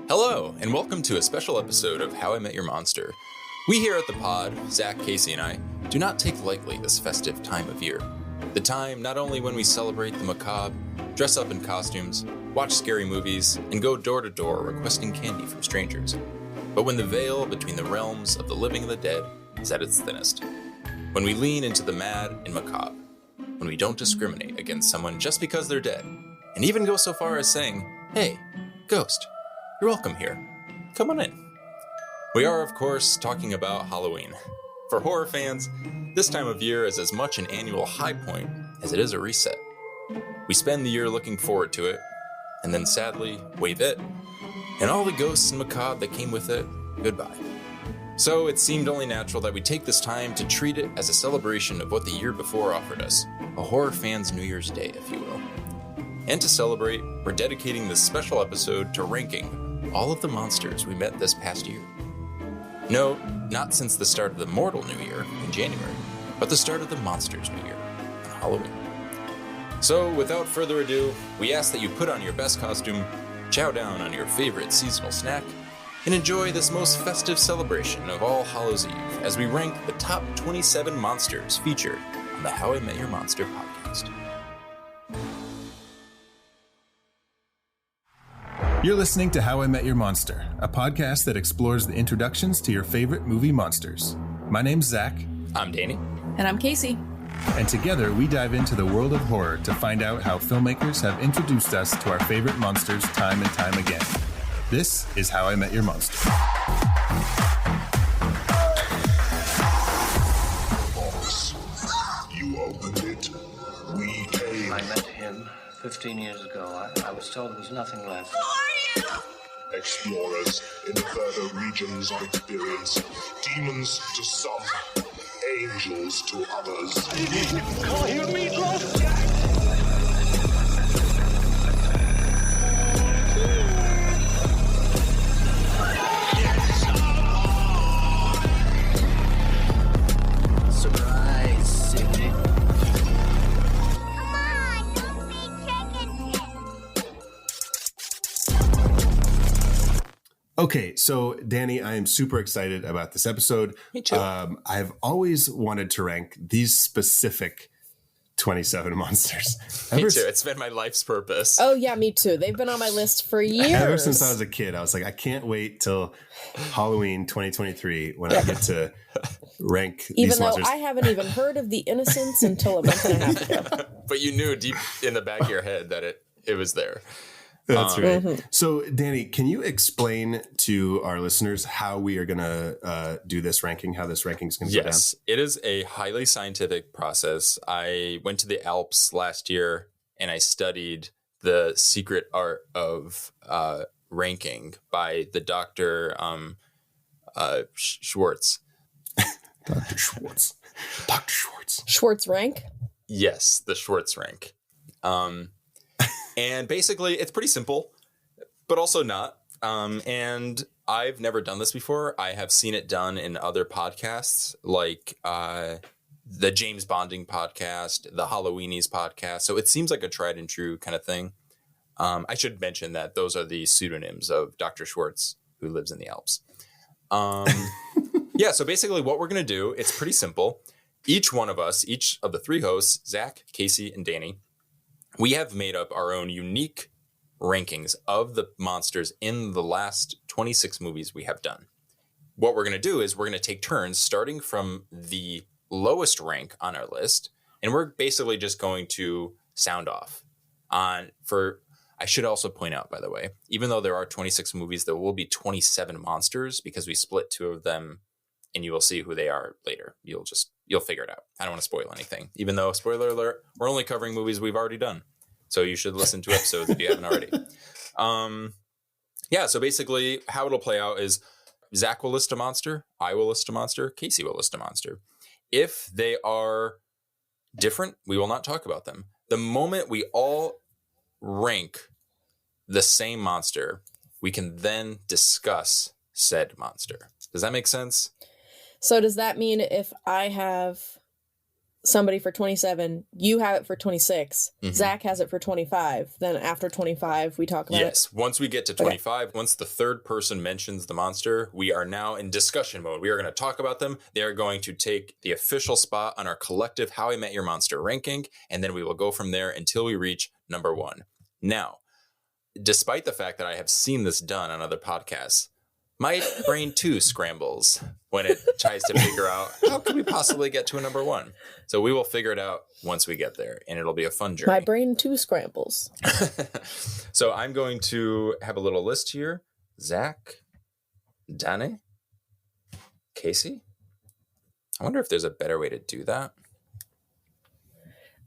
Hello, and welcome to a special episode of How I Met Your Monster. We here at the pod, Zach, Casey, and I, do not take lightly this festive time of year. The time not only when we celebrate the macabre, dress up in costumes, watch scary movies, and go door to door requesting candy from strangers, but when the veil between the realms of the living and the dead is at its thinnest. When we lean into the mad and macabre. When we don't discriminate against someone just because they're dead, and even go so far as saying, "Hey, ghost, you're welcome here. Come on in." We are, of course, talking about Halloween. For horror fans, this time of year is as much an annual high point as it is a reset. We spend the year looking forward to it, and then sadly wave it, and all the ghosts and macabre that came with it, goodbye. So it seemed only natural that we take this time to treat it as a celebration of what the year before offered us, a horror fan's New Year's Day, if you will. And to celebrate, we're dedicating this special episode to ranking all of the monsters we met this past year. No, not since the start of the mortal New Year in January, but the start of the Monsters New Year on Halloween. So without further ado, we ask that you put on your best costume, chow down on your favorite seasonal snack, and enjoy this most festive celebration of All Hallows Eve as we rank the top 27 monsters featured on the How I Met Your Monster podcast. You're listening to How I Met Your Monster, a podcast that explores the introductions to your favorite movie monsters. My name's Zach. I'm Danny. And I'm Casey. And together we dive into the world of horror to find out how filmmakers have introduced us to our favorite monsters time and time again. This is How I Met Your Monster. Boss, you opened it. We came. I met him 15 years ago. I was told there was nothing left. Explorers in further regions of experience. Demons to some, angels to others. Call you Meatloaf! Surprise, Sydney. Okay, so Danny, I am super excited about this episode. Me too. I've always wanted to rank these specific 27 monsters. Me too. It's been my life's purpose. Oh, yeah, me too. They've been on my list for years. Ever since I was a kid, I was like, I can't wait till Halloween 2023 when I get to rank Even these though monsters. I haven't even heard of The Innocents until a month and a half ago. But you knew deep in the back of your head that it was there. That's right. So, Danny, can you explain to our listeners how we are going to do this ranking, how this ranking is going to go down? Yes, it is a highly scientific process. I went to the Alps last year and I studied the secret art of ranking by the Dr. Schwartz. Dr. Schwartz. Dr. Schwartz. Schwartz rank? Yes, the Schwartz rank. And basically, it's pretty simple, but also not. And I've never done this before. I have seen it done in other podcasts, like the James Bonding podcast, the Halloweenies podcast. So it seems like a tried and true kind of thing. I should mention that those are the pseudonyms of Dr. Schwartz, who lives in the Alps. Yeah, so basically what we're going to do, it's pretty simple. Each one of us, each of the three hosts, Zach, Casey, and Danny, we have made up our own unique rankings of the monsters in the last 26 movies we have done. What we're going to do is we're going to take turns starting from the lowest rank on our list, and we're basically just going to sound off. I should also point out, by the way, even though there are 26 movies, there will be 27 monsters because we split two of them, and you will see who they are later. You'll figure it out. I don't want to spoil anything, even though, spoiler alert, we're only covering movies we've already done. So you should listen to episodes if you haven't already. Yeah, so basically how it'll play out is Zach will list a monster, I will list a monster, Casey will list a monster. If they are different, we will not talk about them. The moment we all rank the same monster, we can then discuss said monster. Does that make sense? So does that mean if I have somebody for 27. You have it for 26. Mhm. Zach has it for 25. Then after 25, we talk about it. Yes. Once we get to 25, once the third person mentions the monster, we are now in discussion mode. We are going to talk about them. They are going to take the official spot on our collective How I Met Your Monster ranking, and then we will go from there until we reach number 1. Now, despite the fact that I have seen this done on other podcasts, my brain too scrambles when it tries to figure out how could we possibly get to a number 1. So we will figure it out once we get there, and it'll be a fun journey. My brain too scrambles. So I'm going to have a little list here. Zach, Danny, Casey. I wonder if there's a better way to do that.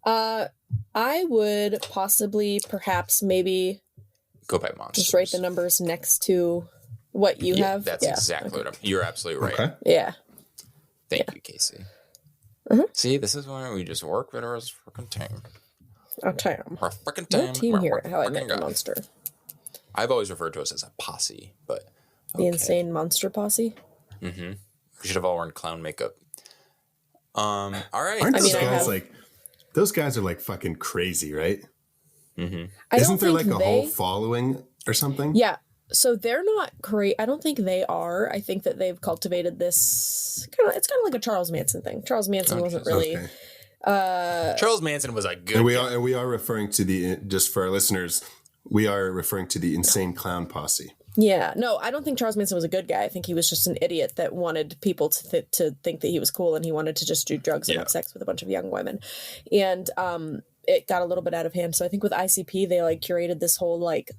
I would possibly, perhaps, maybe Go by monsters. just write the numbers next to what you have. That's exactly what you're absolutely right. Okay. Yeah. Thank you, Casey. Mhm. See, this is why we just work better as a freaking team. A team. We're a freaking No team. team We're here. a How I freaking Met Your guy. Monster. I've always referred to us as a posse, but The Insane Monster Posse. we should have all worn clown makeup. All right. Aren't I those mean, I guys have- like, those guys are like fucking crazy, right? I Isn't don't there think like a whole following or something? Yeah. So they're not great. I don't think they are. I think that they've cultivated this it's kind of like a Charles Manson thing. Charles Manson wasn't really Okay. Charles Manson was a good And guy. we are referring to the, just for our listeners, we are referring to the Insane Clown Posse. Yeah. No, I don't think Charles Manson was a good guy. I think he was just an idiot that wanted people to think that he was cool, and he wanted to just do drugs and have sex with a bunch of young women. And it got a little bit out of hand. So I think with ICP, they like curated this whole like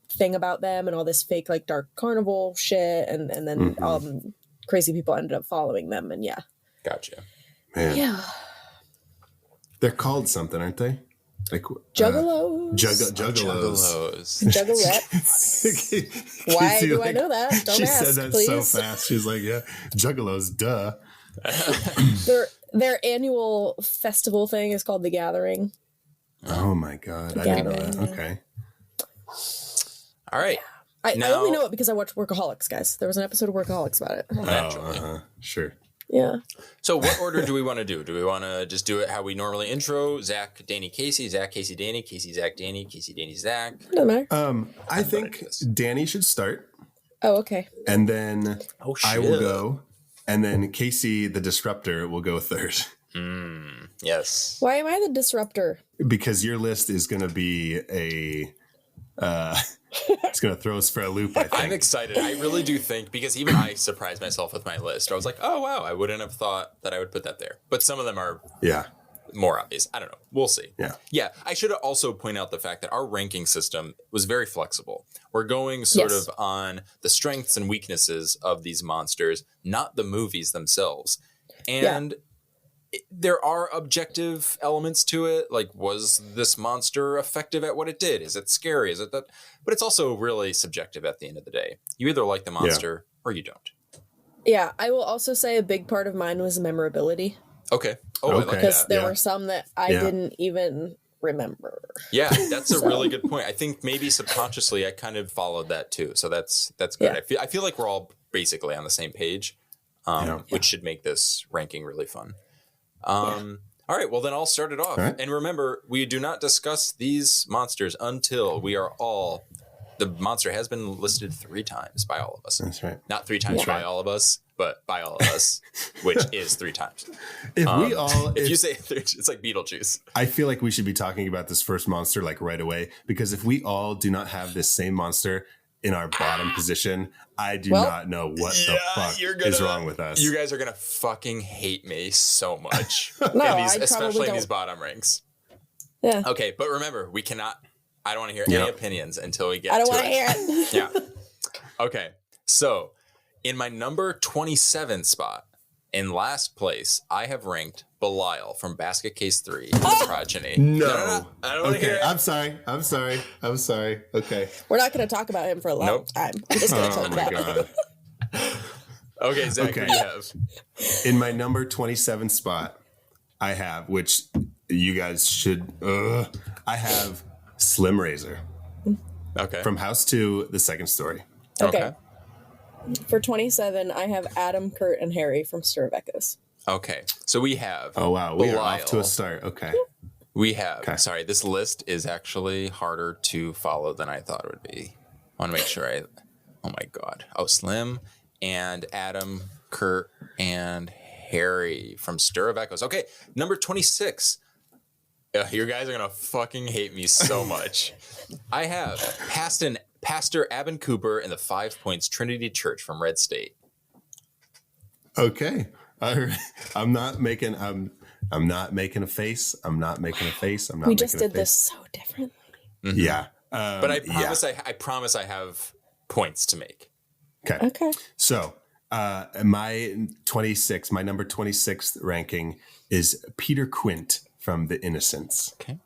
thing about them and all this fake like dark carnival shit, and then crazy people ended up following them, and Gotcha. Man, yeah, they're called something, aren't they? Like juggalos, juggalos. juggalettes. Why Casey, do I know that? Don't she ask, said that please. so fast. She's like, yeah, juggalos, duh. Their annual festival thing is called The Gathering. Oh my God. I didn't know that. Gathering. Okay. All right. I Now- only know it because I watched Workaholics, guys. There was an episode of Workaholics about it. Sure. Yeah. So what order do we want to do? Do we want to just do it how we normally intro? Zach, Danny, Casey, Zach, Casey, Danny, Casey, Zach, Danny, Casey, Danny, Zach. Doesn't matter. I think Danny should start, Oh, okay. and then Oh, shit. I will go, and then Casey, the disruptor, will go third. Yes. Why am I the disruptor? Because your list is going to be it's going to throw us for a loop, I think. I'm excited. I really do think, because even I surprised myself with my list. I was like, oh, wow, I wouldn't have thought that I would put that there. But some of them are Yeah. more obvious. I don't know. We'll see. Yeah. Yeah. I should also point out the fact that our ranking system was very flexible. We're going sort Yes. of on the strengths and weaknesses of these monsters, not the movies themselves. And there are objective elements to it. Like, was this monster effective at what it did? Is it scary? Is it that? But it's also really subjective at the end of the day. You either like the monster or you don't. Yeah, I will also say a big part of mine was memorability, Okay. Oh, I Okay. like because that. there Yeah. were some that I Yeah. didn't even remember. Yeah, that's a really good point. I think maybe subconsciously I kind of followed that too. So that's good. Yeah. I feel like we're all basically on the same page, which should make this ranking really fun. All right, well then I'll start it off. All right. And remember, we do not discuss these monsters until we are all. The monster has been listed 3 times by all of us. That's right. Not 3 times by all of us, but by all of us, which is 3 times. If we all, If you say 3, it's like Beetlejuice. I feel like we should be talking about this first monster like right away, because if we all do not have this same monster in our bottom position, I do Well, not know what the fuck is wrong with us. You guys are gonna fucking hate me so much, No, I especially probably in these don't. bottom ranks. Yeah. Okay, but remember, we cannot. I don't want to hear Yeah. any opinions until we get. I don't to want to hear it. Yeah. Okay, so in my number 27 spot, in last place, I have ranked Belial from Basket Case 3, The Progeny. No. I don't want to hear Okay, it. I'm sorry. Okay. We're not going to talk about him for a long Nope. time. I'm just going to Oh talk my about it. God. Okay, Zach, Okay. what do you have? In my number 27 spot, I have, which you guys should, I have Slim Razor Okay. from House 2, The Second Story. Okay. For 27, I have Adam, Kurt, and Harry from Stir of Echoes. Okay, so we have. Oh wow, we are off to Belial. a start. Okay. We have. Okay. Sorry, this list is actually harder to follow than I thought it would be. I want to make sure I. Oh my god. Oh, Slim and Adam, Kurt, and Harry from Stir of Echoes. Okay, number 26. You guys are gonna fucking hate me so much. I have Pastor Abin Cooper in the 5 Points Trinity Church from Red State. Okay. I'm not making a face. I'm not making a face. I'm not. We making just a did face. this so differently. Yeah. But I promise I have points to make. Okay. So my number 26th ranking is Peter Quint from The Innocents. Okay.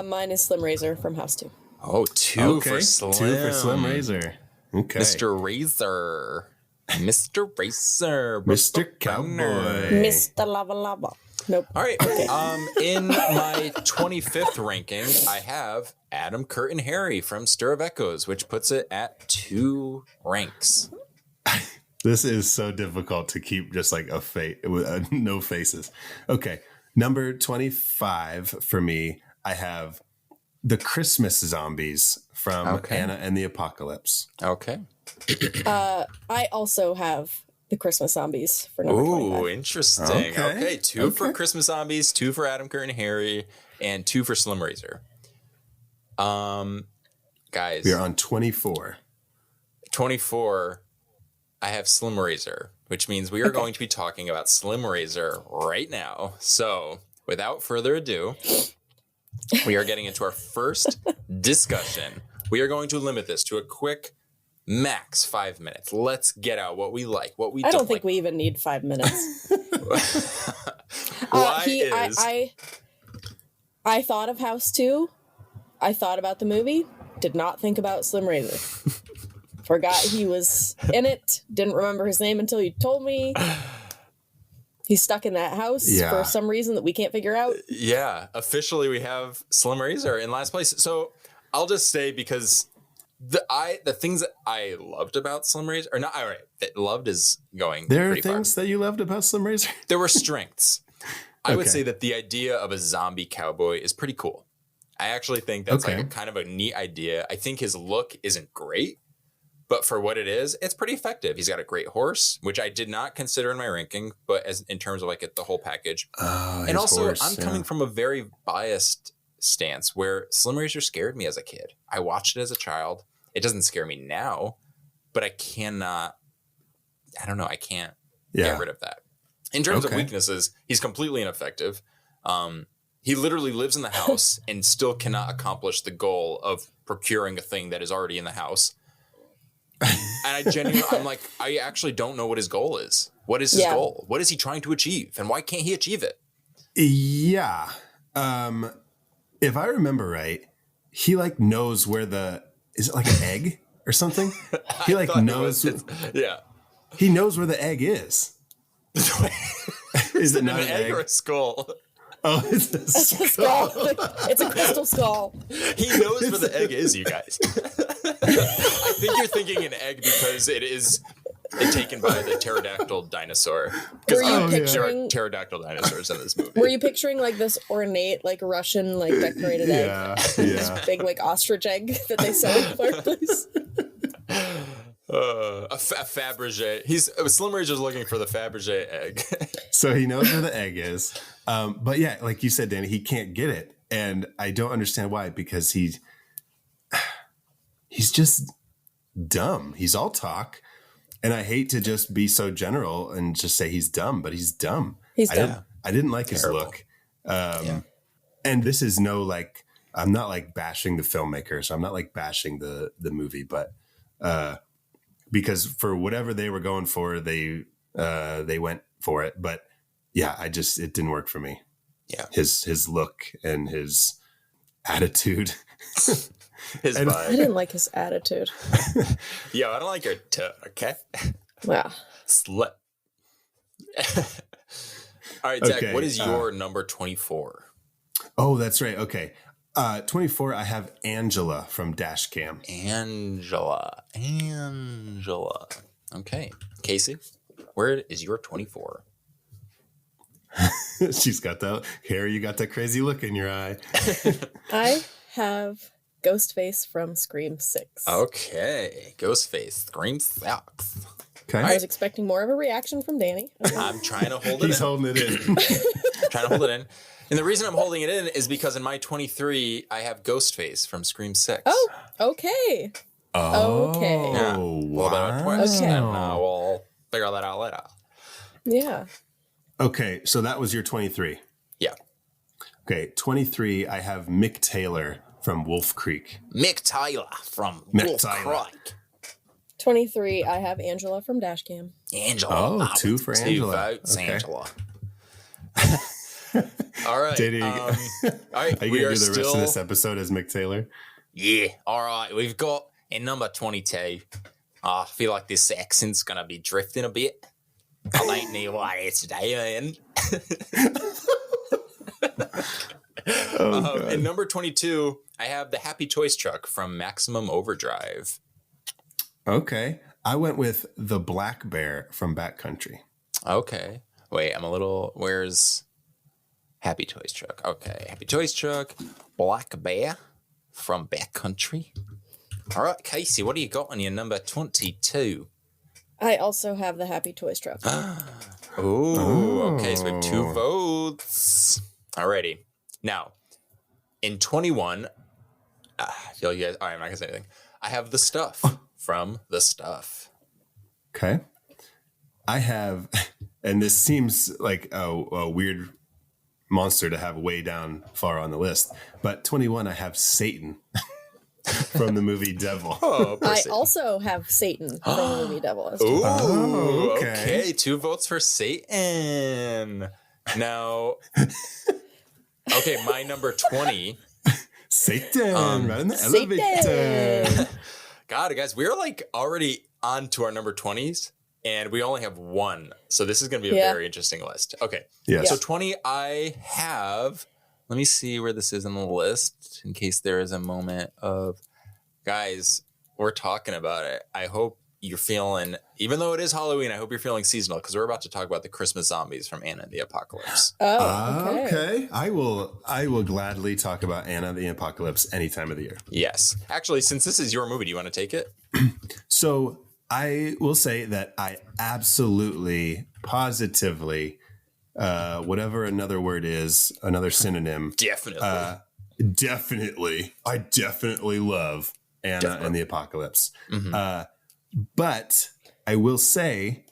Mine is Slim Razor from House 2. Oh, two for Slim. 2 for Slim Razor. Okay. Mr. Razor. Mr. Racer. Mr. Cowboy. Mr. Lava Lava. Nope. All right. In my 25th ranking, I have Adam, Kurt, and Harry from Stir of Echoes, which puts it at 2 ranks. This is so difficult to keep just like a face with no faces. Okay. Number 25 for me, I have The Christmas Zombies from Anna and the Apocalypse. Okay. I also have the Christmas Zombies for number 25. Ooh, interesting. Okay. 2 for Christmas Zombies, 2 for Adam, Kurt, and Harry, and 2 for Slim Razor. Guys. We are on 24. 24, I have Slim Razor, which means we are going to be talking about Slim Razor right now. So, without further ado, we are getting into our first discussion. We are going to limit this to a quick max 5 minutes. Let's get out what we like, what we don't like. I don't think we even need 5 minutes. I thought of House 2. I thought about the movie. Did not think about Slim Razor. Forgot he was in it. Didn't remember his name until you told me. He's stuck in that house for some reason that we can't figure out. Yeah, officially we have Slim Razor in last place. So I'll just say, because the things that I loved about Slim Razor, or not, all right, that loved is going. There are things that you loved about Slim Razor? There were strengths. I would say that the idea of a zombie cowboy is pretty cool. I actually think that's like a kind of a neat idea. I think his look isn't great, but for what it is, it's pretty effective. He's got a great horse, which I did not consider in my ranking, but as in terms of like the whole package. And also, horse, I'm coming from a very biased stance where Slim Razor scared me as a kid. I watched it as a child. It doesn't scare me now, but I can't get rid of that. In terms of weaknesses, he's completely ineffective. He literally lives in the house and still cannot accomplish the goal of procuring a thing that is already in the house. And I actually don't know what his goal is. What is his goal? What is he trying to achieve? And why can't he achieve it? Yeah. If I remember right, he like knows where is it like an egg or something? He like knows. He knows where the egg is. Is it not an egg or a skull? Oh, it's a skull. It's a crystal skull. He knows where the egg is, you guys. I think you're thinking an egg because it is taken by the pterodactyl dinosaur. Because there are pterodactyl dinosaurs in this movie. Were you picturing like this ornate, like Russian, like decorated egg? This big, like ostrich egg that they sell in the fireplace. A Fabergé. Slim Razor's looking for the Fabergé egg. So he knows where the egg is. But yeah, like you said, Danny, he can't get it. And I don't understand why, because he's just dumb. He's all talk. And I hate to just be so general and just say he's dumb, but he's dumb. He's dumb. I didn't like his look. And this is I'm not like bashing the filmmakers. I'm not like bashing the movie, but because for whatever they were going for, they went for it. But yeah, it didn't work for me. Yeah. His look and his attitude. His vibe. I didn't like his attitude. Yo, I don't like your okay? Wow. Slut. All right, Zach, what is your number 24? Oh, that's right. Okay. 24, I have Angela from Dashcam. Angela. Okay. Casey, where is your 24? She's got that hair. You got that crazy look in your eye. I have Ghostface from Scream 6. Okay. Ghostface. Scream sucks. Okay. I was expecting more of a reaction from Danny. I'm trying to hold it He's in. holding it in. Trying to hold it in. And the reason I'm holding it in is because in my 23, I have Ghostface from Scream 6. Oh, okay. Okay. Yeah. A little bit of a twist, Okay. and we'll figure that out later. Yeah. Okay, so that was your 23. Yeah. Okay, 23, I have Mick Taylor from Wolf Creek. Mick Tyler from Mick Wolf Tyler. Creek. 23, I have Angela from Dashcam. Angela. Oh, two for Angela. Votes, Okay. Angela. All right. Did he- All right. Are you We going are to do the rest still. of this episode as Mick Taylor? Yeah. All right. We've got in number 22. I feel like this accent's going to be drifting a bit. I don't know what it's today, man. In number 22, I have the Happy Toys truck from Maximum Overdrive. Okay. I went with the Black Bear from Backcountry. Okay. Wait, I'm a little. Where's Happy Toys truck? Okay. Happy Toys truck, Black Bear from Backcountry. All right, Casey, what do you got on your number 22? I also have the Happy Toys truck. Oh, okay. So we have 2 votes. Alrighty. Now, in 21, I feel you guys. All right, I'm not gonna say anything. I have the stuff from the stuff. Okay. I have, and this seems like a weird monster to have way down far on the list, but 21, I have Satan from the movie Devil. Oh, I also have Satan from the movie Devil. as well. Ooh, Oh, okay. okay. 2 votes for Satan. Now, okay, my number 20. Satan, right in the Satan! elevator. God, guys, we're like already on to our number 20s, and we only have 1. So this is going to be a Yeah. very interesting list. Okay. Yes. So 20, I have, let me see where this is on the list in case there is a moment of, guys, we're talking about it. I hope you're feeling, even though it is Halloween, I hope you're feeling seasonal because we're about to talk about the Christmas zombies from Anna and the Apocalypse. Oh, okay. Okay. I will gladly talk about Anna the Apocalypse any time of the year. Yes. Actually, since this is your movie, do you want to take it? So I will say that I absolutely, positively, whatever another word is, another synonym, Definitely. I definitely love Anna and the Apocalypse. But I will say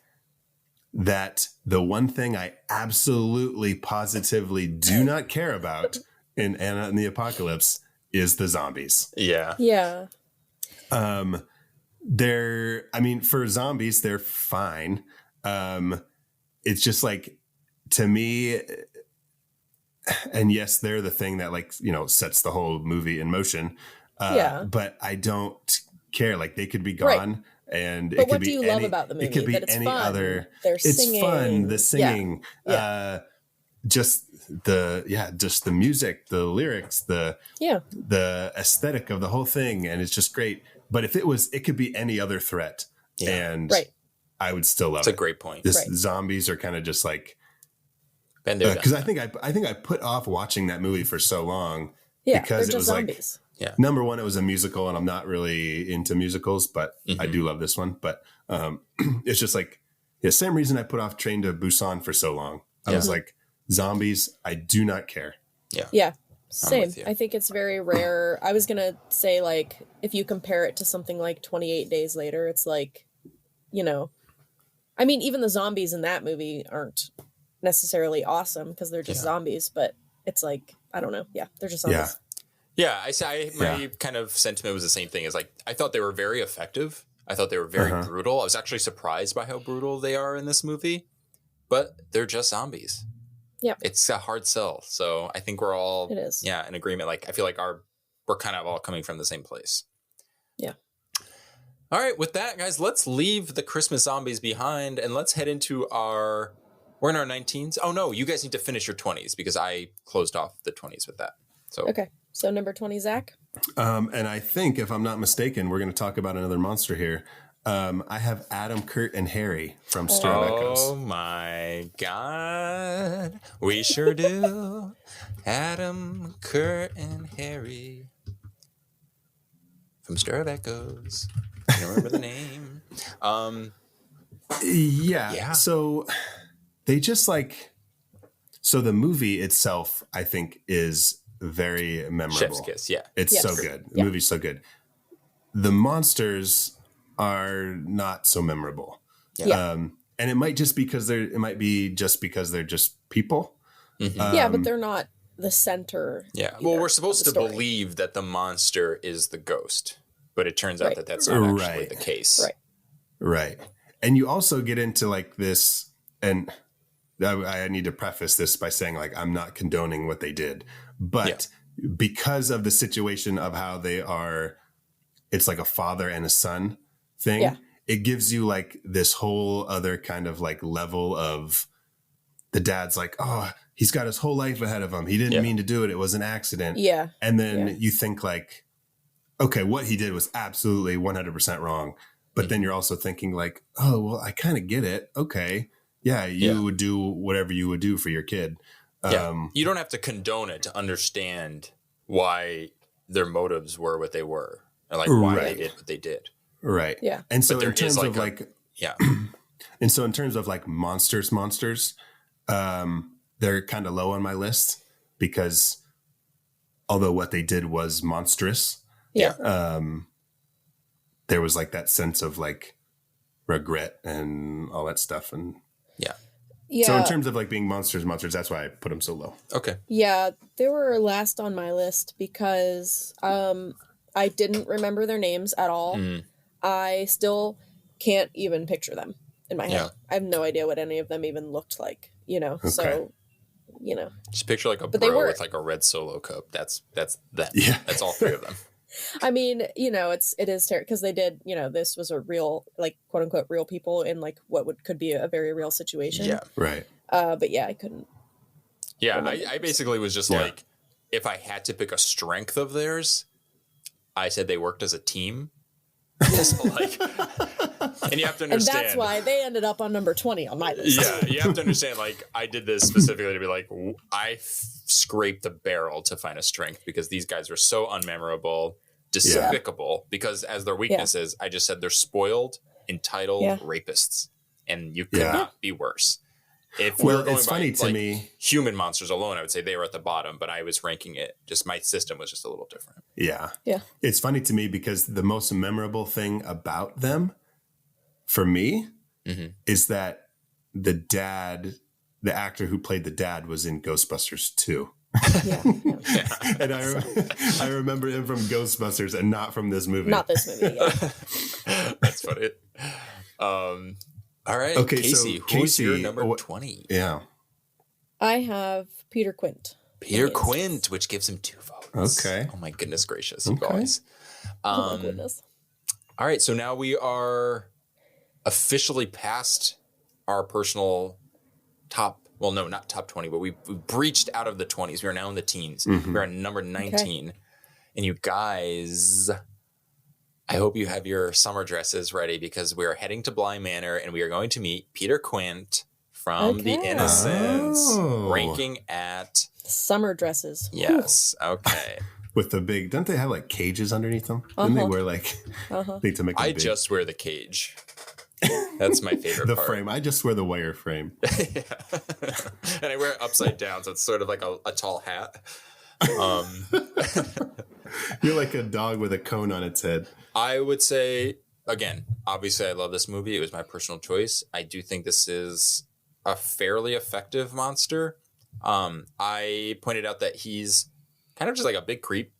that the one thing I absolutely, positively do not care about in Anna and the Apocalypse is the zombies. yeah. Yeah. For zombies, they're fine. It's just like, to me, and yes, they're the thing that sets the whole movie in motion. Yeah. But I don't care. Like, they could be gone. Right. And But it could what be do you love about the movie? It could be That it's any fun. other. They're It's singing. fun. The singing, Yeah. just the music, the lyrics, the Yeah. aesthetic of the whole thing, and it's just great. But if it could be any other threat, and Right. I would still love That's a it. great point. This Right. zombies are kind of just like, Been there, because done I think I put off watching that movie for so long. Yeah. Because they're it just was like, zombies. number one, it was a musical, and I'm not really into musicals, but I do love this one. But it's just like, same reason I put off Train to Busan for so long. I was like, zombies, I do not care. Yeah. Same. with you. I think it's very rare. I was going to say, like, if you compare it to something like 28 Days Later, it's like, I mean, even the zombies in that movie aren't necessarily awesome because they're just zombies, but it's like, I don't know. Yeah, they're just zombies. Yeah, my kind of sentiment was the same thing. Is like, I thought they were very effective. I thought they were very brutal. I was actually surprised by how brutal they are in this movie, but they're just zombies. Yeah. It's a hard sell. So I think we're all It is. in agreement. Like, I feel like we're kind of all coming from the same place. Yeah. All right, with that, guys, let's leave the Christmas zombies behind and let's head into we're in our 19s. Oh no, you guys need to finish your 20s because I closed off the 20s with that. So Okay. So number 20, Zach. And I think, if I'm not mistaken, we're going to talk about another monster here. I have Adam, Kurt, and Harry from Stir of Echoes. Oh my God. We sure do. Adam, Kurt, and Harry from Stir of Echoes. I don't remember the name. Yeah. So they just like, so the movie itself, I think, is very memorable. Chef's Kiss, yeah. It's so good. The movie's so good. The monsters are not so memorable. Yeah. And it might just because they're just people. Yeah, but they're not the center. Yeah. Well, we're supposed to believe that the monster is the ghost, but it turns out that that's not actually the case. Right. And you also get into like this, and I need to preface this by saying like, I'm not condoning what they did, but because of the situation of how they are, it's like a father and a son thing. Yeah. It gives you like this whole other kind of like level of the dad's like, oh, he's got his whole life ahead of him. He didn't mean to do it. It was an accident. Yeah. And then you think like, okay, what he did was absolutely 100% wrong. But then you're also thinking like, oh, well, I kind of get it. Okay. Yeah. You would do whatever you would do for your kid. You don't have to condone it to understand why their motives were what they were. Or like why they did what they did. Right. Yeah. And so in terms like of like, and so in terms of like monsters, they're kind of low on my list because although what they did was monstrous, there was like that sense of like regret and all that stuff. And so in terms of like being monsters, that's why I put them so low. Okay. Yeah, they were last on my list because I didn't remember their names at all. I still can't even picture them in my head. I have no idea what any of them even looked like, you know. Okay. So, you know. Just picture like a bro with like a red Solo cup. That's that. Yeah. That's all three of them. I mean, you know, it is terrible because they did, you know, this was a real, like, quote unquote, real people in like what could be a very real situation. Yeah. Right. But yeah, I couldn't. Yeah. I basically was just like, if I had to pick a strength of theirs, I said they worked as a team. So like, and you have to understand. And that's why they ended up on number 20 on my list. Yeah, you have to understand, like, I did this specifically to be like, I scraped the barrel to find a strength because these guys were so unmemorable, despicable, because as their weaknesses, I just said they're spoiled, entitled rapists. And you could not be worse. If we were going by like human monsters alone, I would say they were at the bottom, but I was ranking it. Just my system was just a little different. Yeah. Yeah. It's funny to me because the most memorable thing about them for me is that the actor who played the dad was in Ghostbusters 2. And I remember him from Ghostbusters and not from this movie. Not this movie. Yeah. That's funny. All right. Okay, Casey, who's your number 20? Yeah. I have Peter Quint. Peter Quint, which gives him 2 votes. Okay. Oh my goodness gracious, you guys. Oh my goodness. All right, so now we are officially past our personal top. Well, no, not top 20, but we breached out of the 20s. We are now in the teens. We're at number 19. Okay. And you guys, I hope you have your summer dresses ready because we are heading to Bly Manor and we are going to meet Peter Quint from The Innocents, ranking at summer dresses. Yes. Okay. With the big, don't they have like cages underneath them? Didn't they wear like thing to make them big? Just wear the cage. That's my favorite part. The frame. I just wear the wire frame. And I wear it upside down, so it's sort of like a tall hat. You're like a dog with a cone on its head. I would say, again, obviously I love this movie. It was my personal choice. I do think this is a fairly effective monster. I pointed out that he's kind of just like a big creep.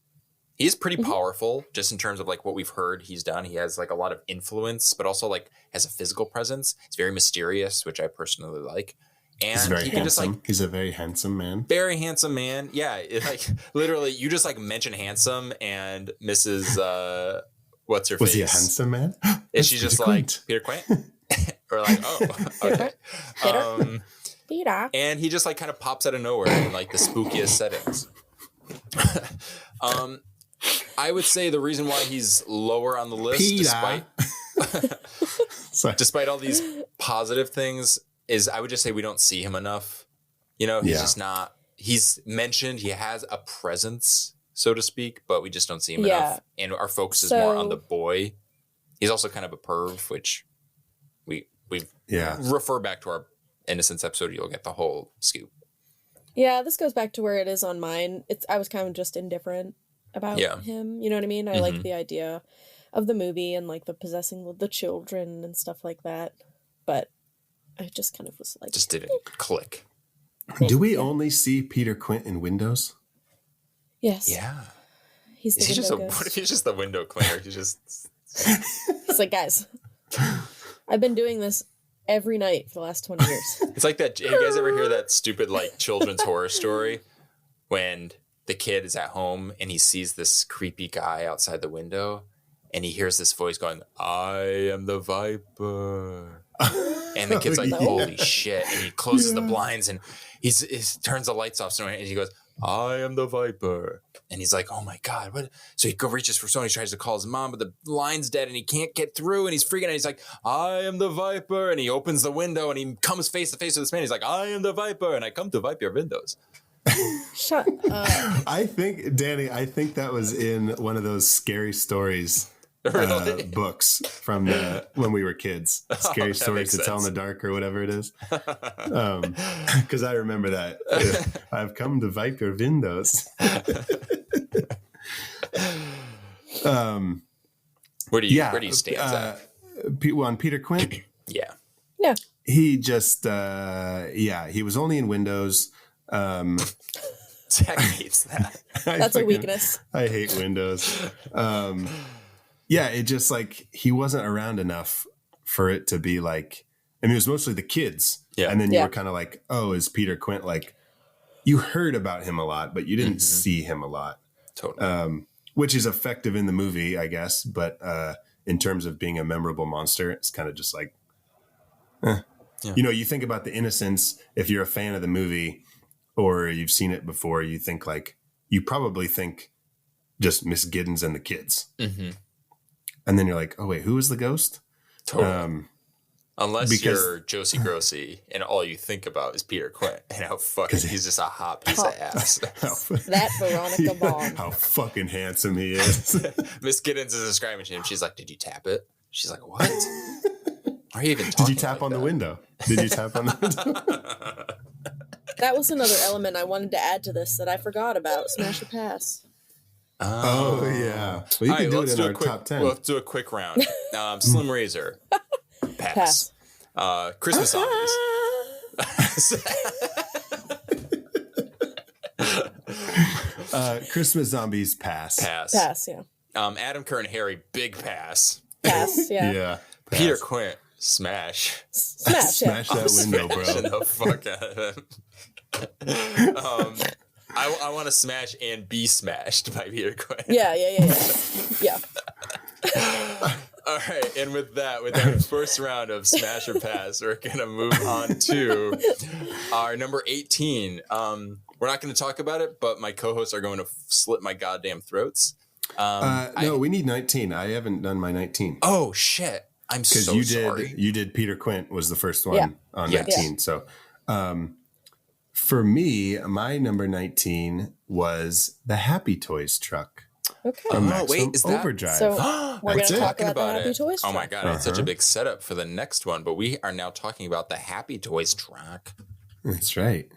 He's pretty powerful just in terms of like what we've heard he's done. He has like a lot of influence, but also like has a physical presence. He's very mysterious, which I personally like. And he's very handsome. He's a very handsome man. Very handsome man. Yeah. Like literally you just like mention handsome and Mrs. What's her face? Was he a handsome man? And she's just like, Peter Quint? Or like, oh, okay. Peter. And he just like kind of pops out of nowhere in like the spookiest settings. I would say the reason why he's lower on the list, So, Despite all these positive things, I would just say we don't see him enough. You know, he's just not. He's mentioned. He has a presence, so to speak, but we just don't see him enough. And our focus is more on the boy. He's also kind of a perv, which we refer back to our Innocence episode. You'll get the whole scoop. Yeah, this goes back to where it is on mine. I was kind of just indifferent about him. You know what I mean? I like the idea of the movie and like the possessing the children and stuff like that. But I just kind of was like... Just didn't click. Do we only see Peter Quint in Windows? Yes. Yeah. He's the window ghost. What if he's just the window cleaner? It's like, guys, I've been doing this every night for the last 20 years. It's like that. You guys ever hear that stupid like children's horror story when the kid is at home and he sees this creepy guy outside the window and he hears this voice going, "I am the Viper." And the kid's like, "Holy shit." And he closes the blinds and he turns the lights off and he goes, "I am the Viper." And he's like, "Oh my God, what?" So he reaches for someone, he tries to call his mom, but the line's dead and he can't get through and he's freaking out. He's like, "I am the Viper." And he opens the window and he comes face to face with this man. He's like, "I am the Viper and I come to wipe your windows." Shut up. I think, Danny, that was in one of those scary stories books from when we were kids. Scary stories to tell in the dark or whatever it is. Because I remember that. I've come to wipe your windows. Where do you stand, Zach? On Peter Quint? Yeah. He just, he was only in Windows. Zach hates that. That's a weakness. I hate Windows. It just like he wasn't around enough for it to be like, I mean, it was mostly the kids. Yeah. And then you were kind of like, oh, is Peter Quint like, you heard about him a lot, but you didn't see him a lot. Totally. Which is effective in the movie, I guess. But in terms of being a memorable monster, it's kind of just like, You know, you think about the Innocents, if you're a fan of the movie or you've seen it before, you think like, you probably think just Miss Giddens and the kids. Mm-hmm. And then you're like, oh, wait, who is the ghost? Totally. Unless you're Josie Grossi and all you think about is Peter Quint and how fucking he's just a hot piece of ass. That Veronica Vaughn. How fucking handsome he is. Miss Giddens is describing to him. She's like, "Did you tap it?" She's like, "What? Are you even talking?" Did you tap on the window? Did you tap on the window? That was another element I wanted to add to this that I forgot about. Smash or pass. Oh yeah. Well, you can do it in our top 10. Let's do a quick round. Slim Razor. Pass. Christmas zombies. Christmas zombies. Pass. Pass. Yeah. Adam Curran Harry. Big pass. Pass. Yeah. Yeah. Pass. Peter Quint. Smash. Smash that window, bro. The fuck out of him. I want to smash and be smashed by Peter Quint. Yeah. All right, and with our first round of Smash or Pass, we're going to move on to our number 18. We're not going to talk about it, but my co-hosts are going to slit my goddamn throats. No, we need 19. I haven't done my 19. Oh, shit. I'm so sorry. You did Peter Quint was the first one on 19. Yeah. So for me, my number 19 was the Happy Toys truck. Okay. Wait, is that Overdrive? So we're going to talk about the Happy Toys truck. Oh my God, it's such a big setup for the next one, but we are now talking about the Happy Toys truck. That's right.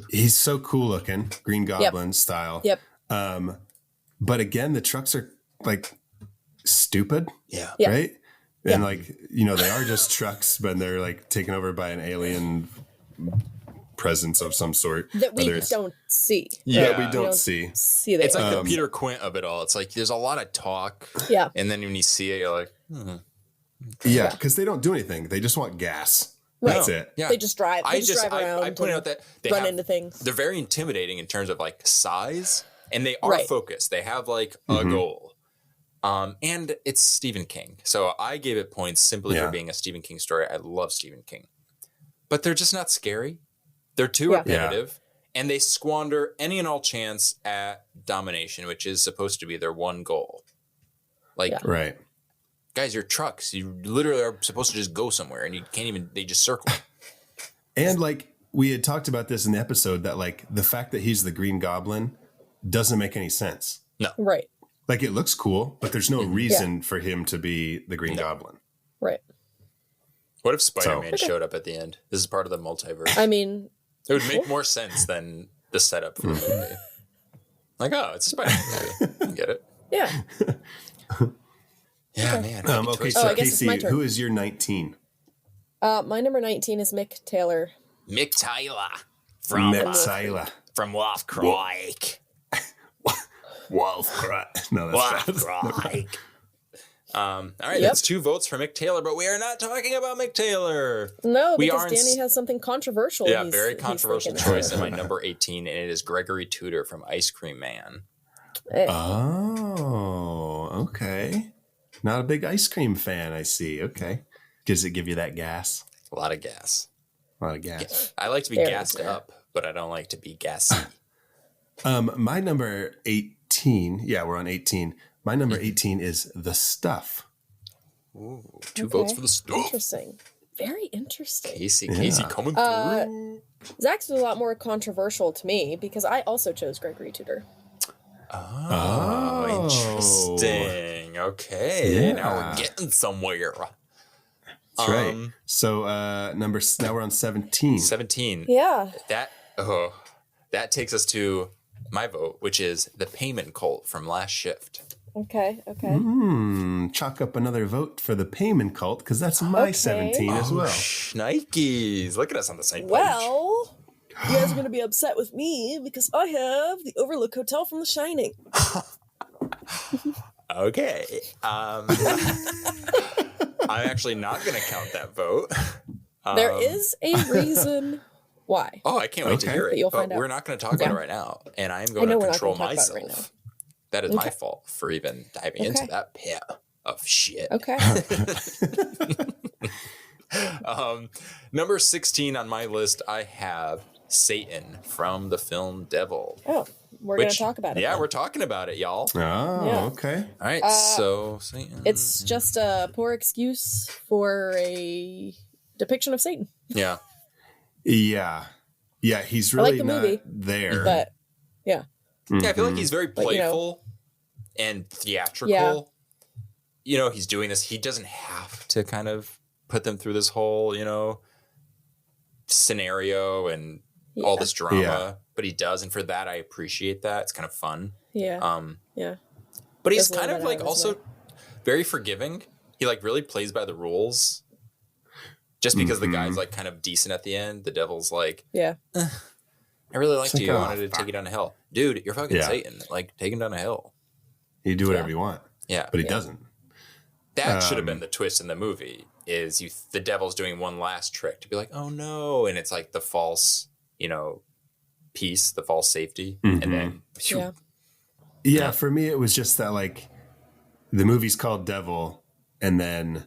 He's so cool looking, Green Goblin style. Yep. But again, the trucks are like stupid. Yeah. Right? And like, you know, they are just trucks, but they're like taken over by an alien presence of some sort that we don't see. Yeah, we don't see that. It's like the Peter Quint of it all. It's like there's a lot of talk. Yeah. And then when you see it, you're like, Yeah, because they don't do anything. They just want gas. Right. That's it. Yeah. They just drive. They just drive around. I pointed out that they run into things. They're very intimidating in terms of like size, and they are focused. They have like a goal. And it's Stephen King. So I gave it points simply for being a Stephen King story. I love Stephen King. But they're just not scary. They're too repetitive. And they squander any and all chance at domination, which is supposed to be their one goal. Like, Yeah. Right. guys, you're trucks. You literally are supposed to just go somewhere, and you can't even. They just circle. And like we had talked about this in the episode, that like the fact that he's the Green Goblin doesn't make any sense. Right. Like it looks cool, but there's no reason for him to be the Green Goblin. Right. What if Spider-Man showed up at the end? This is part of the multiverse. I mean, It would make more sense than the setup for the movie. Like, oh, it's a Spider-Man movie. I get it. yeah. Yeah, man. Okay, Oh, so I guess it's my Casey, turn. who is your 19? My number 19 is Mick Taylor. Mick Taylor from Metzyla. Wolf Creek. Wolf. No, that's Wolf Creek. All right, Yep. that's 2 votes for Mick Taylor, but we are not talking about Mick Taylor. No, We because aren't Danny has something controversial. Yeah, he's- very he's controversial thinking choice of. in my number 18, and it is Gregory Tudor from Ice Cream Man. Oh, okay. Not a big ice cream fan, I see. Okay. Does it give you that gas? A lot of gas. A lot of gas. I like to be Very gassed good. up, but I don't like to be gassy. My number 18. Yeah, we're on 18. My number 18 is The Stuff. Ooh, 2 votes Okay. for the stuff. Interesting. Very interesting. Casey Yeah. coming through. Zach's a lot more controversial to me because I also chose Gregory Tudor. Oh, interesting. Okay, Yeah. now we're getting somewhere. That's right. So now we're on 17. 17. Yeah. That takes us to my vote, which is The Payment Cult from Last Shift. Okay. Okay. Chalk up another vote for The Payment Cult, because that's my Okay. 17 as well. Nikes. Look at us on the same page. Well, you guys are going to be upset with me because I have the Overlook Hotel from The Shining. Okay. I'm actually not going to count that vote. There is a reason why. Oh, I can't wait to Okay. hear But it. you'll But find out. we're not going to talk about Yeah. it right now. And I'm I going know to we're not control gonna talk about it myself. right That is my Okay. fault for even diving into Okay. that pit of shit. Okay. Number 16 on my list, I have Satan from the film Devil. Oh, we're going to talk about it. Yeah, then. we're talking about it, y'all. Oh, Yeah. okay. All right, so Satan. It's just a poor excuse for a depiction of Satan. Yeah. Yeah. Yeah, he's I like really the not movie, there. But yeah. Yeah, I feel like he's very But, you know- playful and theatrical. You know, he's doing this. He doesn't have to kind of put them through this whole, scenario and all this drama, Yeah. but he does. And for that, I appreciate that. It's kind of fun. Yeah. Yeah. But he's Does kind let of it like out as also well. very forgiving. He like really plays by the rules. Just because the guy's like kind of decent at the end, the devil's like, Yeah. I really liked It's you. I like, wanted oh, to take you down a hill. Dude, you're fucking Yeah. Satan. Like, take him down a hill. You do whatever Yeah. you want, Yeah. but he doesn't. That should have been the twist in the movie is the devil's doing one last trick to be like, oh no. And it's like the false, piece, the false safety. And then Yeah. Yeah, for me, it was just that like the movie's called Devil, and then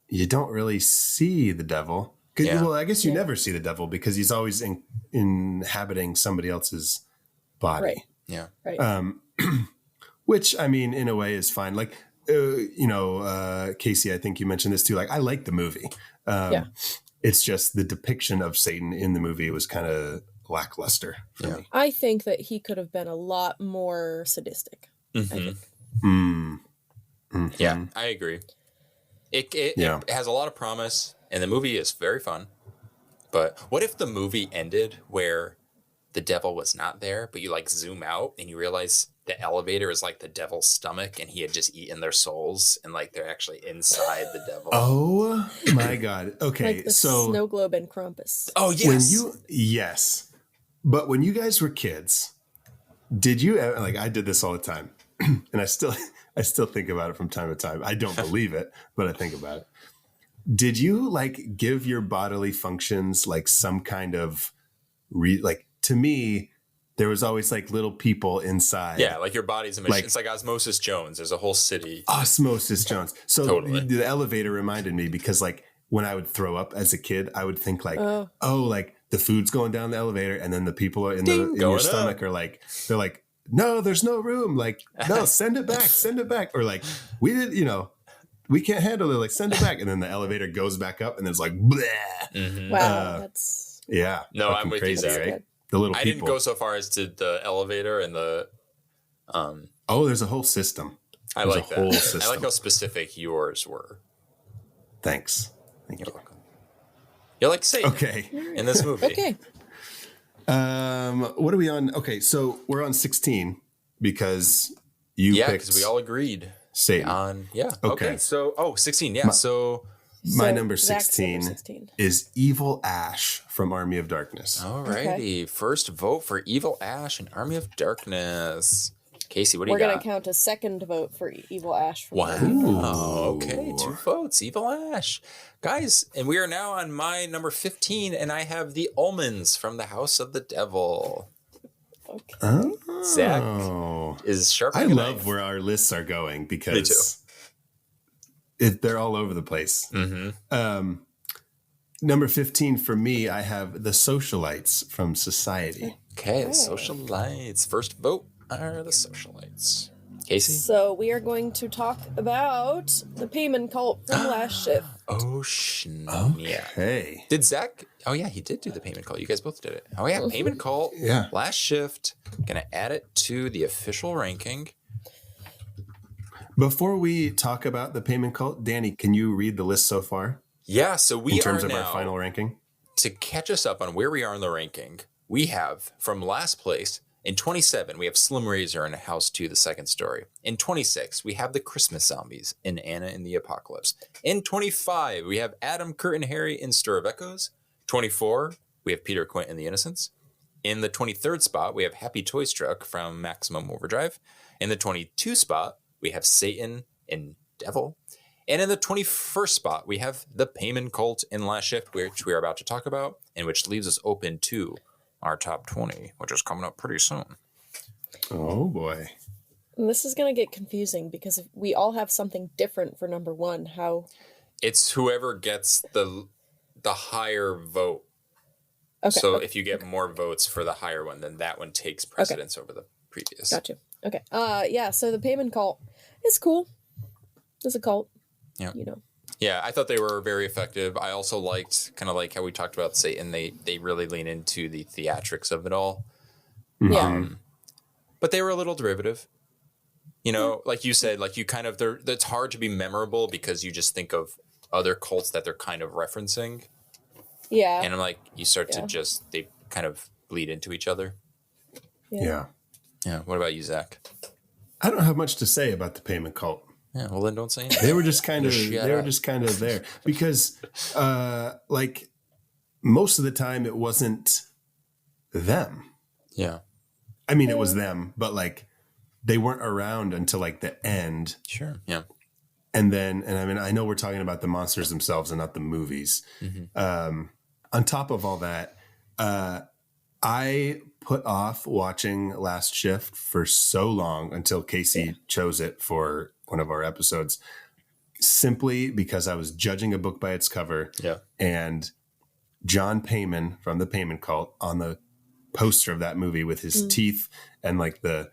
you don't really see the devil. 'Cause- Yeah. Well, I guess you never see the devil because he's always inhabiting somebody else's body. Right. yeah. Right. Which, I mean, in a way is fine. Like, Casey, I think you mentioned this too. Like, I like the movie. Yeah. It's just the depiction of Satan in the movie was kind of lackluster for me. I think that he could have been a lot more sadistic. I think. Yeah, I agree. It Yeah. has a lot of promise, and the movie is very fun. But what if the movie ended where the devil was not there, but you like zoom out and you realize the elevator is like the devil's stomach, and he had just eaten their souls, and like they're actually inside the devil. Oh my God. Okay. Like the so snow globe and Krampus. Oh yes. yes, but when you guys were kids, did you ever, like, I did this all the time and I still think about it from time to time. I don't believe it, but I think about it. Did you like give your bodily functions like some kind of like, to me, there was always like little people inside. Yeah, like your body's a machine. Like- It's like Osmosis Jones. There's a whole city. Osmosis Jones. So Totally. the elevator reminded me because like when I would throw up as a kid, I would think like, oh, like the food's going down the elevator and then the people are in Ding, your going stomach up. are like, they're like no, there's no room. Like, no, send it back. Or like, we did, we can't handle it. Like, send it back. And then the elevator goes back up and it's like, bleh. Mm-hmm. Wow, that's Yeah. No, I'm with crazy, you, Zach. right? The little I people. didn't go so far as to the elevator and the. Oh, there's a whole system. I There's like a whole that. system. I like how specific yours were. Thanks. Thank you. You're like Satan Okay. in this movie. okay. What are we on? Okay, so we're on 16 because you Yeah, picked because we all agreed Satan. on. Yeah. Okay. Okay. So, 16. Yeah. So, My So number Zach's 16, number 16. is Evil Ash from Army of Darkness. alrighty. First vote for Evil Ash and Army of Darkness. Casey, what do We're you gonna got? count a second vote for Evil Ash. From Wow. Ooh. Okay. 2 votes. Evil Ash. Guys, and we are now on my number 15, and I have the Almonds from the House of the Devil. Okay. Oh. Zach is sharp. I love where our lists are going because they're all over the place. Mm-hmm. Number 15 for me, I have The Socialites from Society. Okay, the Socialites. First vote are the Socialites. Casey? So we are going to talk about the Payman cult from last shift. Oh, snap. Yeah. Hey. Did Zach? Oh, yeah, he did do the payment call. You guys both did it. Oh, yeah, payment call. Yeah. Last shift. Gonna add it to the official ranking. Before we talk about the payment cult, Danny, can you read the list so far Yeah, so we in terms are of now, our final ranking? to catch us up on where we are in the ranking, we have from last place in 27, we have Slim Razor in House 2, the second story. In 26, we have the Christmas Zombies in Anna in the Apocalypse. In 25, we have Adam, Kurt, and Harry in Stir of Echoes. 24, we have Peter Quint in The Innocents. In the 23rd spot, we have Happy Toy Struck from Maximum Overdrive. In the 22 spot, we have Satan in Devil. And in the 21st spot, we have the Payman Cult in Last Shift, which we are about to talk about, and which leaves us open to our top 20, which is coming up pretty soon. Oh, boy. And this is going to get confusing because if we all have something different for number one. How? It's whoever gets the higher vote. Okay. So okay. if you get more votes for the higher one, then that one takes precedence over the previous. Gotcha. Okay. Yeah. So the Payman cult is cool. It's a cult. Yeah. Yeah, I thought they were very effective. I also liked kind of like how we talked about Satan. They really lean into the theatrics of it all. Yeah. But they were a little derivative. Like you said, like you kind of, it's hard to be memorable because you just think of other cults that they're kind of referencing. Yeah. And I'm like, you start to they kind of bleed into each other. Yeah. Yeah. What about you, Zach? I don't have much to say about the payment cult. Yeah. Well, then don't say anything. They were just kind of there because like most of the time it wasn't them. Yeah. I mean, it was them, but like they weren't around until like the end. Sure. Yeah. And I mean, I know we're talking about the monsters themselves and not the movies. On top of all that, I put off watching Last Shift for so long until Casey chose it for one of our episodes, simply because I was judging a book by its cover. Yeah. And John Payman from the Payman Cult on the poster of that movie with his teeth and like the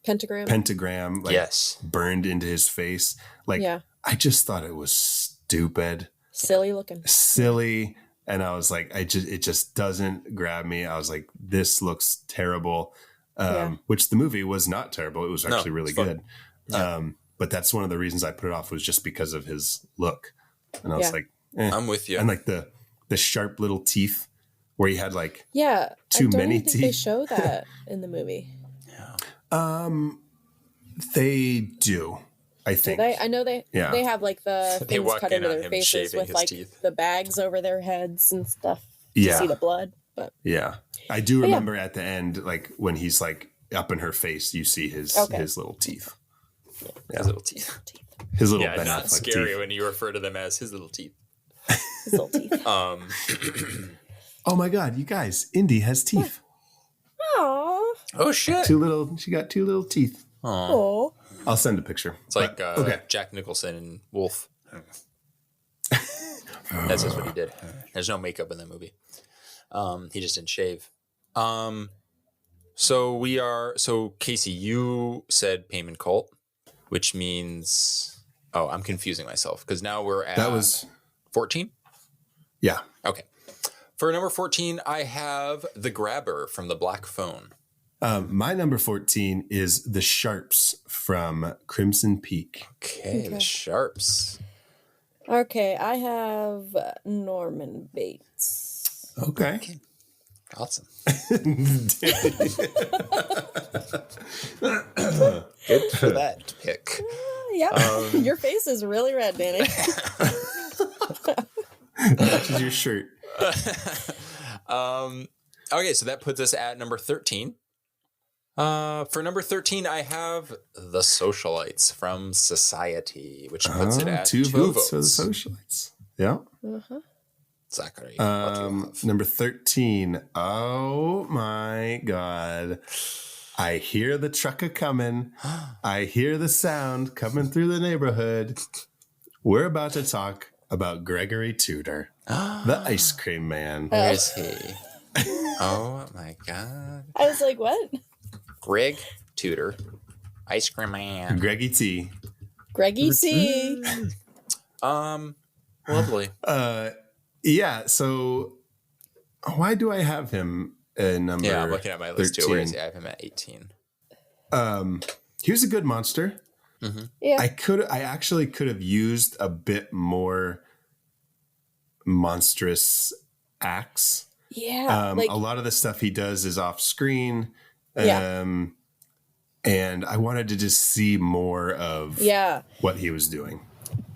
pentagram like burned into his face. Like, I just thought it was stupid, silly. And I was like, it just doesn't grab me. I was like, this looks terrible. Which the movie was not terrible. It was actually really good. But that's one of the reasons I put it off was just because of his look. And I was like, I'm with you. And like the sharp little teeth where he had like too many teeth. teeth. They show that in the movie. They do. I think. I know they have like the They things walk cut in into on their him faces shaving with his like teeth. the bags over their heads and stuff Yeah. to see the blood. But Yeah. I do remember at the end, like when he's like up in her face, you see his little teeth. His little teeth. His little Yeah, Ben not Affleck scary teeth. when you refer to them as his little teeth. his little teeth. Oh my God, you guys, Indy has teeth. Aww. Oh shit. She got two little teeth. Oh. I'll send a picture. It's like Jack Nicholson and Wolf. That's just what he did. There's no makeup in that movie. He just didn't shave. So Casey, you said Payment Cult, which means, I'm confusing myself because now we're at 14. Yeah. Okay. For number 14, I have The Grabber from The Black Phone. My number 14 is The Sharps from Crimson Peak. Okay. The Sharps. Okay, I have Norman Bates. Okay. Awesome. Good for that pick. Yeah, your face is really red, Danny. Matches your shirt. Okay, so that puts us at number 13. For number 13, I have The Socialites from Society, which puts it at 2 2 votes for The Socialites. Yeah. Zachary, Number 13. Oh my God. I hear the trucker coming. I hear the sound coming through the neighborhood. We're about to talk about Gregory Tudor, the ice cream man. Where is he? Oh my God. I was like, what? Greg Tudor, ice cream man. Greggy T. Greggy C. Lovely. Yeah, so why do I have him in number 13? Yeah, I'm looking at my list too. Where is he? I have him at 18. He was a good monster. Mm-hmm. Yeah. I actually could have used a bit more monstrous acts. Yeah. A lot of the stuff he does is off screen. Yeah. And I wanted to just see more of what he was doing.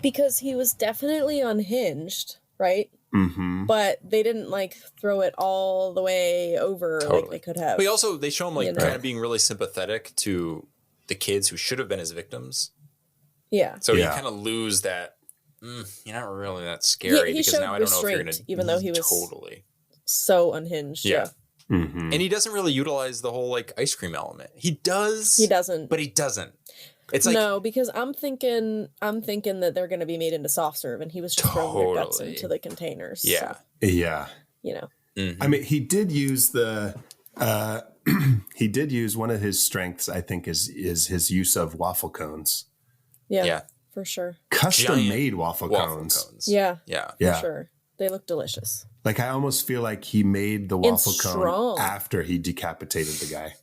Because he was definitely unhinged, right? Mm-hmm. But they didn't throw it all the way over like they could have. But they show him kind of being really sympathetic to the kids who should have been his victims. Yeah. So you kind of lose that. You're not really that scary he because now I don't know if you're going to even though he was totally so unhinged. Yeah. Mm-hmm. And he doesn't really utilize the whole ice cream element. He does. He doesn't. But he doesn't. It's no, because I'm thinking that they're going to be made into soft serve, and he was just throwing their guts into the containers. Yeah. So, Yeah. Mm-hmm. I mean, he did use he did use one of his strengths, I think, is his use of waffle cones. Yeah. For sure. Custom made waffle cones. Yeah. Yeah. For sure. They look delicious. I almost feel like he made the waffle strong. cone after he decapitated the guy.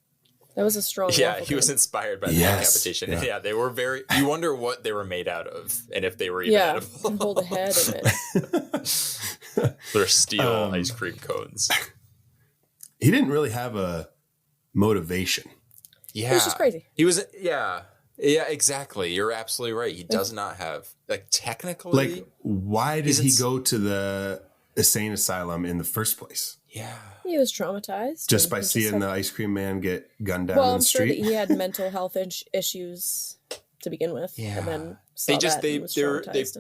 That was a strong waffle he was cone. inspired by the decapitation. Yeah, they were very... You wonder what they were made out of and if they were even edible. And hold a head in it. They're steel ice cream cones. He didn't really have a motivation. Yeah. It was just crazy. He was... Yeah, exactly. You're absolutely right. He does not have... technically... why did he go to the insane asylum in the first place? Yeah. He was traumatized. Just by seeing the ice cream man get gunned down well, in I'm the sure street? that he had mental health issues to begin with. Yeah. And then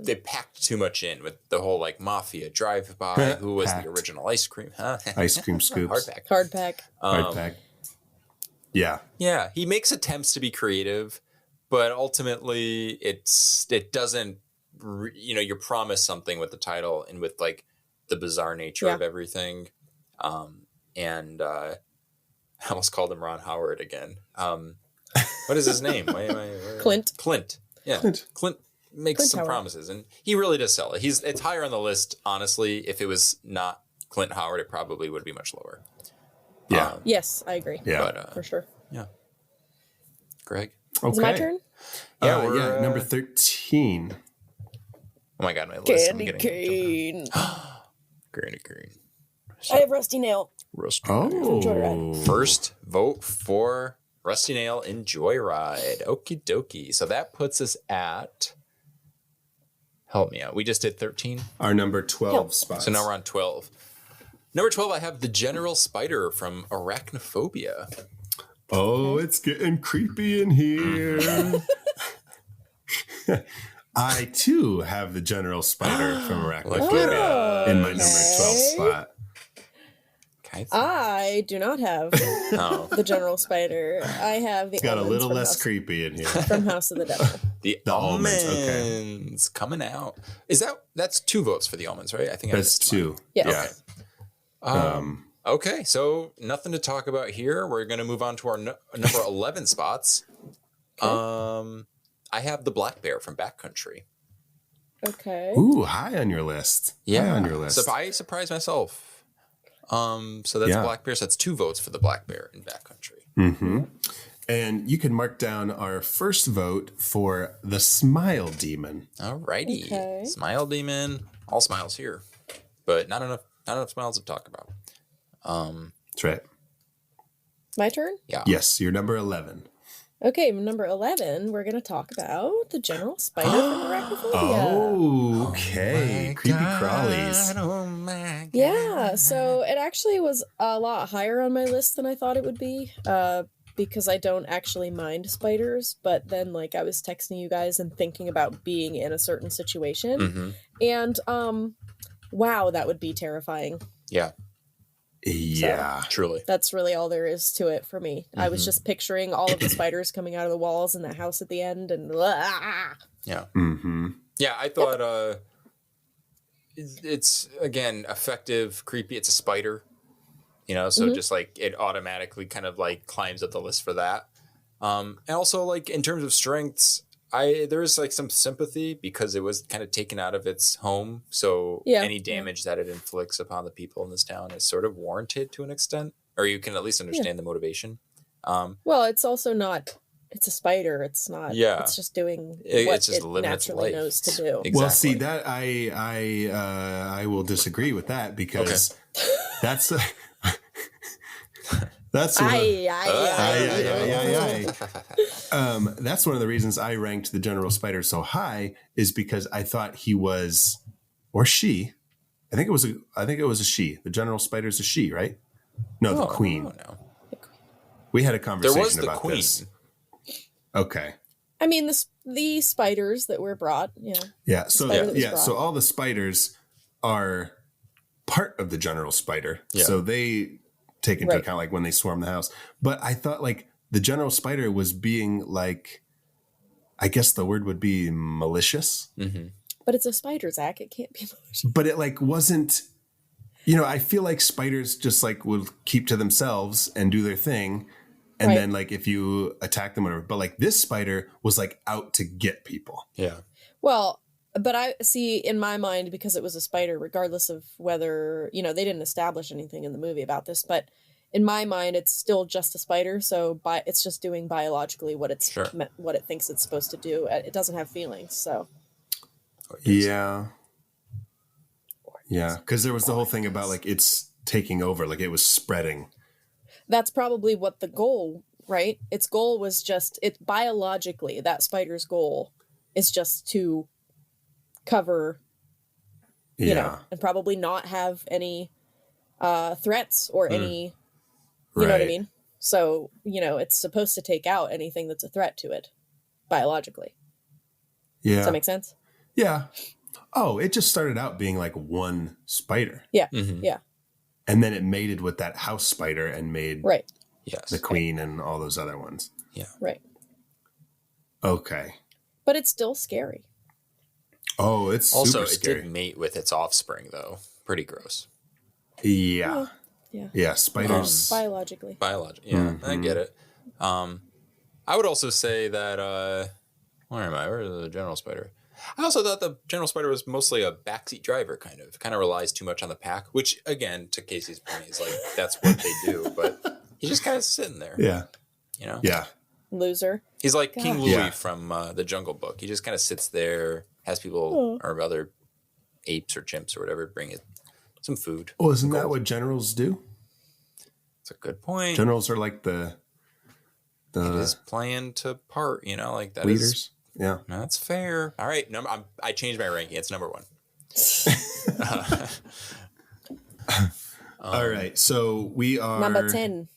they packed too much in with the whole mafia drive-by. Who was the original ice cream? Huh? Ice cream scoops. Hardpack. Hardpack. Yeah. Yeah. He makes attempts to be creative, but ultimately it doesn't. You're promised something with the title and with the bizarre nature of everything. And I almost called him Ron Howard again. What is his name? Clint. Clint. Yeah. Clint makes some promises and he really does sell it. It's higher on the list. Honestly, if it was not Clint Howard, it probably would be much lower. Yeah. Yes, I agree. Yeah. But, for sure. Yeah. Greg. Okay. Is it my turn? Yeah. Number 13. Oh my God, my list. Candy cane. Candy cane. I have Rusty Nail. Rusty Oh. Nail. Joyride. First vote for Rusty Nail in Joyride. Okie dokie. So that puts us at... Help me out. We just did 13. Our number 12 spot. So now we're on 12. Number 12, I have the General Spider from Arachnophobia. Oh, it's getting creepy in here. I, too, have the General Spider from Arachnophobia in my number 12 spot. I do not have the General Spider. I have the It's got a Almonds little from less creepy in here. from House of the Devil. The almonds coming out. That's 2 votes for the almonds, right? I think That's 2. Yes. Yeah. Okay, so nothing to talk about here. We're going to move on to our number 11 spots. Okay. I have the black bear from Backcountry. Okay. Ooh, high on your list. High on your list. So I surprised myself. So that's black bear. So that's 2 votes for the black bear in Backcountry. Mm-hmm. And you can mark down our first vote for the Smile Demon. Alrighty. Okay. Smile Demon. All smiles here. But not enough smiles to talk about. That's right. My turn? Yeah. Yes, you're number 11. Okay, number 11, we're going to talk about the General Spider from Arachnophobia. Oh, okay. Creepy crawlies. Oh my God. Yeah, so it actually was a lot higher on my list than I thought it would be, because I don't actually mind spiders, but then like I was texting you guys and thinking about being in a certain situation, Mm-hmm. and wow, that would be terrifying. Yeah. Yeah. Truly. That's really all there is to it for me. I was just picturing all of the spiders coming out of the walls in that house at the end, and Yeah. Mm-hmm. Yeah, I thought it's again effective, creepy. It's a spider, so just like it automatically kind of like climbs up the list for that. And also like in terms of strengths, there is like some sympathy because it was kind of taken out of its home, so any damage that it inflicts upon the people in this town is sort of warranted to an extent, or you can at least understand the motivation. well, it's also not. It's a spider. It's not. Yeah. It's just doing what It's just it living its naturally life. knows to do. Exactly. Well, see that I will disagree with that because that's that's one of, that's one of the reasons I ranked the General Spider so high is because I thought he was or she. I think it was a she. The General Spider's a she, right? No, the Queen. Oh, no. We had a There conversation was the about queen. this. Okay. I mean, the spiders that were brought, Yeah. So spider that was brought. so all the spiders are part of the General Spider. Yeah. So they take into Right. account like when they swarm the house. But I thought like the General Spider was being like, I guess the word would be malicious. Mm-hmm. But it's a spider, Zach. It can't be malicious. But it like wasn't, I feel like spiders just like will keep to themselves and do their thing. And Right. then like if you attack them or whatever, but like this spider was like out to get people. Yeah. Well, but I see in my mind, because it was a spider, regardless of whether, they didn't establish anything in the movie about this, but in my mind, it's still just a spider. So it's just doing biologically what what it thinks it's supposed to do. It doesn't have feelings. So Yeah. Yeah. Because there was the whole thing about like it's taking over, like it was spreading. that's probably what the goal, right? Its goal was just, biologically, that spider's goal is just to cover, and probably not have any threats or any, you know what I mean? So, it's supposed to take out anything that's a threat to it biologically. Yeah. Does that make sense? Yeah. Oh, it just started out being like one spider. Yeah. Mhm. Yeah. And then it mated with that house spider and made Right. Yes. the queen and all those other ones. Right. Okay. But it's still scary. Oh, it's Also, super scary. it did mate with its offspring, though. Pretty gross. Yeah. Well, yeah. Yeah. Spiders. Biologically. Biology. Yeah, I get it. I would also say that where am I? Where's the General Spider? I also thought the General Spider was mostly a backseat driver, kind of relies too much on the pack, which again, to Casey's point, is like that's what they do. But he's just kind of sitting there. Yeah. Yeah. Loser. He's like King Louis Yeah. from the Jungle Book. He just kind of sits there, has people or other apes or chimps or whatever bring it some food. Oh, isn't that what generals do? It's a good point. Generals are like the It is playing to part, like that leaders. is. Yeah. That's fair. All right, I changed my ranking. It's number 1. All right. So we are Number 10.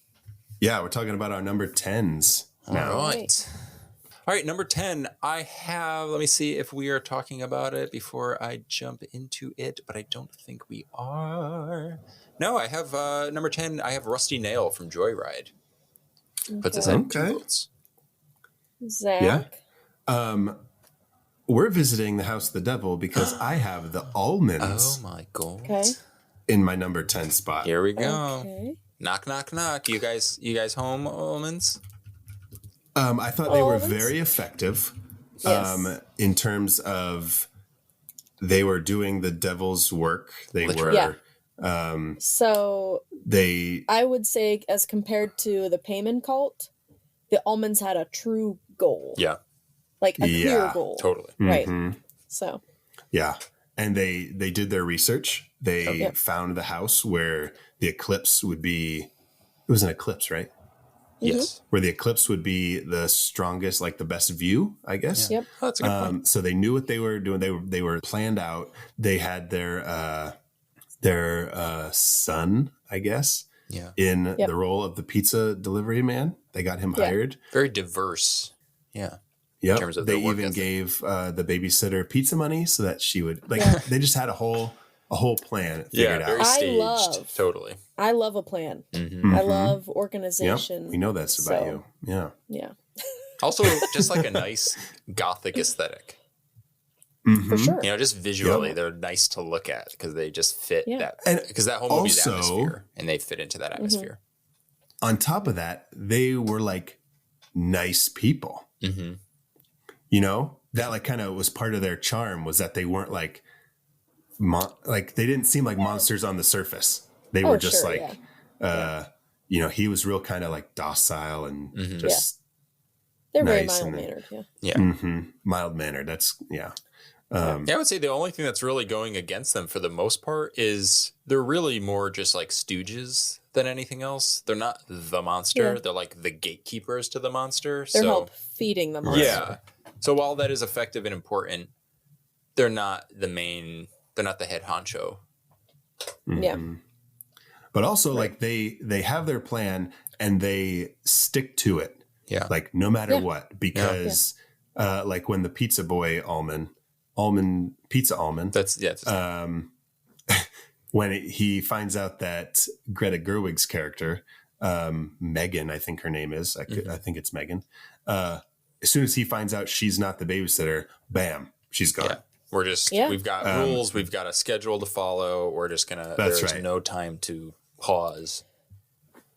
Yeah, we're talking about our number 10s now. All right, number 10. I have, let me see if we are talking about it before I jump into it, but I don't think we are. No, I have number 10. I have Rusty Nail from Joyride. Puts us at 2 votes. Zach. Yeah. We're visiting the House of the Devil because I have the almonds. Oh my god. Okay. in my number 10 spot. Here we go. Okay. Knock, knock, knock. You guys home, Omens? I thought they were Almonds? very effective Yes. in terms of they were doing the devil's work. They Literally. were, So they, I would say, as compared to the Payman cult, the almonds had a true goal, Yeah, like a clear Yeah, goal, totally. right? Mhm. So yeah. And they did their research. They Yep. found the house where the eclipse would be. It was an eclipse, right? Yes. Where the eclipse would be the strongest, like the best view, I guess. Yep. Oh, that's a good point. So they knew what they were doing. They were planned out. They had their son, I guess, Yeah. in Yep. the role of the pizza delivery man. They got him Yeah. hired. Very diverse. Yeah. Yep. terms of They their work even ethic. gave the babysitter pizza money so that she would like. Yeah. They just had a whole plan Yeah, figured very out. I staged. love- Totally. I love a plan. Mhm. I Mhm. love Yep, organization. we know that's about So, you. Yeah. Yeah, Also, just like a nice gothic aesthetic. for Mhm. sure. You know, just visually, Yep. they're nice to look at because they just fit Yeah. that. And Because that whole movie's also- atmosphere, and they fit into that atmosphere. On top of that, they were like nice people. Mm-hmm. You know, that like kind of was part of their charm was that they weren't like like they didn't seem like monsters on the surface. They were just sure, like you know, he was real kind of like docile and Mhm. just They're very nice mild and- mannered. Yeah. Yeah. mild mannered. That's yeah. Yeah, I would say the only thing that's really going against them for the most part is they're really more just like stooges than anything else. They're not the monster. Yeah. They're like the gatekeepers to the monster. They're so help feeding the monster. yeah. So while that is effective and important, they're not the main. They're not the head honcho. Yeah. Mhm. But also like they have their plan and they stick to it. Yeah. Like no matter Yeah. what, because like when the pizza boy pizza almond, That's when he finds out that Greta Gerwig's character, Megan, I think her name is, I think it's Megan. As soon as he finds out she's not the babysitter, bam, she's gone. yeah. We're just Yeah. we've got rules. We've got a schedule to follow. We're just gonna. That's There's right. no time to pause.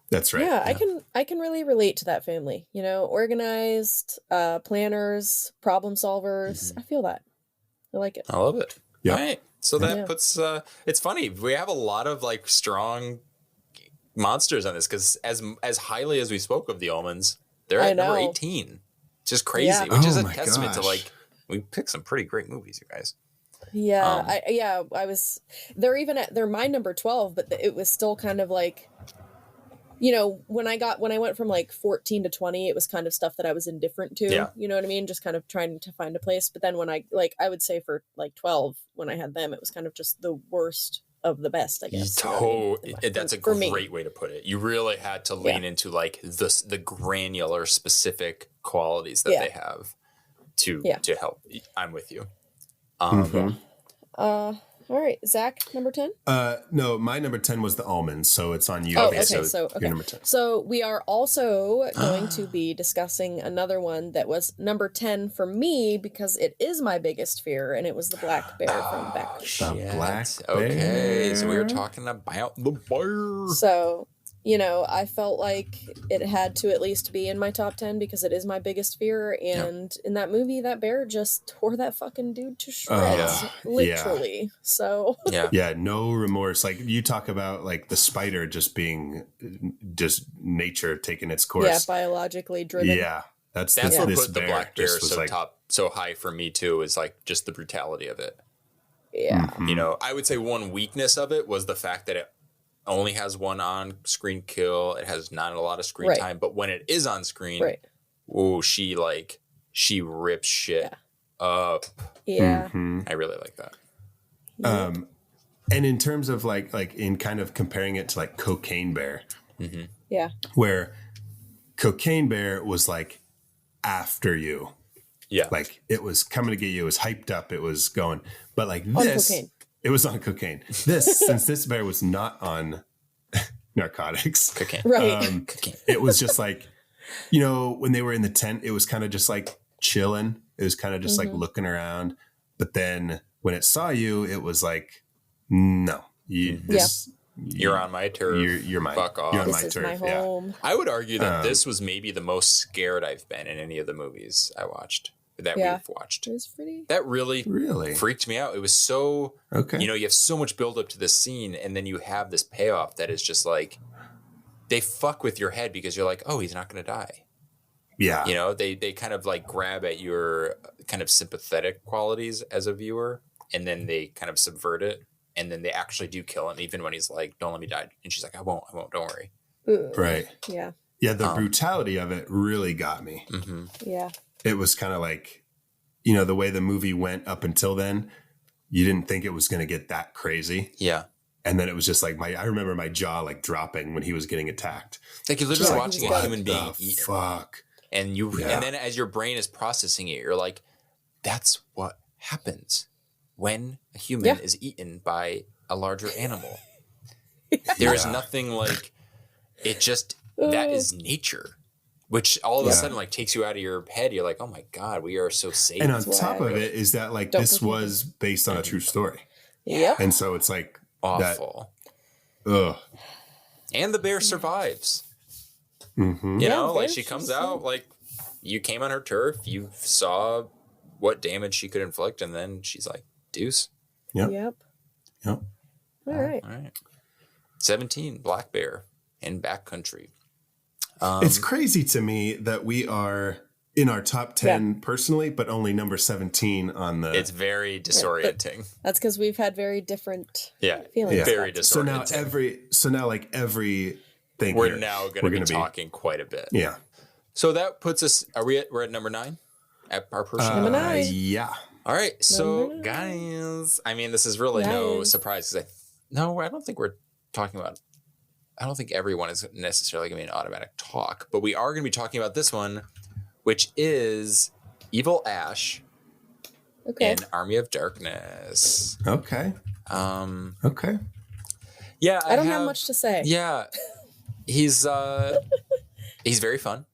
That's right. Yeah, I can really relate to that family. You know, organized, planners, problem solvers. I feel that. I like it. I love it. Yep. All right. So that Yeah. puts it's funny. We have a lot of like strong monsters on this because as highly as we spoke of the almonds, they're I at number know. 18. It's just crazy, Yeah. which is Oh a my testament to gosh. like we picked some pretty great movies, you guys. Yeah, I was. They're even at. They're my number 12, but it was still kind of like, you know, when I went from like 14 to 20, it was kind of stuff that I was indifferent to. Yeah. You know what I mean? Just kind of trying to find a place. But then when I would say for like 12, when I had them, it was kind of just the worst of the best, I guess. you know what I mean? That's a For me. great way to put it. You really had to lean into like the granular specific qualities that Yeah. they have to Yeah. help. I'm with you. Mhm. All right, Zach, number 10. No, my number 10 was the almonds, so it's on you. Oh, Okay, okay. so So, Your okay. number 10. So we are also going to be discussing another one that was number 10 for me because it is my biggest fear, and it was the black bear from Back. The black Okay, so we were bear. talking about the bear. So, you know, I felt like it had to at least be in my top 10 because it is my biggest fear. And in that movie, that bear just tore that fucking dude to shreds, yeah. literally. So, Yeah. Yeah, no remorse. Like you talk about like the spider just being just nature taking its course. yeah, biologically driven. Yeah, that's That's this, what this put the bear black bear just was like, so high for me too. Is like just the brutality of it. Yeah. Mhm. You know, I would say one weakness of it was the fact that it only has one on-screen kill. It has not a lot of screen Right. time, but when it is on screen, Right. oh, she rips shit up. Yeah. Mhm. I really like that. And in terms of like in kind of comparing it to like Cocaine Bear, Yeah. where Cocaine Bear was like after you, Yeah, like it was coming to get you, it was hyped up, it was going, but like On this, cocaine. it was on cocaine. This, since this bear was not on narcotics, cocaine. Right. Cocaine. it was just like, you know, when they were in the tent, it was kind of just like chilling. It was kind of just like looking around. But then when it saw you, it was like, no, You're on my turf. You're mine. Fuck off. You're on This my is turf. my Yeah. home. I would argue that this was maybe the most scared I've been in any of the movies I watched that Yeah. we've watched. It was pretty. That really Really? freaked me out. It was so, Okay. you have so much build up to this scene, and then you have this payoff that is just like, they fuck with your head because you're like, oh, he's not going to die. Yeah. They kind of like grab at your kind of sympathetic qualities as a viewer, and then they kind of subvert it, and then they actually do kill him, even when he's like, don't let me die. And she's like, I won't, don't worry. Right. Yeah. Yeah. The brutality of it really got me. Mm-hmm. Yeah. It was kind of like, the way the movie went up until then, you didn't think it was going to get that crazy. Yeah. And then it was just like I remember my jaw like dropping when he was getting attacked. Like you're literally Yeah, watching a what human being the eat. fuck. And Yeah. and then as your brain is processing it, you're like, that's what happens when a human is eaten by a larger animal. There is nothing like it. Just that is nature, which all of a sudden like takes you out of your head. You're like, oh my god, we are so safe. And on why top I of it is that like don't this believe was based on a true story. Yep. And so it's like Awful. Ugh. And the bear survives. Mm-hmm. You Yeah, know, like bears she comes just out, like you came on her turf, you saw what damage she could inflict, and then she's like, deuce. Yep. Yep. Yep. All right. All right. 17, black bear in backcountry. It's crazy to me that we are in our top 10 personally, but only number 17 on the. It's very disorienting. That's because we've had very different Yeah. feelings. Yeah. about Very it. so now disorienting. everything We're here, now going we're to be gonna talking quite a bit. Yeah. So that puts us, we're at number 9 at our person. Number 9. Yeah. All right. So Number 9. guys, I mean, this is really no Guys. surprise because I don't think we're talking about, I don't think everyone is necessarily going to be an automatic talk, but we are going to be talking about this one, which is Evil Ash Okay. in Army of Darkness. Okay. Okay. Yeah. I don't have much to say. Yeah. He's very fun.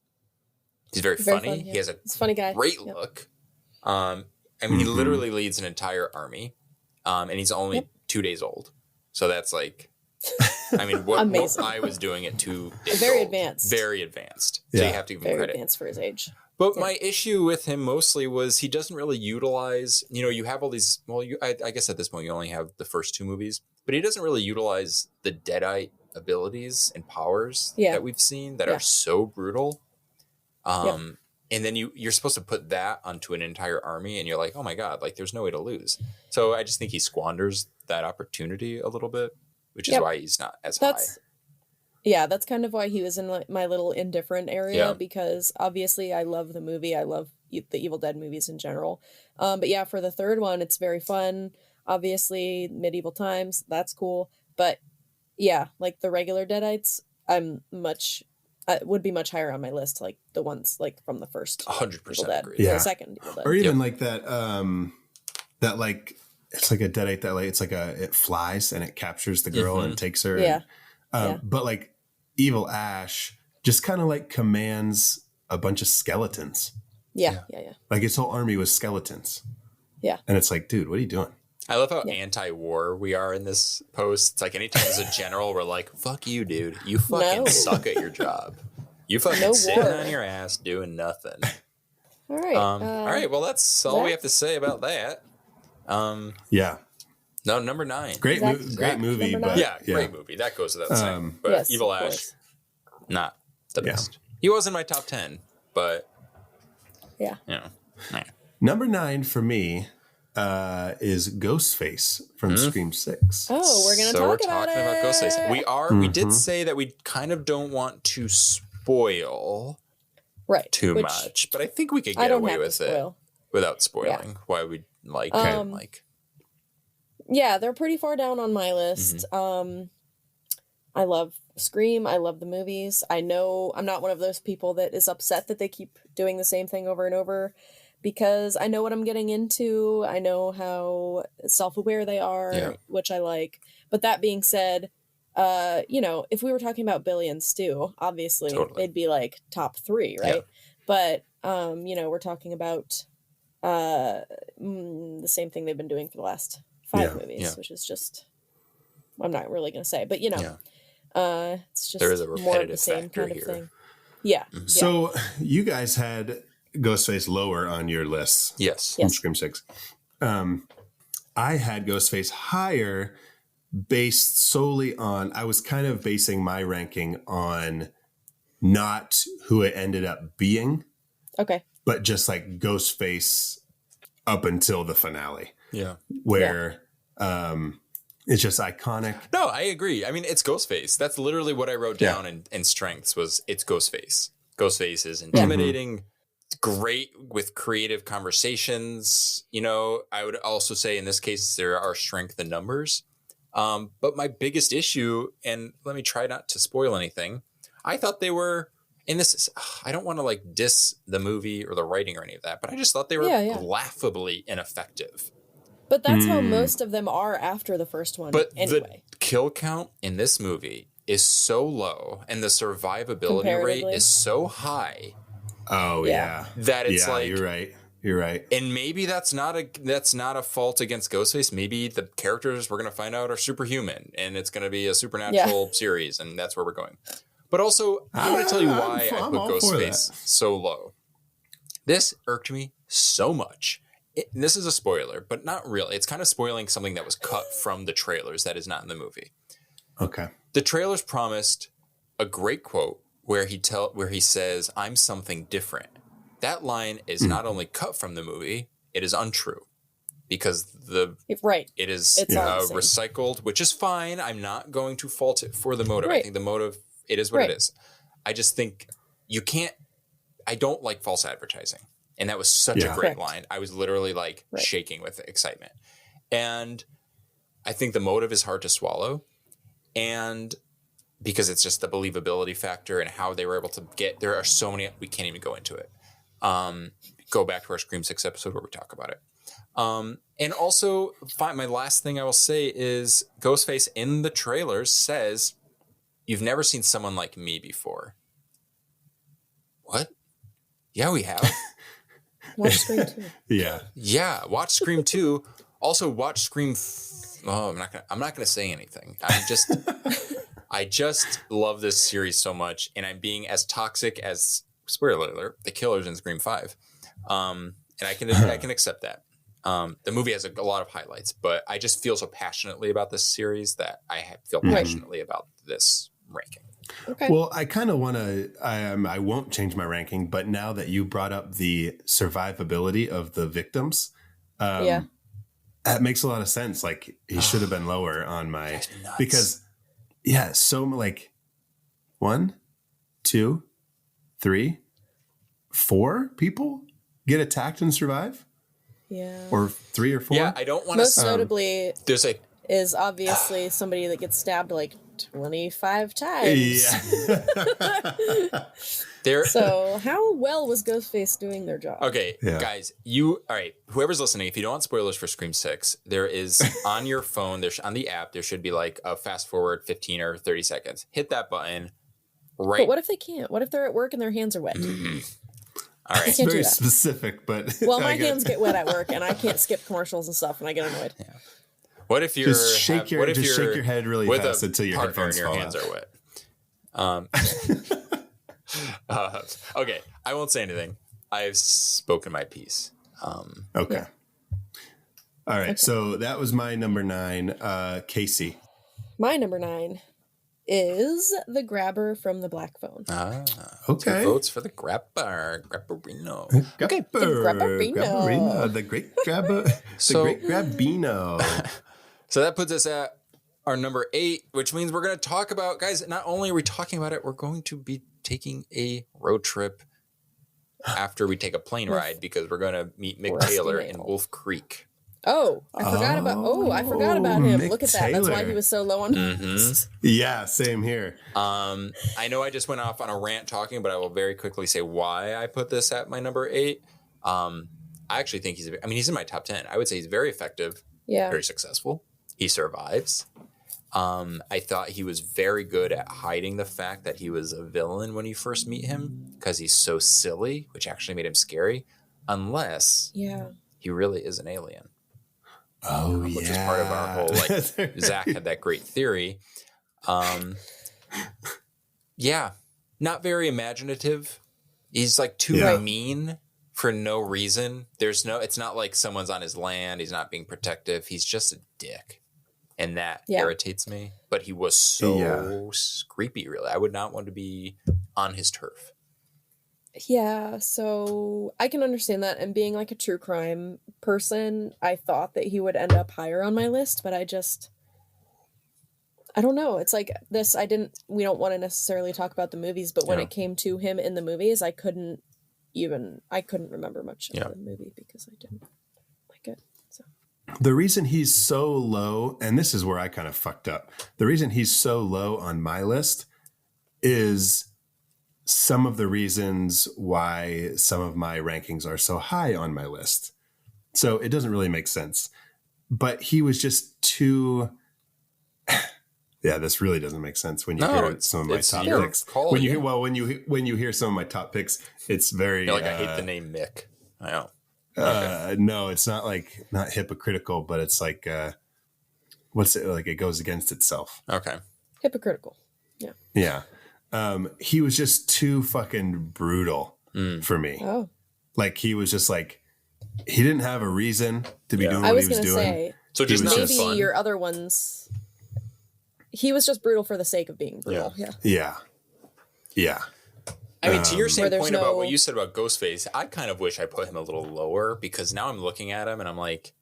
He's very Very funny. fun, yeah. He has a He's a funny guy. great Yep. look. I mean, he literally leads an entire army, and he's only 2 days old. So that's like, I mean, what Amazing. I was doing at 2 days Very old. advanced. Very advanced. So Yeah. you have to give him Very credit. advanced for his age. But my issue with him mostly was he doesn't really utilize, you have all these, well, I guess at this point you only have the first 2 movies, but he doesn't really utilize the Deadite abilities and powers that we've seen that are so brutal. And then you're supposed to put that onto an entire army and you're like, oh my God, like there's no way to lose. So I just think he squanders that opportunity a little bit, which is why he's not as high. Yeah, that's kind of why he was in my little indifferent area, Yeah. because obviously I love the movie. I love the Evil Dead movies in general. But yeah, for the third one, it's very fun. Obviously, medieval times, that's cool. But yeah, like the regular Deadites, would be much higher on my list, like the ones like from the first 100% Evil Dead, agree. Yeah. the second Evil Dead. Or even like that, that like, it's like a deadite that like, it's like it flies and it captures the girl and takes her. Yeah. But like Evil Ash just kind of like commands a bunch of skeletons. Yeah. Like his whole army was skeletons. Yeah. And it's like, dude, what are you doing? I love how anti-war we are in this post. It's like anytime as a general, we're like, fuck you, dude. You fucking suck at your job. You fucking No sitting war. on your ass doing nothing. All right. All right. Well, that's all we have to say about that. Yeah. No, number 9. Great, Zach- great movie. number But Yeah, great movie. That goes without saying. But Yes, Evil of Ash, course. not the best. He was in my top 10, but, Yeah. nah. Number 9 for me is Ghostface from Scream 6. Oh, we're gonna So talk we're about talking it. about Ghostface. We are. We did say that we kind of don't want to spoil Right. too which much, but I think we could I get don't away have to with spoil. it without spoiling. Why we like Yeah, they're pretty far down on my list. I love Scream. I love the movies. I know I'm not one of those people that is upset that they keep doing the same thing over and over, because I know what I'm getting into. I know how self-aware they are, which I like. But that being said, if we were talking about Billy and Stu, obviously they'd be like top 3, right? Yeah. But we're talking about the same thing they've been doing for the last 5 movies, which is just I'm not really going to say, but it's just There is a more of repetitive the same factor kind of here. thing. Yeah. So you guys had Ghostface lower on your lists Yes. from Scream 6. I had Ghostface higher based solely on, I was kind of basing my ranking on not who it ended up being, Okay. but just like Ghostface up until the finale, Yeah. where it's just iconic. No, I agree. I mean, it's Ghostface. That's literally what I wrote down in strengths was it's Ghostface. Ghostface is intimidating, great with creative conversations. You know, I would also say in this case, there are strength in numbers. But my biggest issue, and let me try not to spoil anything, I thought they were in this. I don't want to like diss the movie or the writing or any of that, but I just thought they were laughably ineffective. But that's how most of them are after the first one. But anyway, the kill count in this movie is so low and the survivability rate is so high. Oh yeah. That it's like you're right. You're right. And maybe that's not a fault against Ghostface. Maybe the characters we're going to find out are superhuman and it's going to be a supernatural series and that's where we're going. But also, I'm going to tell you why I put Ghostface so low. This irked me so much. This is a spoiler, but not really. It's kind of spoiling something that was cut from the trailers that is not in the movie. Okay. The trailers promised a great quote where he says, "I'm something different." That line is not only cut from the movie, it is untrue because it is recycled, which is fine. I'm not going to fault it for the motive. I think the motive, it is what it is. I just think I don't like false advertising. And that was such a great line. I was literally like shaking with excitement. And I think the motive is hard to swallow. And because it's just the believability factor and how they were able to there are so many, we can't even go into it. Go back to our Scream 6 episode where we talk about it. And also, my last thing I will say is Ghostface in the trailers says, "You've never seen someone like me before." What? Yeah, we have. Watch Scream 2. Yeah, watch Scream 2. Also watch Scream. I'm not gonna say anything. I just love this series so much, and I'm being as toxic as, spoiler alert, the killers in Scream 5. And I can accept that. The movie has a lot of highlights, but I just feel so passionately about this series that I feel passionately about this ranking. Okay. Well, I kind of want to, I won't change my ranking, but now that you brought up the survivability of the victims, that makes a lot of sense. Like he should have been lower on my, because so like 1, 2, 3, 4 people get attacked and survive. Yeah. Or 3 or 4. Yeah. I don't want to. Most notably is obviously somebody that gets stabbed like 25 times. Yeah. So how well was Ghostface doing their job? Okay, guys, all right, whoever's listening, if you don't want spoilers for Scream 6, there is on your phone, on the app, there should be like a fast forward 15 or 30 seconds. Hit that button. Right. But what if they can't? What if they're at work and their hands are wet? All right. It's very specific, but well, my hands get wet at work and I can't skip commercials and stuff and I get annoyed. Yeah. What if you're just shake your head really fast until your headphones and your hands are wet. Okay, I won't say anything. I've spoken my piece. Okay. Yeah. All right. Okay. So that was my number 9. Casey. My number 9 is the grabber from the Black Phone. Okay. 2 votes for the Grabberino. Okay. The Grabberino. The great grabber. The great Grabino. So that puts us at our number 8, which means we're going to talk about, guys, not only are we talking about it, we're going to be taking a road trip after we take a plane ride because we're going to meet Mick Taylor in Wolf Creek. Oh, I forgot about him. Mick Look at that. Taylor. That's why he was so low on Yeah, same here. I know I just went off on a rant talking, but I will very quickly say why I put this at my number 8. I actually think he's in my top 10. I would say he's very effective, very successful. He survives. I thought he was very good at hiding the fact that he was a villain when you first meet him because he's so silly, which actually made him scary, unless he really is an alien. Oh, which is part of our whole, like, Zach had that great theory. Yeah, not very imaginative. He's like too mean for no reason. It's not like someone's on his land. He's not being protective. He's just a dick. And that irritates me. But he was so creepy, really. I would not want to be on his turf. Yeah, so I can understand that. And being like a true crime person, I thought that he would end up higher on my list, but I don't know. It's like this, we don't want to necessarily talk about the movies, but when it came to him in the movies, I couldn't remember much of the movie because I didn't like it. So the reason he's so low, and this is where I kind of fucked up. The reason he's so low on my list is some of the reasons why some of my rankings are so high on my list. So it doesn't really make sense. But he was just too... Yeah, this really doesn't make sense when you hear some of my top picks. When you hear some of my top picks, it's very... You're like, I hate the name Mick. I know. No, it's not hypocritical, but it's like... what's it like? It goes against itself. Okay. Hypocritical. Yeah. Yeah. He was just too fucking brutal for me. Oh. Like, he was just like, he didn't have a reason to be doing what he was doing. Say, so just not maybe fun. Your other ones, he was just brutal for the sake of being brutal. Yeah. I mean, to your same point about what you said about Ghostface, I kind of wish I put him a little lower because now I'm looking at him and I'm like,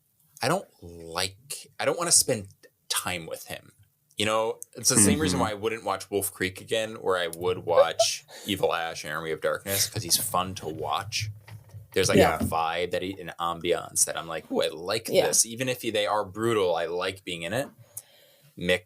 I don't want to spend time with him. You know, it's the same reason why I wouldn't watch Wolf Creek again, or I would watch Evil Ash and Army of Darkness, because he's fun to watch. There's like a vibe, an ambiance that I'm like, oh, I like this. Even if they are brutal, I like being in it. Mick,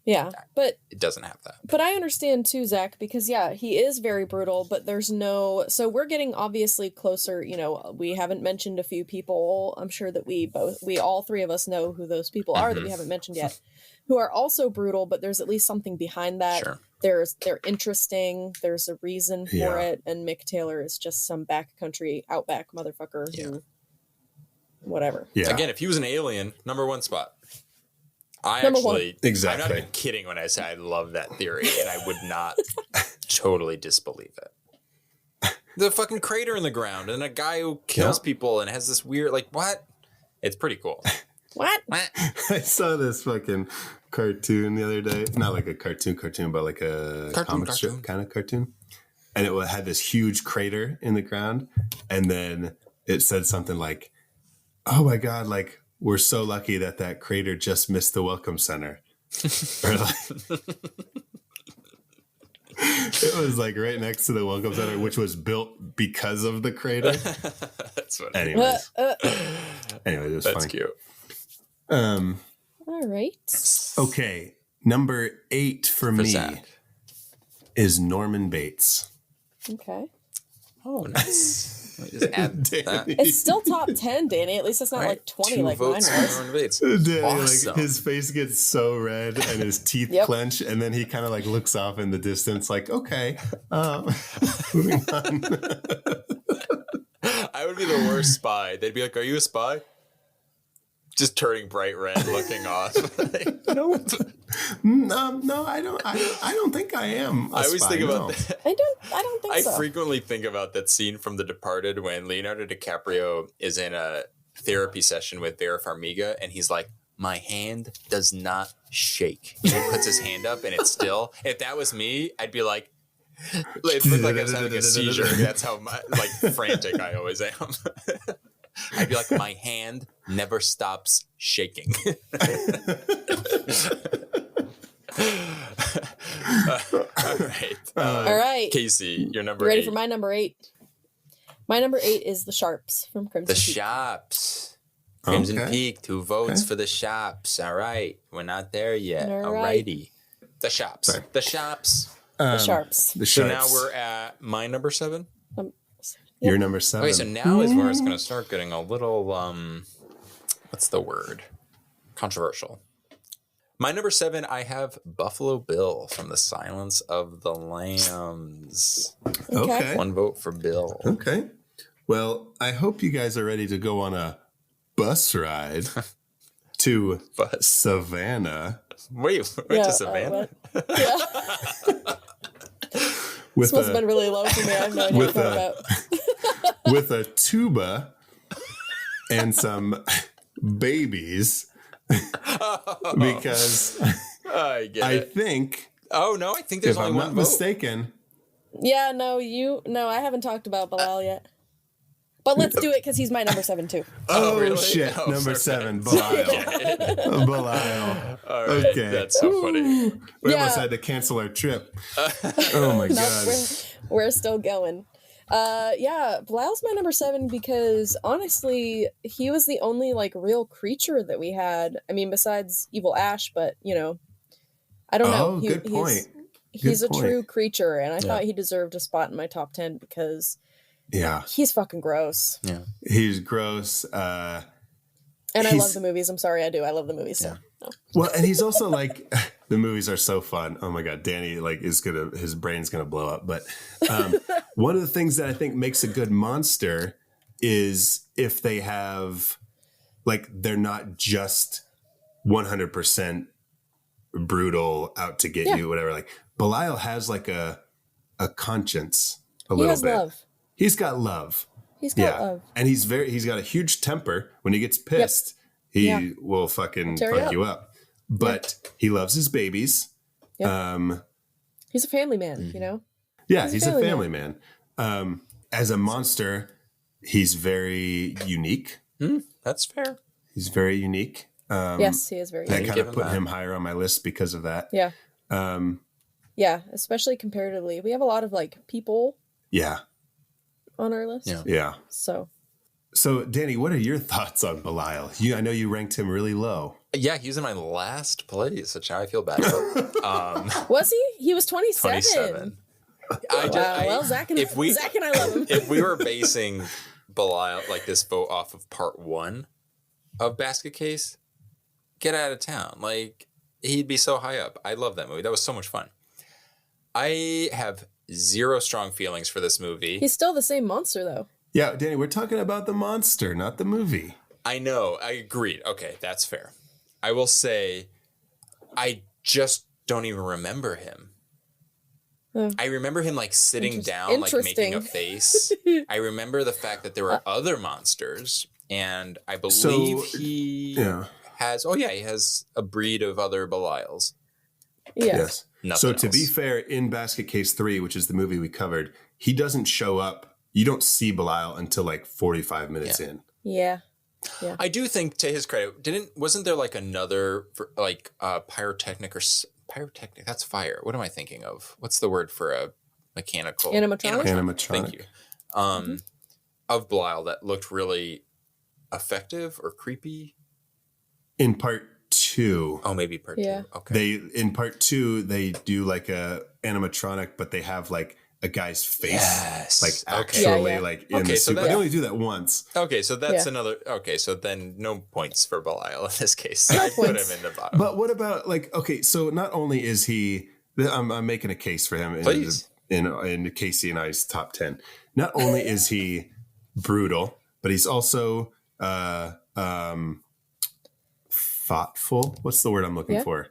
but it doesn't have that. But I understand too, Zach, because he is very brutal, but there's no... So we're getting obviously closer, you know, we haven't mentioned a few people. I'm sure that we all three of us know who those people are that we haven't mentioned yet, who are also brutal, but there's at least something behind that. Sure. They're interesting. There's a reason for it. And Mick Taylor is just some backcountry outback motherfucker who, whatever. Yeah. Again, if he was an alien, number one spot. Exactly. I'm not even kidding when I say I love that theory, and I would not totally disbelieve it. The fucking crater in the ground, and a guy who kills people and has this weird, like, what? It's pretty cool. What? I saw this fucking cartoon the other day. Not like a cartoon, but like a comic strip kind of cartoon. And it had this huge crater in the ground. And then it said something like, oh my God, like, we're so lucky that crater just missed the Welcome Center. Or like, it was like right next to the Welcome Center, which was built because of the crater. That's funny. Anyways, it was That's funny. Cute. All right. Okay, number 8 for me Zach. is Norman Bates. Okay. Oh, nice. Let me just add that. It's still top 10, Danny. At least it's not like 20 2 like mine votes was. for Norman Bates. Danny, Awesome. like, his face gets so red and his teeth clench, and then he kind of like looks off in the distance, like, okay, moving on. I would be the worst spy. They'd be like, "Are you a spy?" Just turning bright red, looking off. No, I don't think I am. I always think about that. I don't think so. I frequently think about that scene from The Departed when Leonardo DiCaprio is in a therapy session with Vera Farmiga, and he's like, "My hand does not shake." And he puts his hand up, and it's still. If that was me, I'd be like, it looked like I was having a seizure. That's how frantic I always am. I'd be like, my hand never stops shaking. All right. Casey, your number 8. Ready for my number 8? My number 8 is The Sharps from Crimson Peak. The Shops. Crimson Peak, 2 votes for The Shops. All right. We're not there yet. All righty. The Shops. Sorry. The Shops. The Sharps. The So Sharps. now we're at my number 7. Your number 7. Okay, so now is where it's going to start getting a little, what's the word? Controversial. My number 7, I have Buffalo Bill from The Silence of the Lambs. Okay. 1 vote for Bill. Okay. Well, I hope you guys are ready to go on a bus ride to But Savannah wait to Savannah. Yeah. with This must have been really low for me. I have no idea what you're talking about. with a tuba and some babies because I get I it. think, Oh no, I think there's if only I'm one not vote. mistaken, Yeah, no, I haven't talked about Bilal yet. But let's do it because he's my number 7 too. oh, really? shit, Oh, number perfect. 7, Belial. Belial. All right, Okay. that's so funny. We Yeah. almost had to cancel our trip. Oh my No, god. we're still going. Yeah, Bilal's my number 7 because honestly, he was the only like real creature that we had. I mean, besides Evil Ash, but I don't know. Oh, good point. He's Good a point. true creature, and I thought he deserved a spot in my top 10 because Yeah, he's fucking gross. Yeah. he's gross. And I He's- love the movies. I'm sorry, I do. I love the movies. So. No. Well, and he's also like, the movies are so fun. Oh my god, Danny his brain's gonna blow up. But one of the things that I think makes a good monster is if they have, like, they're not just 100% brutal, out to get you, whatever. Like Belial has like a conscience a He little has bit. love. He's got love. He's got Yeah, love. and he's got a huge temper. When he gets pissed, he Yeah. will fucking Tear you fuck up. you up. But he loves his babies. Yep. Um, He's a family man, you know? yeah, He's he's a a family family man. As a monster, he's very unique. That's fair. He's very unique. Yes, he is very I unique. kind give of him put that. him higher on my list because of that. Yeah. Um, Yeah, especially comparatively. We have a lot of like people yeah, on our list. Yeah. yeah. So So, Danny, what are your thoughts on Belial? I know you ranked him really low. Yeah, he was in my last place, which now I feel bad about. was he? He was 27. 27. Well, Zach and I love him. If we were basing Belial, like this vote, off of part 1 of Basket Case, get out of town. Like, he'd be so high up. I love that movie. That was so much fun. I have zero strong feelings for this movie. He's still the same monster though. Yeah, Danny, we're talking about the monster, not the movie. I know. I agreed. Okay, that's fair. I will say, I just don't even remember him. Oh. I remember him like sitting down, like making a Interesting. face. I remember the fact that there were other monsters, and I believe So, he Yeah. has. Oh yeah, he has a breed of other Belials. Yeah. Yes. Nothing So to be else. fair, in Basket Case 3, which is the movie we covered, he doesn't show up. You don't see Belial until like 45 minutes in. Yeah. I do think, to his credit, wasn't there like another pyrotechnic pyrotechnic? That's fire. What am I thinking of? What's the word for a mechanical Animatronic? Animatronic. Thank you. Of Belial that looked really effective or creepy. In part 2, Oh, maybe part Yeah. 2. Okay. in part 2, they do like a animatronic, but they have like a guy's face. Yes. Like Okay. actually Yeah, yeah. like in Okay, the so suit. But that- they only do that once. Okay, so that's Yeah. another. Okay, so then no points for Belial in this case. I put points. him in the bottom. But what about like, okay, so not only is he, I'm making a case for him Please. in Casey and I's top 10. Not only is he brutal, but he's also thoughtful. What's the word I'm looking Yeah. for?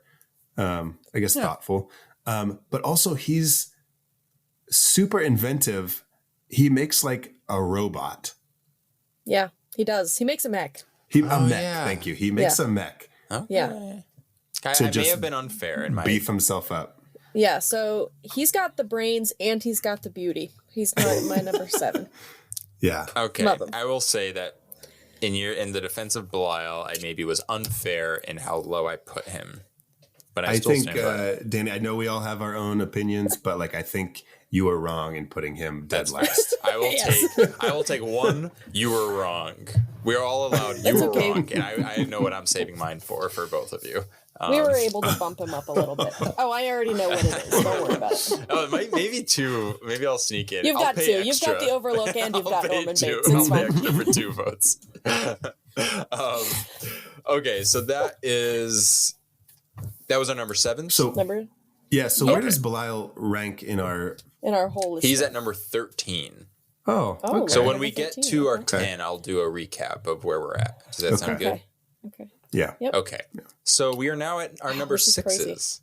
I guess thoughtful. But also he's super inventive. He makes like a robot. Yeah. He does. He makes a mech. A Oh, mech. yeah. Thank you. He makes Yeah. a mech. Okay. Yeah. To I may just have been unfair in my. Beef himself up. Yeah. So he's got the brains and he's got the beauty. He's my number 7. Yeah. Okay, Love him. I will say that in the defense of Belial, I maybe was unfair in how low I put him. But I still think, stand by it. Danny, I know we all have our own opinions, but like I think you were wrong in putting him dead That's last. I will Yes. I will take one. You were wrong. We're all allowed. You That's were okay. wrong, and I know what I'm saving mine for both of you. We were able to bump him up a little bit. Oh, I already know what it is. Don't worry about it. Oh, it might, maybe 2. Maybe I'll sneak in. You've I'll got pay 2. Extra. You've got the Overlook and you've got I'll pay Norman 2. Bates. I'll It's pay fine. extra for 2 votes. Okay, so that was our number 7. So Remember? yeah, so Yeah. where does Belial rank in our? In our whole list. He's at number 13. Oh, Oh, okay. So Okay. when we get to our Okay. 10, I'll do a recap of where we're at. Does that sound Okay. good? Okay. Okay. Yeah. Yep. Okay. So we are now at our number This is crazy. sixes.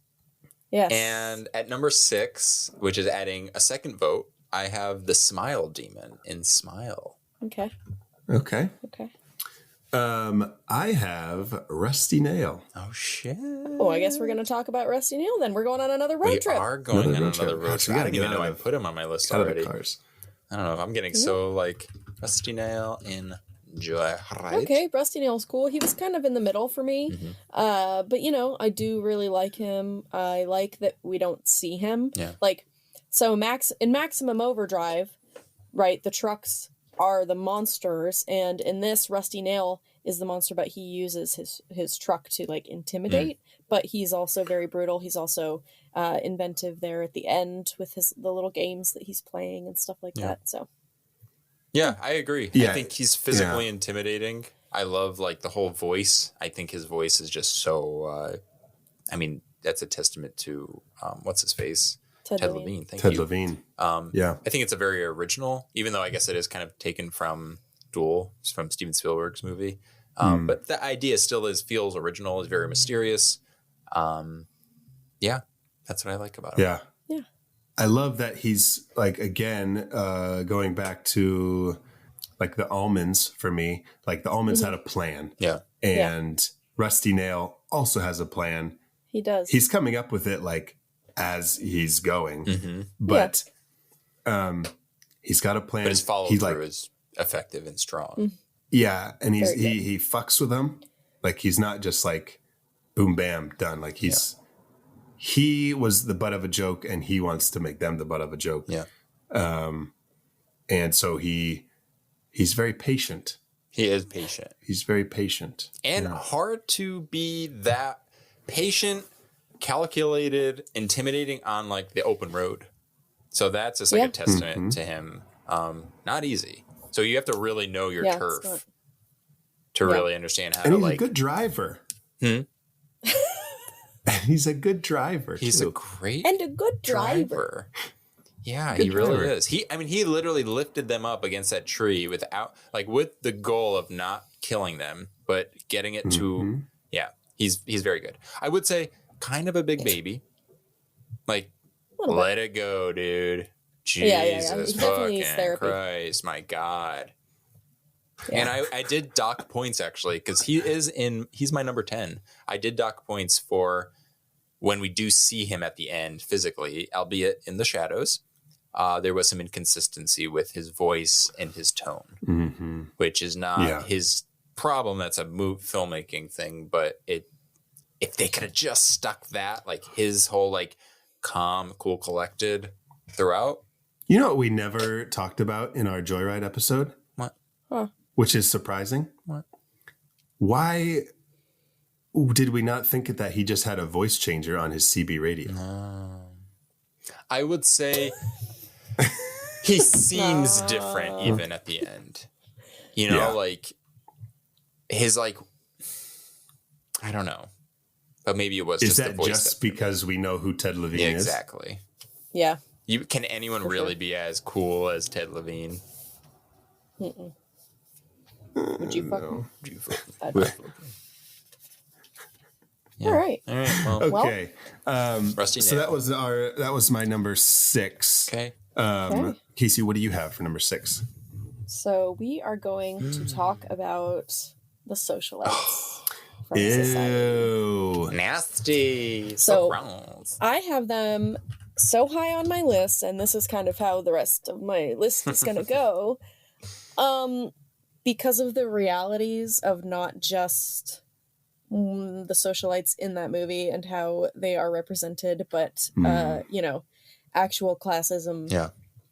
Yes. And at number 6, which is adding a second vote, I have the Smile Demon in Smile. Okay. Okay. Okay. I have Rusty Nail. Oh, shit. Oh, I guess we're going to talk about Rusty Nail then. We're going on another road We trip. are going Another on road trip. another road Gosh, we trip. I gotta don't get even know out I of- put him on my list Out of the already. cars. I don't know if I'm getting so like Rusty Nail in Joyride. Okay, Rusty Nail's cool. He was kind of in the middle for me. But you know, I do really like him. I like that we don't see him. Yeah. Like, so in Maximum Overdrive, right, the trucks are the monsters, and in this, Rusty Nail is the monster, but he uses his truck to like intimidate. But he's also very brutal. He's also inventive there at the end with the little games that he's playing and stuff like that. So Yeah, I agree. Yeah. I think he's physically intimidating. I love like the whole voice. I think his voice is just so. I mean, that's a testament to what's his face, Ted Ted Levine. Levine. Thank Ted you. Levine. Yeah, Yeah. I think it's a very original, even though I guess it is kind of taken from Duel, it's from Steven Spielberg's movie. But the idea still feels original, is very mysterious. Yeah, that's what I like about him. Yeah. Yeah. I love that he's like, again, going back to like the Almonds for me, like the Almonds had a plan, Yeah. and Rusty Nail also has a plan. he does. He's coming up with it like as he's going, Mm-hmm. but he's got a plan. But his follow He's through like, is effective and strong. yeah, and Very good. he fucks with them. Like he's not just like boom bam done. Like he was the butt of a joke, and he wants to make them the butt of a joke. Yeah. And so he's very patient. He is patient. He's very patient. And hard to be that patient, calculated, intimidating on like the open road. So that's just like a testament to him. Not easy. So you have to really know your Yeah, turf it's not- to really understand how And to he's like. a good driver. He's a good driver. He's too. a great and a good driver. Yeah, Good he really driver. is. He literally lifted them up against that tree with the goal of not killing them, but getting it to. Yeah, he's very good. I would say kind of a big baby. Like, Little bit. let it go, dude. Yeah. Jesus He definitely needs fucking therapy. Christ, my God. Yeah. And I did dock points actually, because he's my number 10. I did dock points for when we do see him at the end physically, albeit in the shadows. There was some inconsistency with his voice and his tone, which is not his problem. That's a filmmaking thing. But if they could have just stuck that, like his whole like calm, cool, collected throughout. You know what we never talked about in our Joyride episode? What? Huh. Which is surprising. What? Why did we not think that he just had a voice changer on his CB radio? I would say he seems different even at the end. You know, Yeah. like his like I don't know. But maybe it was Is just the that voice. just because we know who Ted Levine Yeah, is? exactly. Yeah. Can anyone really be as cool as Ted Levine? Would you fuck him? I'd Well, fuck him. All right. All right. Well, Okay. Rusty So Nail. that was my number 6. Okay. Okay. Casey, what do you have for number 6? So we are going to talk about the socialites from society. Ew. Nasty. So- gross. I have them so high on my list, and this is kind of how the rest of my list is going to go. Because of the realities of not just the socialites in that movie and how they are represented, but you know, actual classism Yeah.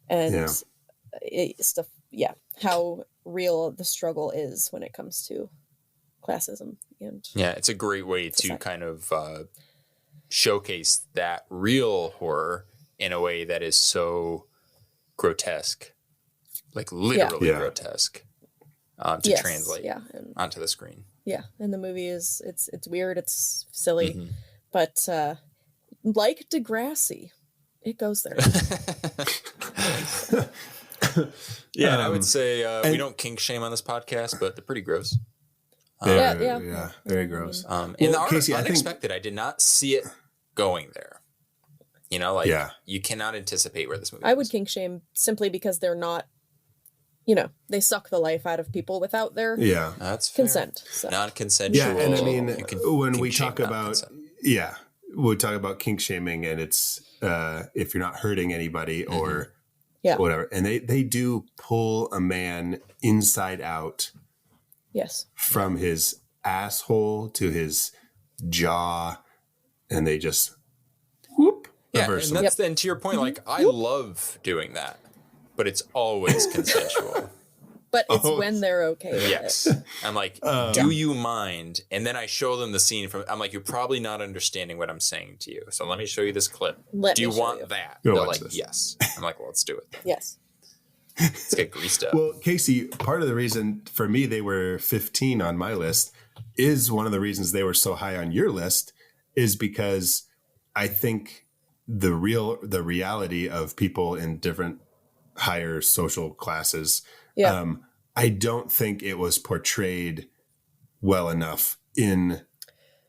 and stuff. Yeah, how real the struggle is when it comes to classism. And Yeah, it's a great way to Exactly. kind of showcase that real horror in a way that is so grotesque, like literally Yeah. grotesque, to yes, translate yeah, and onto the screen. yeah, and the movie is it's weird, it's silly, but like Degrassi, it goes there. Yeah, and I would say we and- don't kink shame on this podcast, but they're pretty gross. Yeah, very gross. In the Casey, unexpected, I did not see it going there. You know, like you cannot anticipate where this movie I would is. kink shame simply because they're not, they suck the life out of people without their That's fair. consent. So. Non-consensual. Yeah, and I mean, when we kink talk shame, about non-consent. we talk about kink shaming, and it's if you're not hurting anybody or whatever, and they do pull a man inside out. Yes. From his asshole to his jaw, and they just whoop. Yeah, and that's then to your point. Like I love doing that, but it's always consensual. But it's when they're okay with Yes. it. I'm like, do you mind? And then I show them the scene I'm like, you're probably not understanding what I'm saying to you. So let me show you this clip. Do you want that? They're like, yes. I'm like, well, let's do it then. Yes. Let's get greased up. Well, Casey, part of the reason for me they were 15 on my list is one of the reasons they were so high on your list is because I think the reality of people in different higher social classes, I don't think it was portrayed well enough in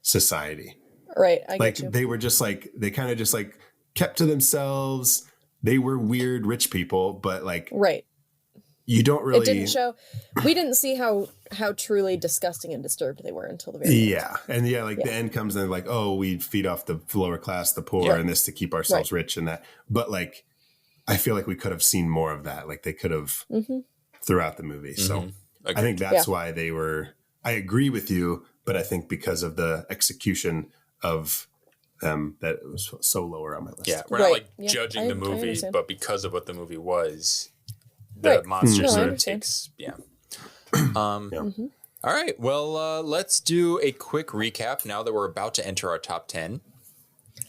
society. Right. I get you. They were just like, they kind of just like kept to themselves. They were weird rich people, but like, you don't really. It didn't show. We didn't see how truly disgusting and disturbed they were until the very end. And the end comes and like, oh, we feed off the lower class, the poor, and this to keep ourselves rich and that. But like, I feel like we could have seen more of that. Like they could have throughout the movie. So I think that's why they were. I agree with you, but I think because of the execution of them, that it was so lower on my list. Yeah, we're not like judging the movie, but because of what the movie was. The monster sort of takes, All right, well, let's do a quick recap now that we're about to enter our top 10.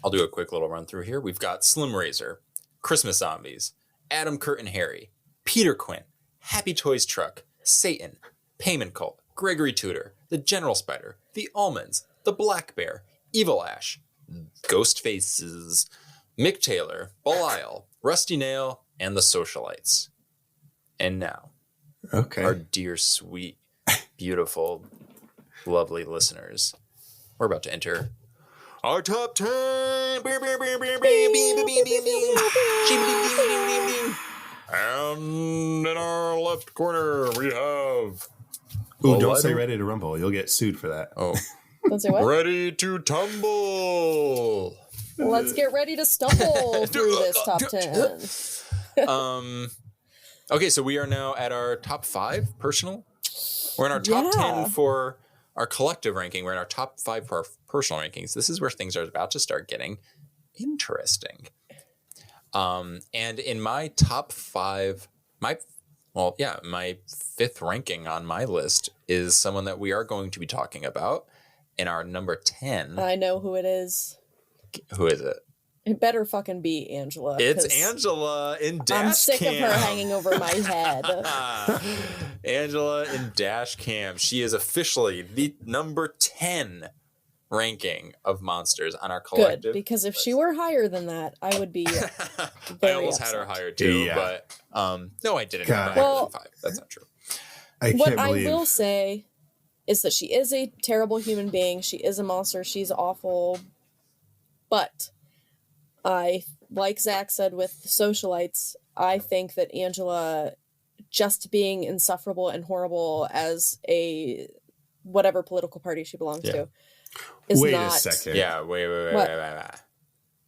I'll do a quick little run through here. We've got Slim Razor, Christmas Zombies, Adam, Kurt, and Harry, Peter Quint, Happy Toys Truck, Satan, Payment Cult, Gregory Tudor, The General Spider, The Almonds, The Black Bear, Evil Ash, Ghost Faces, Mick Taylor, Belial, Rusty Nail, and The Socialites. And now, our dear, sweet, beautiful, lovely listeners, we're about to enter our top 10. And in our left corner, we have... Ooh, don't say Ready to Rumble. You'll get sued for that. Oh. Don't say what? Ready to Tumble. Let's get ready to stumble through this top 10. Okay, so we are now at our top 5 personal. We're in our top 10 for our collective ranking. We're in our top 5 for our personal rankings. This is where things are about to start getting interesting. And in my top 5, my 5th ranking on my list is someone that we are going to be talking about. In our number 10. I know who it is. Who is it? It better fucking be Angela. It's Angela in Dash Cam. I'm sick of her hanging over my head. Angela in Dash Cam. She is officially the number 10 ranking of monsters on our collective. Good, because if she were higher than that, I would be I almost had her higher too, but no, I didn't. Well, 5. That's not true. I will say is that she is a terrible human being. She is a monster. She's awful. But like Zach said with the Socialites, I think that Angela just being insufferable and horrible as a whatever political party she belongs to is wait not... a second. Yeah, wait.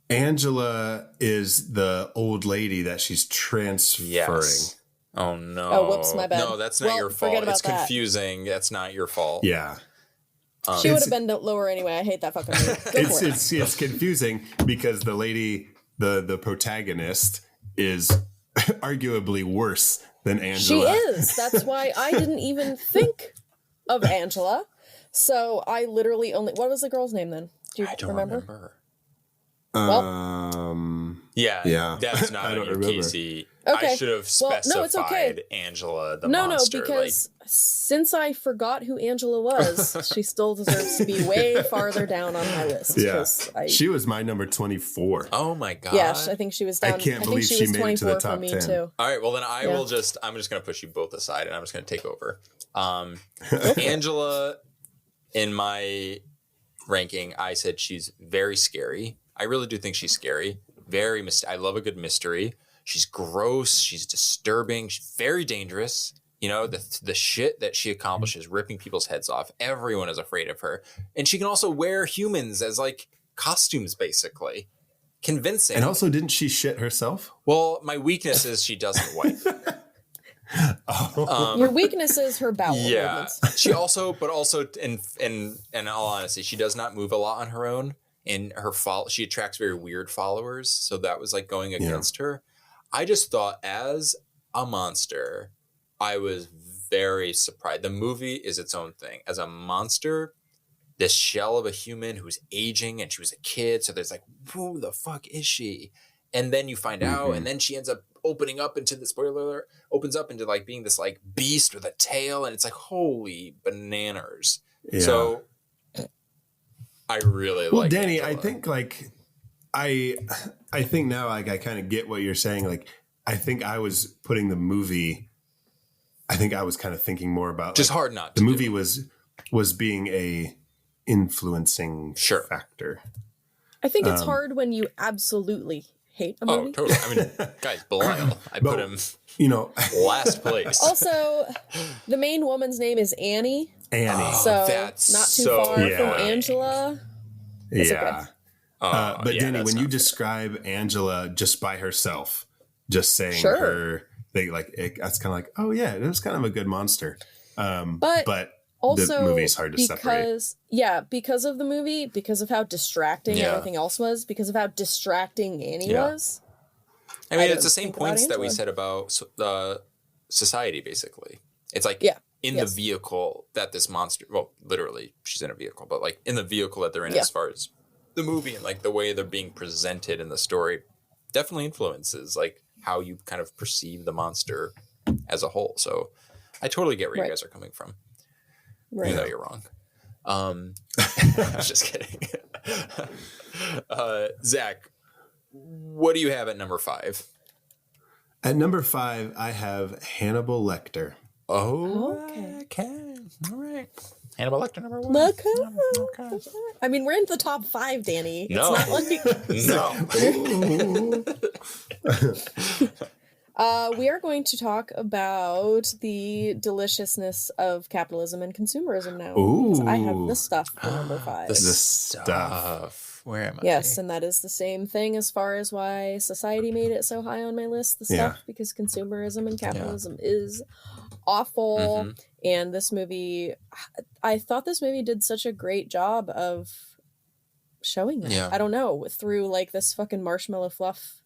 Angela is the old lady that she's transferring. Yes. Oh, no. Oh, whoops, my bad. No, that's not your fault. It's confusing. That. That's not your fault. Yeah. She would have been lower anyway. I hate that fucking movie. It's confusing because the lady, the protagonist, is arguably worse than Angela. She is. That's why I didn't even think of Angela. So I literally only... What was the girl's name then? Do you remember? Yeah. That's not on your Casey. Okay. I should have specified Angela the monster. No, because since I forgot who Angela was, she still deserves to be way farther down on my list. Yeah, she was my number 24. Oh my god! Yeah, I think she was down. I can't believe she made it to the top 10. Too. All right, well then I'm just going to push you both aside, and I'm just going to take over. Angela in my ranking, I said she's very scary. I really do think she's scary. I love a good mystery. She's gross. She's disturbing. She's very dangerous. You know, the shit that she accomplishes, ripping people's heads off. Everyone is afraid of her. And she can also wear humans as like costumes, basically. Convincing. And also, didn't she shit herself? Well, my weakness is she doesn't wipe. Your weakness is her bowel Yeah. movements. She also, but also in all honesty, she does not move a lot on her own. And she attracts very weird followers. So that was like going against her. I just thought as a monster, I was very surprised. The movie is its own thing. As a monster, this shell of a human who's aging and she was a kid. So there's like, who the fuck is she? And then you find out, and then she ends up opening up into the spoiler alert, opens up into like being this like beast with a tail. And it's like, holy bananas. Yeah. So I really like Danny, Angela. I think like, I think now like I kind of get what you're saying. Like, I think I was putting the movie, I think I was kind of thinking more about just like, hard not the to movie was being a influencing factor. I think it's hard when you absolutely hate a movie. Oh, totally. I mean, guys, Belial, I put him, last place. Also, the main woman's name is Annie. Annie. So that's not too so far from Angela. It's yeah. okay. But Danny, when you describe Angela just by herself, just saying her thing, like that's kind of like, oh yeah, it was kind of a good monster. But also the movie's hard to separate. Because of the movie, because of how distracting everything else was, because of how distracting Annie was. I mean, it's the same points that we said about the society, basically. It's like in the vehicle that this monster, well, literally, she's in a vehicle, but like in the vehicle that they're in as far as the movie and like the way they're being presented in the story definitely influences like how you kind of perceive the monster as a whole. So I totally get where you guys are coming from. Right. Even though you're wrong. I was just kidding. Zach, what do you have at number 5? At number 5, I have Hannibal Lecter. Oh, okay. All right. Hannibal Lecter, number 1. Okay. I mean, we're in the top 5, Danny. No. It's not like... we are going to talk about the deliciousness of capitalism and consumerism now. Because I have the stuff for number 5. The stuff. Where am I? Yes, and that is the same thing as far as why society made it so high on my list. The stuff, because consumerism and capitalism is awful. And this movie, I thought this movie did such a great job of showing that. I don't know, through like this fucking marshmallow fluff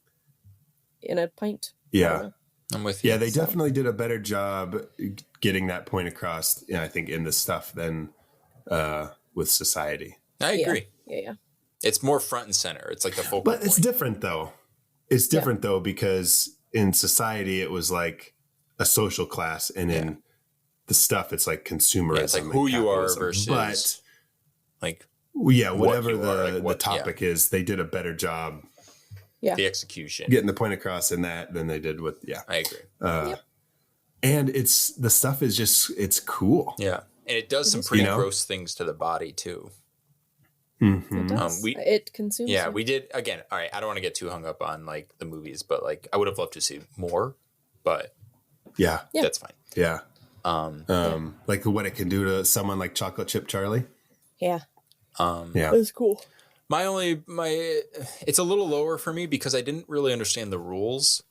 in a pint. Yeah. I'm with you. Yeah, they definitely did a better job getting that point across, I think, in this stuff than with society. I agree. Yeah. It's more front and center. It's like the focal point. But it's different, though. It's different, though, because in society, it was like a social class, and in the stuff, it's like consumerism. It's like who you are versus like whatever the topic is, they did a better job. Yeah. The execution. Getting the point across in that than they did with, I agree. And the stuff is just, it's cool. Yeah. And it does some pretty gross things to the body too. It does. It consumes. Yeah, we did, again, all right, I don't want to get too hung up on like the movies, but like I would have loved to see more, but that's fine. Yeah. Like what it can do to someone like Chocolate Chip Charlie. Yeah. It was cool. It's a little lower for me because I didn't really understand the rules.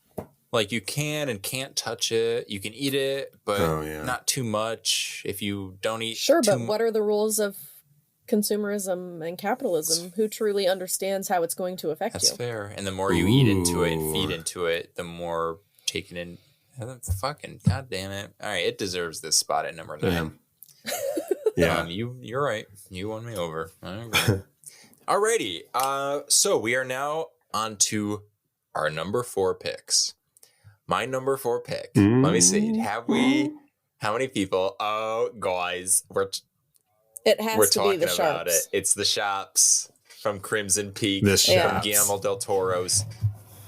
Like you can and can't touch it. You can eat it, but not too much. If you don't eat, but what are the rules of consumerism and capitalism? Who truly understands how it's going to affect you? That's fair. And the more you eat into it and feed into it, the more taken in. Fucking goddamn it! All right, it deserves this spot at number 9. You're right. You won me over. I agree. Alrighty, so we are now on to our number 4 picks. My number 4 pick. Let me see. Have we? How many people? Oh, guys, we're talking about it. It's the Shops from Crimson Peak. From Guillermo del Toro's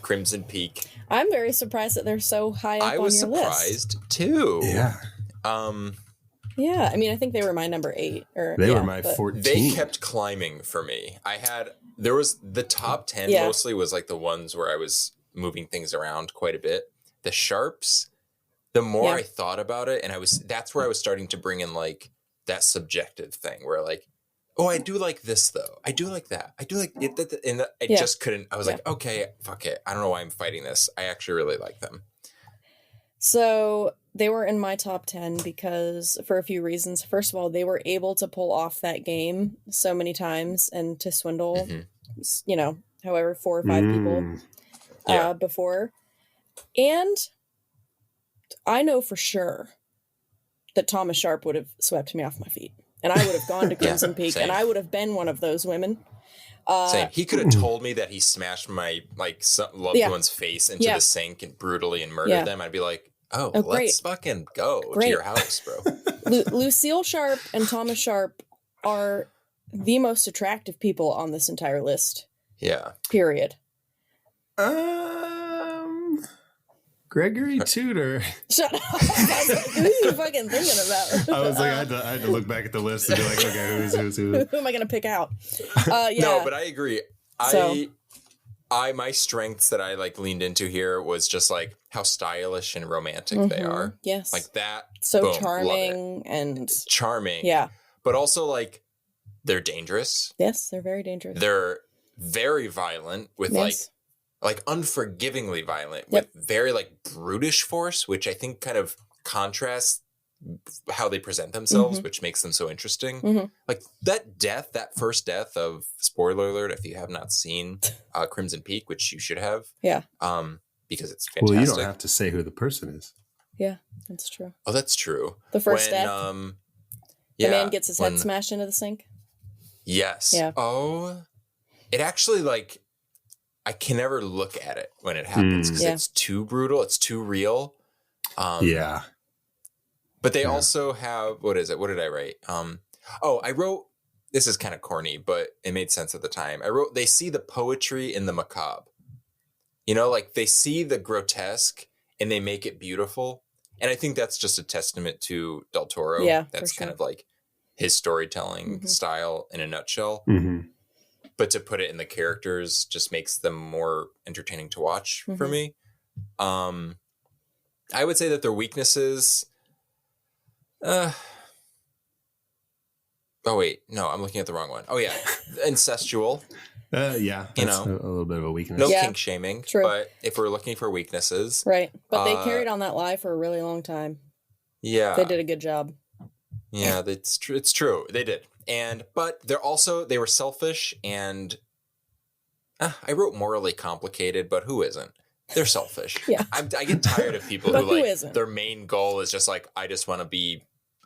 Crimson Peak. I'm very surprised that they're so high up on your list. I was surprised too. Yeah. Yeah, I mean, I think they were my number 8. They were my 14. They kept climbing for me. There was the top 10 mostly was like the ones where I was moving things around quite a bit. The Sharps, the more I thought about it, and that's where I was starting to bring in like that subjective thing where like, oh, I do like this though. I do like that. I do like it. And I just couldn't. I was like, okay, fuck it. I don't know why I'm fighting this. I actually really like them. So they were in my top 10 because for a few reasons. First of all, they were able to pull off that game so many times and to swindle, however, 4 or 5 people before. And I know for sure that Thomas Sharp would have swept me off my feet. And I would have gone to Crimson Peak, and I would have been one of those women. Same. He could have told me that he smashed my loved one's face into the sink and brutally and murdered them. I'd be like, oh let's fucking go to your house, bro. Lucille Sharp and Thomas Sharp are the most attractive people on this entire list. Yeah. Period. Gregory Tudor. Shut up. I was like, who are you fucking thinking about? I was like, I had to look back at the list and be like, okay, who's who? Who am I going to pick out? No, but I agree. My strengths that I like leaned into here was just like how stylish and romantic they are. Yes. Like that. So boom, charming and charming. Yeah. But also like they're dangerous. Yes, they're very dangerous. They're very violent with like unforgivingly violent with very like brutish force, which I think kind of contrasts how they present themselves, which makes them so interesting. Like that first death of, spoiler alert, if you have not seen Crimson Peak, which you should have. Yeah. Because it's fantastic. Well, you don't have to say who the person is. Yeah, that's true. Oh, that's true. The first death. The man gets his head smashed into the sink. Yes. Yeah. Oh, it actually like, I can never look at it when it happens because it's too brutal. It's too real. But they also have, what is it? What did I write? I wrote, this is kind of corny, but it made sense at the time. I wrote, they see the poetry in the macabre. You know, like they see the grotesque and they make it beautiful. And I think that's just a testament to Del Toro. Yeah, that's kind of like his storytelling style in a nutshell. But to put it in the characters just makes them more entertaining to watch for me. I would say that their weaknesses. Oh wait, no, I'm looking at the wrong one. Oh yeah, incestual. Yeah, that's a little bit of a weakness. No kink shaming. True. But if we're looking for weaknesses, right? But they carried on that lie for a really long time. Yeah, they did a good job. Yeah, it's true. It's true. They did. But they were selfish and I wrote morally complicated, but who isn't? They're selfish. Yeah. I get tired of people who like their main goal is just like, I just want to be,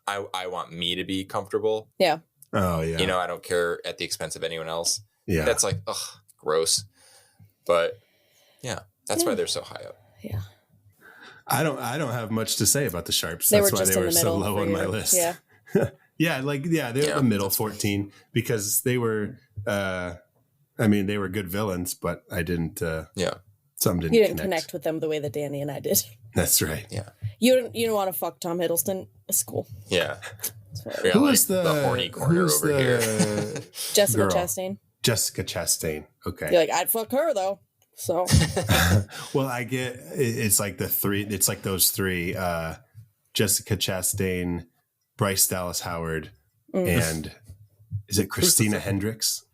I want me to be comfortable. Yeah. Oh yeah. You know, I don't care at the expense of anyone else. Yeah. That's like, ugh, gross. But yeah, that's why they're so high up. Yeah. I don't have much to say about the Sharps. That's why they were so low on my list. Yeah. They're the middle 14 because they were they were good villains, but I didn't some didn't You didn't connect with them the way that Danny and I did. That's right. Yeah. You don't want to fuck Tom Hiddleston. It's cool. Yeah. Who was the horny corner over here? Jessica Chastain. Jessica Chastain. Okay. You're like, I'd fuck her though. So well, I get it's like it's like those three, Jessica Chastain, Bryce Dallas Howard, and is it Christina Hendricks?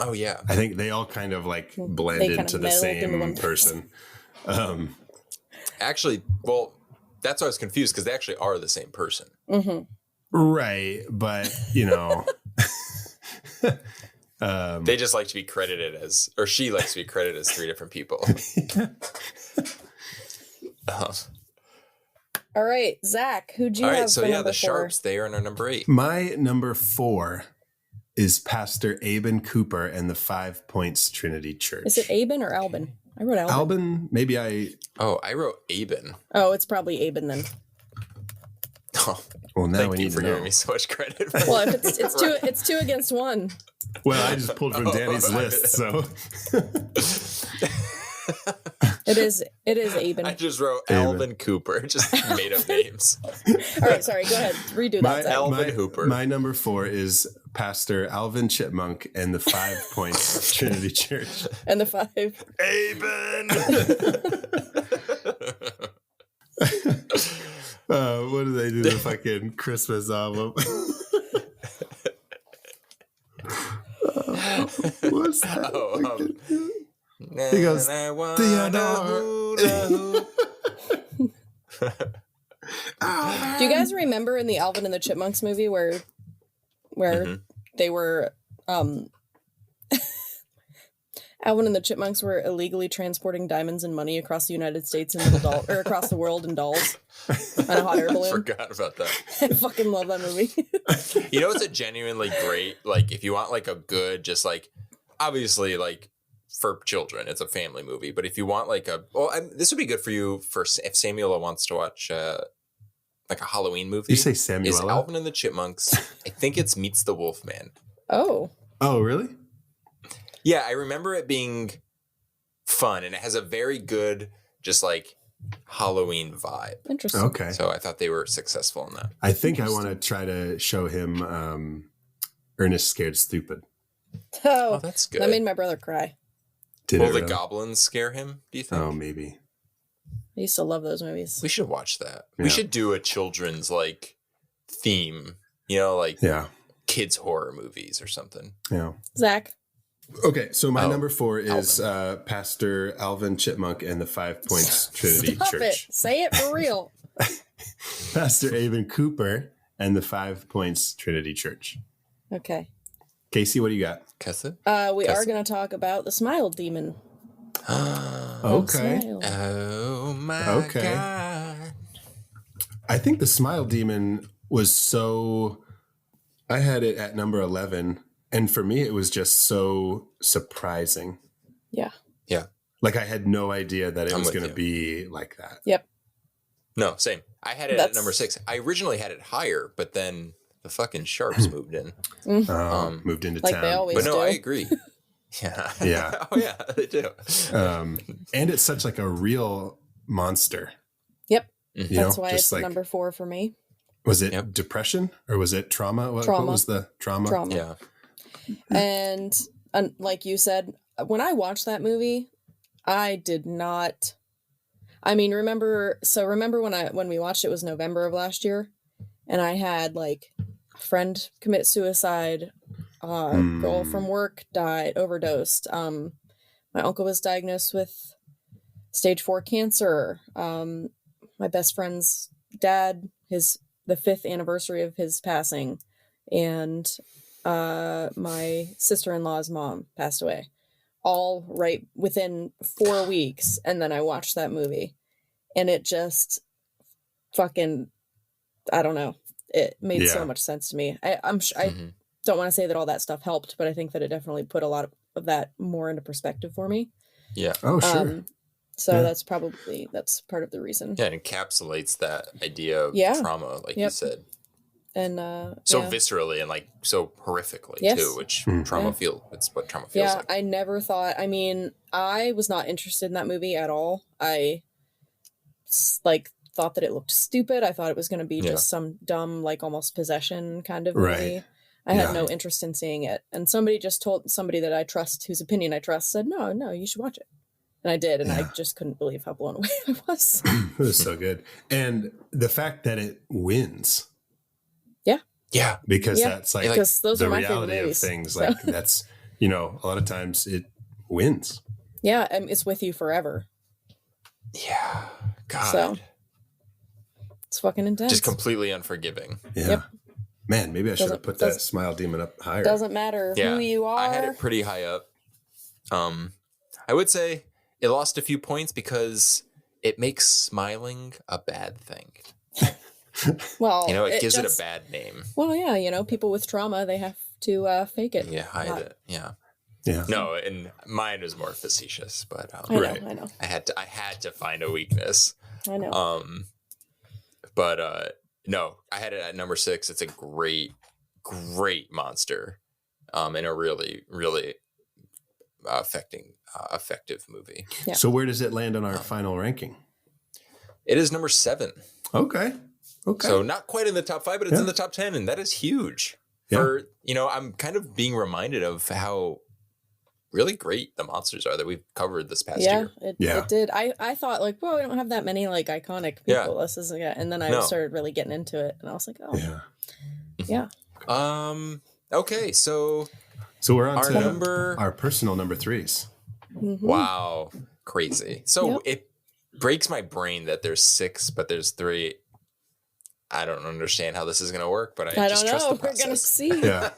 Oh yeah. I think they all kind of like blend into the same person. Actually, well, that's why I was confused because they actually are the same person. Right. But, you know, they just like to be credited as, or she likes to be credited as 3 different people. All right, Zach, who'd you have for number 4? Sharps, they are in our number 8. My number 4 is Pastor Aben Cooper and the 5 Points Trinity Church. Is it Aben or Albin? I wrote Albin. Albin? Maybe I wrote Aben. Oh, it's probably Aben then. Oh, well, now we need to know. Giving me so much credit. Well, if it's 2 against 1. Well, I just pulled from Danny's list, so. It is Aben. I just wrote Aben. Alvin Cooper. Just made up names. All right, sorry. Go ahead. Redo that. Zach. Alvin Hooper. My number 4 is Pastor Alvin Chipmunk and the 5 Points Trinity Church. And the 5. What do they do? The fucking Christmas album. What's that? He goes, Theodore. Do you guys remember in the Alvin and the Chipmunks movie where they were Alvin and the Chipmunks were illegally transporting diamonds and money across the United States in little or across the world in dolls on a hot air balloon? Forgot about that. I fucking love that movie. You know, it's a genuinely great, like, if you want like a good, just like, obviously like for children, it's a family movie, but if you want like this would be good for you for if Samuela wants to watch like a Halloween movie. You say Samuela? Is Alvin and the Chipmunks. I think it's Meets the Wolfman. Oh, really? Yeah, I remember it being fun, and it has a very good, just like Halloween vibe. interesting. Okay. So I thought they were successful in that. I think I want to try to show him Ernest Scared Stupid. Oh, that's good. That made my brother cry. Did Will it the really? goblins scare him, do you think? Oh, maybe. I used to love those movies. We should watch that. Yeah. We should do a children's like theme, you know, like Yeah. kids horror movies or something. Yeah. Zach. Okay, so my Oh, number 4 is Pastor Alvin Chipmunk and the 5 Points Trinity Stop Church. it. Say it for real. Pastor Aben Cooper and the 5 Points Trinity Church. Okay. Casey, what do you got? Kessa? We Yes. are going to talk about the Smile Demon. Okay. Smile. Oh my Okay. God. I think the Smile Demon was so... I had it at number 11, and for me, it was just so surprising. Yeah. Yeah. Like, I had no idea that it I'm was with going to you. be like that. Yep. No, same. I had it at That's- number 6. I originally had it higher, but then the fucking Sharps moved in. Moved into Like town. they always But no, do. I agree. Yeah. Yeah. Oh, yeah, they do. And it's such like a real monster. Yep. You That's know, why just it's like, number 4 for me. was it Yep. depression or was it trauma? What Trauma. was the trauma? Trauma. Yeah. And like you said, when I watched that movie, I did not. I mean, remember when we watched it, was November of last year, and I had like a friend commit suicide, girl from work died, overdosed. My uncle was diagnosed with stage 4 cancer. My best friend's dad, the 5th anniversary of his passing, and my sister-in-law's mom passed away, all right within 4 weeks. And then I watched that movie, and it just fucking, I don't know, it made so Yeah. much sense to me. I don't want to say that all that stuff helped, but I think that it definitely put a lot of that more into perspective for me. Yeah. Oh, sure. So Yeah. that's part of the reason. Yeah, it encapsulates that idea of Yeah. trauma, like you Yep. said. And So yeah. viscerally and like so horrifically Yes. too, which trauma it's what trauma feels Yeah, like. I never thought. I mean, I was not interested in that movie at all. I thought that it looked stupid. I thought it was going to be just some dumb, like almost possession kind of movie. Right. I had Yeah. no interest in seeing it. And somebody just told somebody that I trust, whose opinion I trust, said, "No, you should watch it." And I did, and I just couldn't believe how blown away I was. It was so good. And the fact that it wins, Yeah. because Yeah. that's like Because those the are my favorite reality of movies, things. so. Like that's, a lot of times it wins. Yeah, and it's with you forever. Yeah. God. So it's fucking intense. Just completely unforgiving. Yeah. Yep. Man, maybe I should have Doesn't- put that does- Smile Demon up higher. Doesn't matter Yeah. who you are. I had it pretty high up. I would say it lost a few points because it makes smiling a bad thing. Well, It gives just- it a bad name. Well, yeah, people with trauma, they have to fake it. Yeah, hide Not- it. Yeah. Yeah. No, and mine was more facetious, but I know, Right. I know, I had to find a weakness. I know. But no, I had it at number 6. It's a great monster. And a really, really effective movie. Yeah. So where does it land on our final ranking? It is number 7. Okay. So not quite in the top 5, but it's in the top 10, and that is huge. For I'm kind of being reminded of how really great the monsters are that we've covered this past year. It did. I thought like, well, we don't have that many like iconic people. This isn't it. And then I started really getting into it, and I was like, oh, yeah. Okay, so we're on to our personal number 3s. Mm-hmm. Wow, crazy. So it breaks my brain that there's 6, but there's 3. I don't understand how this is going to work, but I just trust the process. We're going to see. Yeah.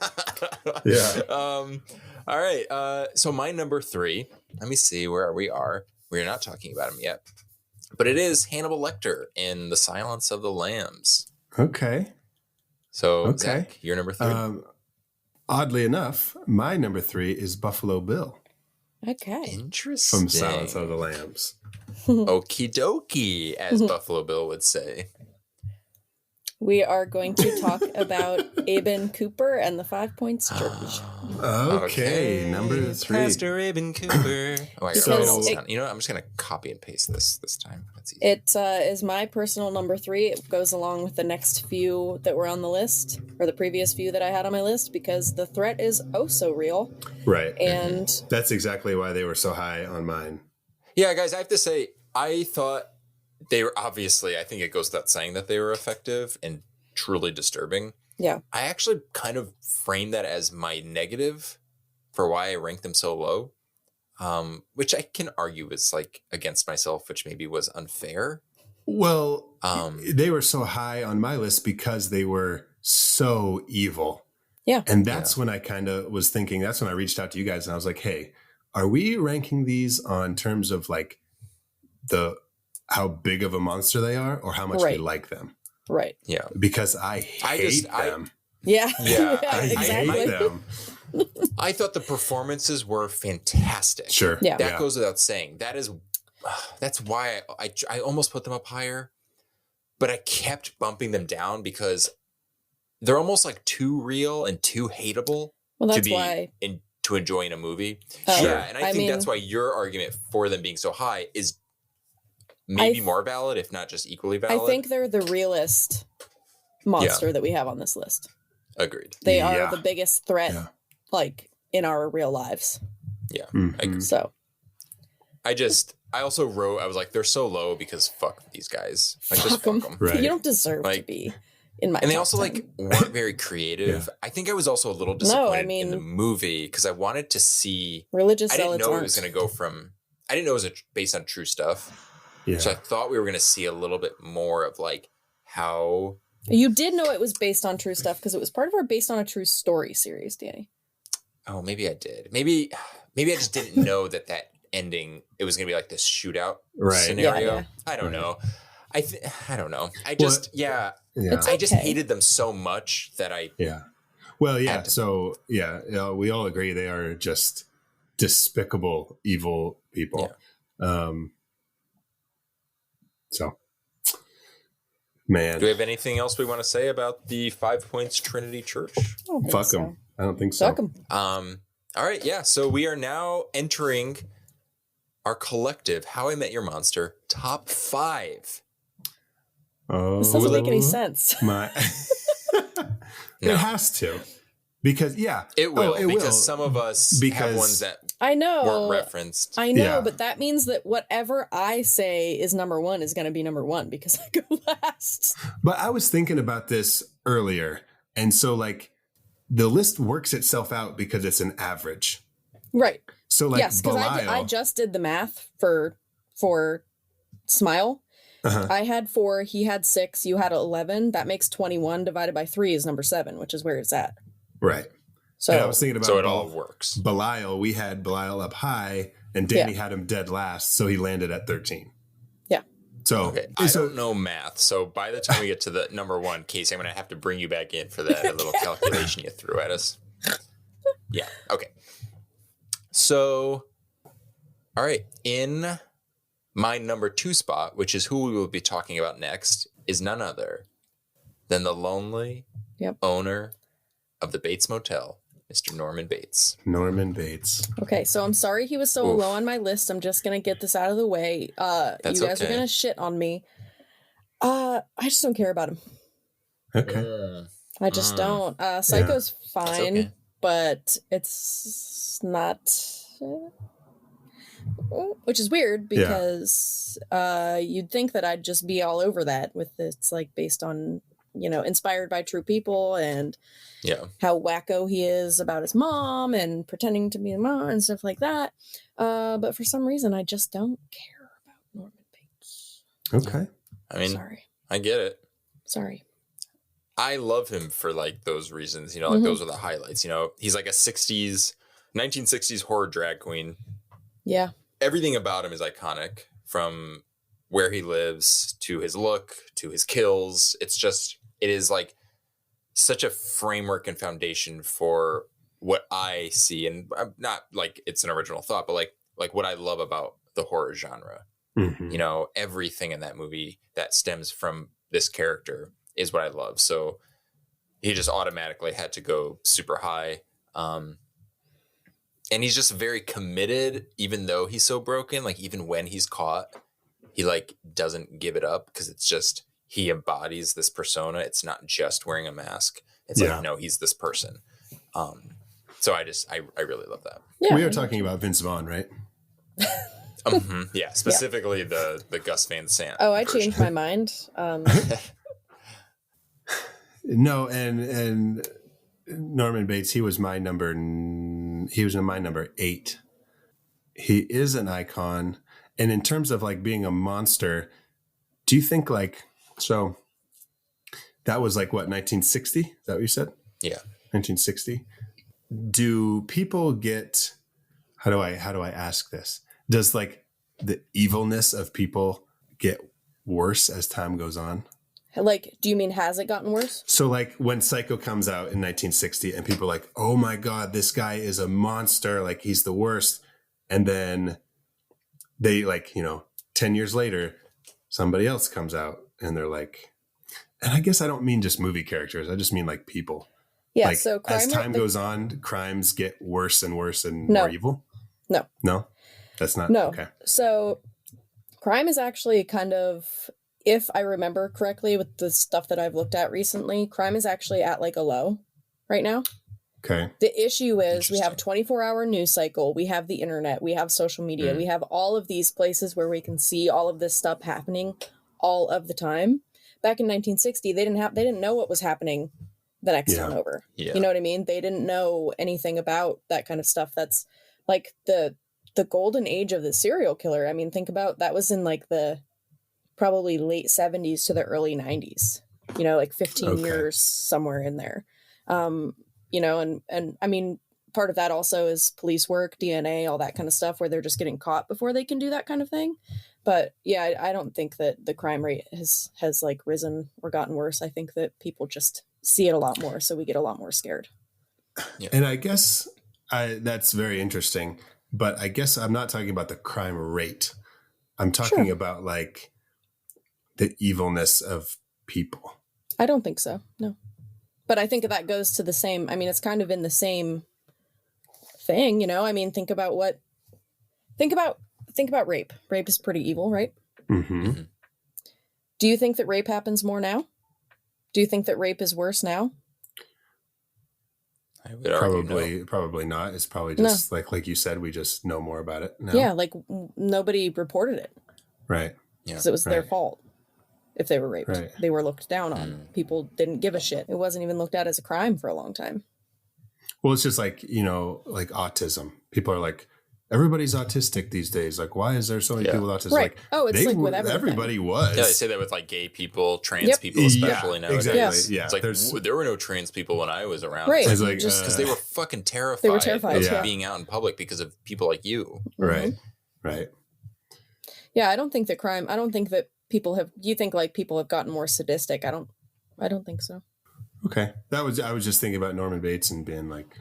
All right. So my number 3, let me see where we are. We're not talking about him yet, but it is Hannibal Lecter in The Silence of the Lambs. Okay. So Zach, you're number 3. Oddly enough, my number 3 is Buffalo Bill. Okay. Interesting. From Silence of the Lambs. Okie dokie, as Buffalo Bill would say. We are going to talk about Aben Cooper and the 5 Points Church. Okay, number 3. Pastor Aben Cooper. Oh, I got it. You know what? I'm just going to copy and paste this time. That's easy. It is my personal number 3. It goes along with the next few that were on the list, or the previous few that I had on my list, because the threat is oh so real. Right. And that's exactly why they were so high on mine. Yeah, guys, I have to say, I thought they were obviously, I think it goes without saying that they were effective and truly disturbing. Yeah. I actually kind of framed that as my negative for why I ranked them so low, which I can argue is like against myself, which maybe was unfair. Well, they were so high on my list because they were so evil. Yeah. And that's when I kind of was thinking, that's when I reached out to you guys and I was like, hey, are we ranking these on terms of like how big of a monster they are or how much we like them? Right. Yeah. Because I hate them. Yeah. I hate them. I thought the performances were fantastic. Sure. Yeah. That goes without saying. That's why I almost put them up higher, but I kept bumping them down because they're almost like too real and too hateable to enjoy in a movie. Yeah. And I think that's why your argument for them being so high is maybe more valid, if not just equally valid. I think they're the realest monster that we have on this list. Agreed. They are the biggest threat, like, in our real lives. Yeah. Mm-hmm. I agree. So. I also wrote, I was like, they're so low because fuck these guys. Like, just fuck them. Right. You don't deserve to be in my And they top also 10. like weren't very creative. I think I was also a little disappointed in the movie because I wanted to see religious. I didn't know it was going to go from. I didn't know it was based on true stuff. Yeah. So I thought we were going to see a little bit more of like how. You did know it was based on true stuff because it was part of our based on a true story series, Danny. Oh, maybe I did. Maybe I just didn't know that ending. It was going to be like this shootout scenario. Yeah. I don't know. I don't know. I just I just hated them so much that I. Yeah. Well, yeah. So we all agree they are just despicable, evil people. Yeah. So, man. Do we have anything else we want to say about the 5 Points Trinity Church? Fuck them. I don't think so. Fuck them. All right. Yeah. So we are now entering our collective How I Met Your Monster top 5. Oh, this doesn't make any sense. It has to. Because, it will. It because will. some of us have ones that I know weren't referenced. I know, but that means that whatever I say is number 1 is going to be number 1 because I go last. But I was thinking about this earlier. And so, like, the list works itself out because it's an average. Right. So, like, yes, because I just did the math for Smile. Uh-huh. I had 4, he had 6, you had 11. That makes 21 divided by 3 is number 7, which is where it's at. Right. So and I was thinking about so it all works. Belial, we had Belial up high, and Danny had him dead last, so he landed at 13. Yeah. So I don't know math. So by the time we get to the number 1, Casey, I'm going to have to bring you back in for that little calculation you threw at us. Yeah. Okay. So, all right. In my number 2 spot, which is who we will be talking about next, is none other than the lonely owner of the Bates Motel, Mr. Norman Bates. Norman Bates. Okay, so I'm sorry he was so low on my list. I'm just gonna get this out of the way. That's you guys are okay. gonna shit on me. I just don't care about him. Okay. I just don't. Psycho's fine, okay. but it's not. Which is weird because you'd think that I'd just be all over that with it's like based on, inspired by true people and how wacko he is about his mom and pretending to be a mom and stuff like that. But for some reason, I just don't care about Norman Bates. Okay. I mean, Sorry. I get it. Sorry. I love him for like those reasons, like those are the highlights, he's like a 1960s horror drag queen. Yeah. Everything about him is iconic, from where he lives to his look to his kills. It is like such a framework and foundation for what I see. And I'm not like it's an original thought, but like what I love about the horror genre. Mm-hmm. Everything in that movie that stems from this character is what I love. So he just automatically had to go super high. And he's just very committed, even though he's so broken. Like even when he's caught, he like doesn't give it up because it's just, he embodies this persona. It's not just wearing a mask. It's like, no, he's this person. So I really love that. Yeah. We are talking about Vince Vaughn, right? Yeah, specifically the Gus Van Sant. Oh, I changed my mind. No, and Norman Bates, he was my number 8. He is an icon. And in terms of like being a monster, do you think so that was like what, 1960? Is that what you said? Yeah. 1960. Do people get, how do I ask this? Does like the evilness of people get worse as time goes on? Like, do you mean has it gotten worse? So like when Psycho comes out in 1960 and people are like, oh my God, this guy is a monster. Like he's the worst. And then they 10 years later, somebody else comes out and they're like, and I guess I don't mean just movie characters. I just mean like people. Yeah. Like, so as time goes on, crimes get worse and worse and more evil. No, that's not. No. Okay. So crime is actually kind of, if I remember correctly with the stuff that I've looked at recently, crime is actually at like a low right now. Okay. The issue is we have a 24-hour news cycle. We have the internet. We have social media. We have all of these places where we can see all of this stuff happening all of the time. Back in 1960, they didn't know what was happening the next town over. Yeah. You know what I mean? They didn't know anything about that kind of stuff. That's like the golden age of the serial killer. I mean, think about that was in like the probably late 70s to the early 90s, like 15 years somewhere in there. And I mean, part of that also is police work, DNA, all that kind of stuff where they're just getting caught before they can do that kind of thing. But yeah, I don't think that the crime rate has like risen or gotten worse. I think that people just see it a lot more. So we get a lot more scared. Yeah. And I guess that's very interesting, but I guess I'm not talking about the crime rate. I'm talking about like the evilness of people. I don't think so. No. But I think that goes to the same. I mean, it's kind of in the same thing, I mean, think about rape. Rape is pretty evil, right? Mm-hmm. Do you think that rape happens more now? Do you think that rape is worse now? I would argue no. Probably not. It's probably just like you said, we just know more about it now. Yeah, like nobody reported it. Right. Yeah. Because it was their fault. If they were raped, right. They were looked down on. People didn't give a shit. It wasn't even looked at as a crime for a long time. Well, it's just like, like autism. People are like, everybody's autistic these days. Like, why is there so many people with autism? Right. Like, it's like with everything. Everybody was. Yeah, they say that with like gay people, trans people, especially nowadays. Exactly. Yeah. It's like there were no trans people when I was around. Right. It's like, because they were fucking terrified. They were terrified of being out in public because of people like you. Right. Right. Yeah, I don't think that people have. You think like people have gotten more sadistic? I don't think so. Okay, I was just thinking about Norman Bates and being like,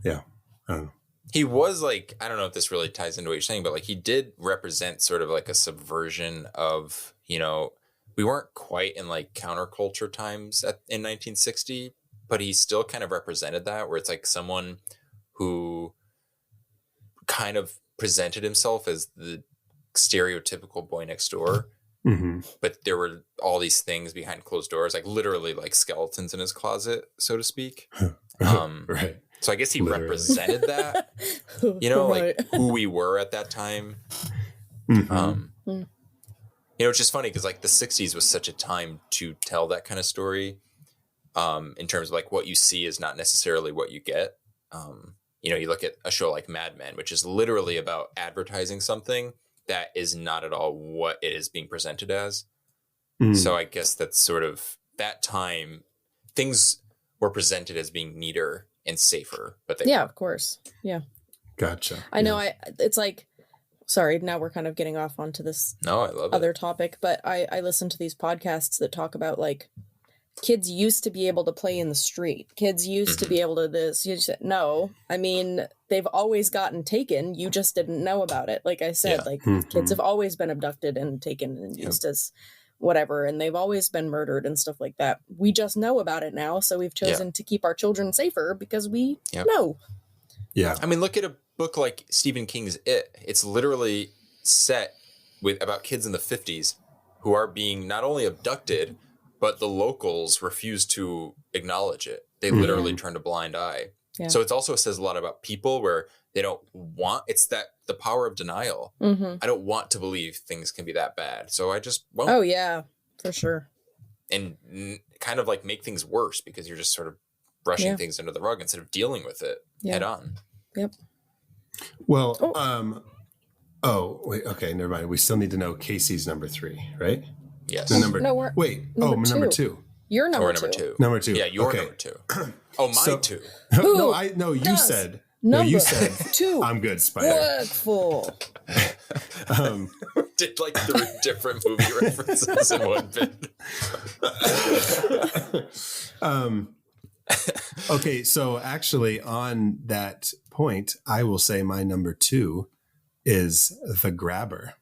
I don't know. He was like, I don't know if this really ties into what you're saying, but like he did represent sort of like a subversion of, we weren't quite in like counterculture times in 1960, but he still kind of represented that, where it's like someone who kind of presented himself as the stereotypical boy next door. Mm-hmm. But there were all these things behind closed doors, like literally like skeletons in his closet, so to speak. Right. So I guess he Literally. represented that, you know, Right. like who we were at that time. Mhm. You know, it's just funny because like the 60s was such a time to tell that kind of story, in terms of like what you see is not necessarily what you get. You know, you look at a show like Mad Men, which is literally about advertising something that is not at all what it is being presented as. Mm. So I guess that's sort of that time. Things were presented as being neater and safer, but they Yeah, weren't. of course. Yeah. Gotcha. I know. It's like, sorry, now we're kind of getting off onto this No, I love other it. topic, but I listen to these podcasts that talk about like kids used to be able to play in the street. Kids used to be able to this. You just, no, I mean, they've always gotten taken. You just didn't know about it. Like I said, Yeah. like Mhm. kids have always been abducted and taken and used as whatever, and they've always been murdered and stuff like that. We just know about it now, so we've chosen to keep our children safer because we Yep. know. Yeah. I mean, look at a book like Stephen King's It. It's literally set with about kids in the 50s who are being not only abducted, but the locals refuse to acknowledge it. They literally turn a blind eye. Yeah. So it also says a lot about people where they don't want, it's that the power of denial. Mm-hmm. I don't want to believe things can be that bad. So I just won't. Oh yeah, for sure. And kind of like make things worse because you're just sort of brushing Yeah. things under the rug instead of dealing with it head on. Yep. Well, wait, okay, never mind. We still need to know Casey's number 3, right? Yes. The number. No, we're- wait. number Number two. 2. You're number Or number two. two. Number 2. Yeah, you're okay. number 2. Oh, mine So- too. No, you does said. No, you number said. 2. I'm good, Spider. Work for. Did like 3 different movie references in one bit. Okay, so actually, on that point, I will say my number 2 is The Grabber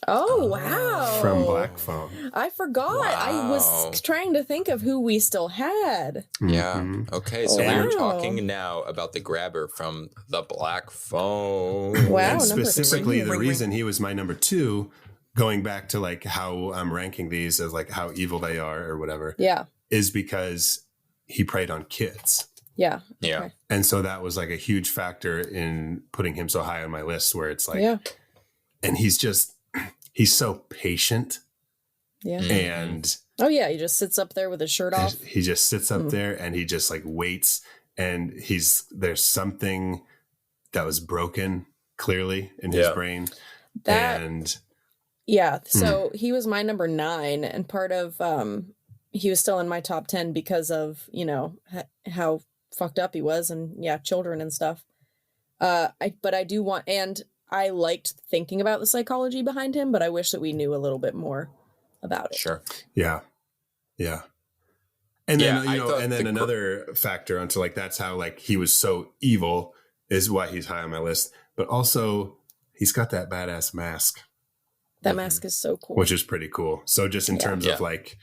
Oh wow! from Black Phone. I forgot. I Wow. was trying to think of who we still had. Yeah. Mhm. Okay, so we are Wow. talking now about the grabber from the Black Phone. Wow. And number specifically, three. the reason he was my number 2, going back to like how I'm ranking these as like how evil they are or whatever, Yeah, is because he preyed on kids. yeah, Yeah. okay. And so that was like a huge factor in putting him so high on my list, where it's like, yeah, and he's so patient yeah. Mm. and Oh yeah, he just sits up there with his shirt off. he just sits up Mm. there and he just like waits, and there's something that was broken clearly in his Yeah. brain. That And yeah. So he was my number 9, and part of he was still in my top 10 because of how fucked up he was, and yeah, children and stuff. But I do want, and I liked thinking about the psychology behind him, but I wish that we knew a little bit more about it. Sure. yeah. And then Yeah, I thought and then the another factor onto like that's how like he was so evil is why he's high on my list. But also he's got that badass mask, That mask is so cool. which is pretty cool. So just in Yeah. terms Yeah. of like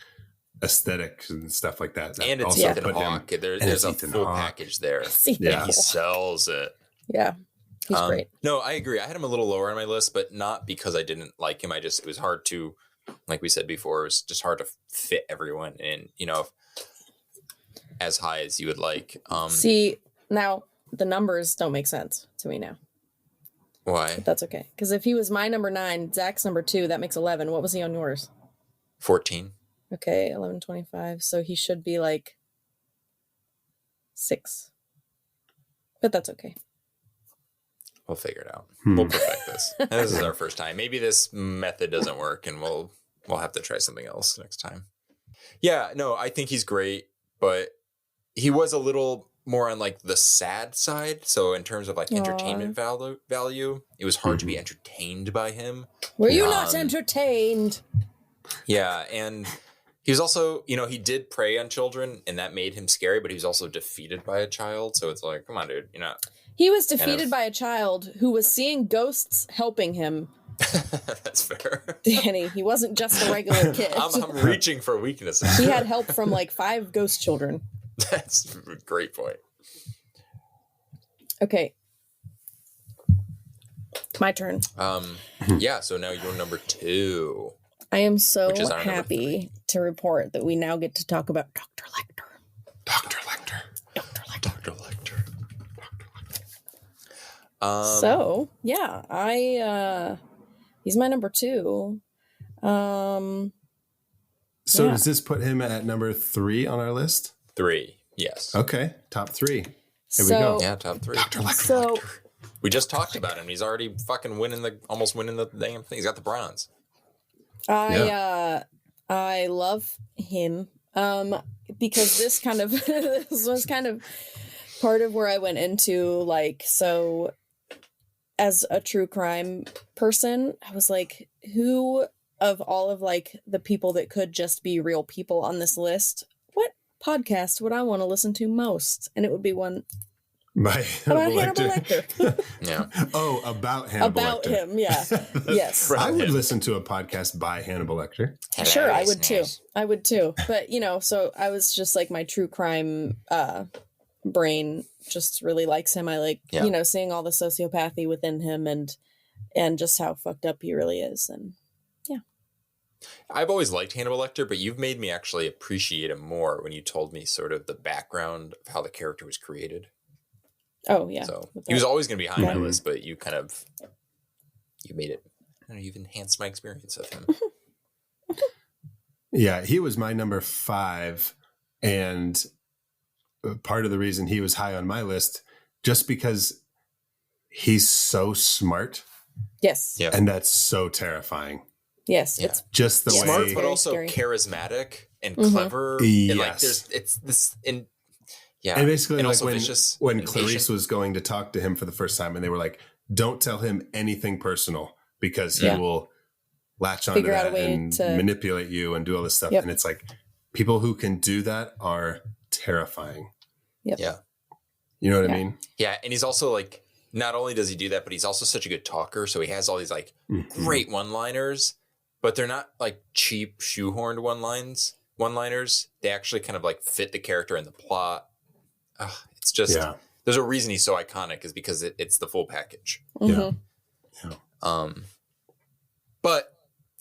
aesthetics and stuff like that, And it's also Ethan put him- Hawke. There's it's a Ethan full Hawke. package there. See, Yeah. And he sells it. yeah, he's great. No, I agree. I had him a little lower on my list, but not because I didn't like him. It was hard to, like we said before, it was just hard to fit everyone in, as high as you would like. See, now the numbers don't make sense to me now. Why? But that's okay. Because if he was my number 9, Zach's number 2, that makes 11. What was he on yours? 14. Okay, 11, 25. So he should be like 6. But that's okay. We'll figure it out. Hmm. We'll perfect this. And this is our first time. Maybe this method doesn't work, and we'll have to try something else next time. Yeah, no, I think he's great, but he was a little more on like the sad side. So in terms of like entertainment value, it was hard to be entertained by him. Were you not entertained? Yeah, and he was also, he did prey on children, and that made him scary, but he was also defeated by a child. So it's like, come on, dude, He was defeated by a child who was seeing ghosts helping him. that's fair. Danny, he wasn't just a regular kid. I'm reaching for weaknesses. He had help from like 5 ghost children. That's a great point. Okay. My turn. Yeah, so now you're number 2. I am so Which is our number happy to report that we now get to talk about Dr. Lecter. Dr. Lecter. Dr. Lecter. Dr. Lecter. So, yeah, he's my number 2. So Yeah. does this put him at number 3 on our list? 3, yes. Okay, top 3. Here we So- go. Yeah, top 3. Dr. Lecter. So, We just talked about him. He's already fucking almost winning the damn thing. He's got the bronze. I love him because this was kind of part of where I went into, like, so as a true crime person, I was like, who of all of like the people that could just be real people on this list, what podcast would I want to listen to most? And it would be one By about Hannibal Hannibal Lecter. Lecter. Yeah. Oh, about Hannibal About Lecter. him, yeah. Yes. I would him. listen to a podcast by Hannibal Lecter. Sure, I would too. I would too. But, so I was just like, my true crime brain just really likes him. I like, Yeah. seeing all the sociopathy within him and just how fucked up he really is. And I've always liked Hannibal Lecter, but you've made me actually appreciate him more when you told me sort of the background of how the character was created. oh yeah. So With he was that. always going to be high on Yeah. my list, but you made it. You've enhanced my experience of him. Yeah, he was my number 5. And part of the reason he was high on my list, just because he's so smart. Yes. Yeah. And that's so terrifying. Yes. Yeah. It's Just the Smart, way. but Very also scary. charismatic and Mhm. clever. And like, Yes. it's this, and yeah, And basically, and like also when, vicious when and Clarice patient. was going to talk to him for the first time, and they were like, "Don't tell him anything personal because he Yeah. will latch onto Figure out a that way and to- manipulate you and do all this stuff." Yep. And it's like people who can do that are terrifying. Yep. Yeah. You know what Yeah. I mean? Yeah, and he's also like, not only does he do that, but he's also such a good talker. So he has all these like Mhm. great one-liners, but they're not like cheap shoehorned one-liners. They actually kind of like fit the character and the plot. It's just Yeah. there's a reason he's so iconic is because it's the full package. Mhm. But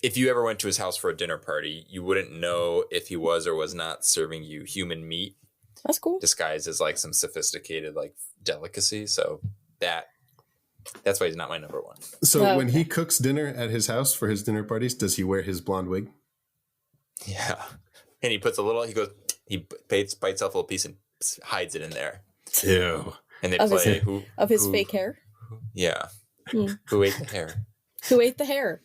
if you ever went to his house for a dinner party, you wouldn't know if he was or was not serving you human meat That's cool. disguised as like some sophisticated like delicacy. So that's why he's not my number 1. So Oh, when okay. he cooks dinner at his house for his dinner parties, does he wear his blonde wig? Yeah. And he bites off a little piece and hides it in there. Ew. And they Of his- play Of his fake hair. Yeah. Hmm. Who ate the hair? Who ate the hair?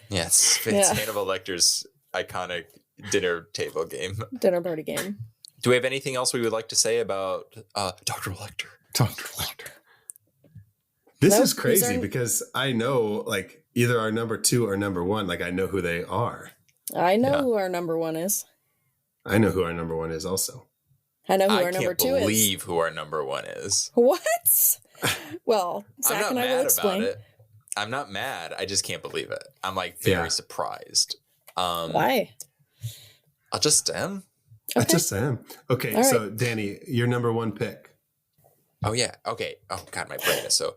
Yes. It's Yeah. Hannibal Lecter's iconic dinner table game. Dinner party game. Do we have anything else we would like to say about Dr. Lecter? Dr. Lecter. This Nope, is crazy these are- because I know like either our number 2 or number 1, like I know who they are. I know Yeah. who our number 1 is. I know who our number 1 is also. I know who I our number can't 2 is. believe who our number 1 is. What? Well, I'm Zach not and I will mad explain. about it. I'm not mad. I just can't believe it. I'm like very Yeah. surprised. Why? I'll just I Okay. just am. Okay, All so Danny, your number 1 pick. Oh yeah. Okay. Oh god, my brain is so.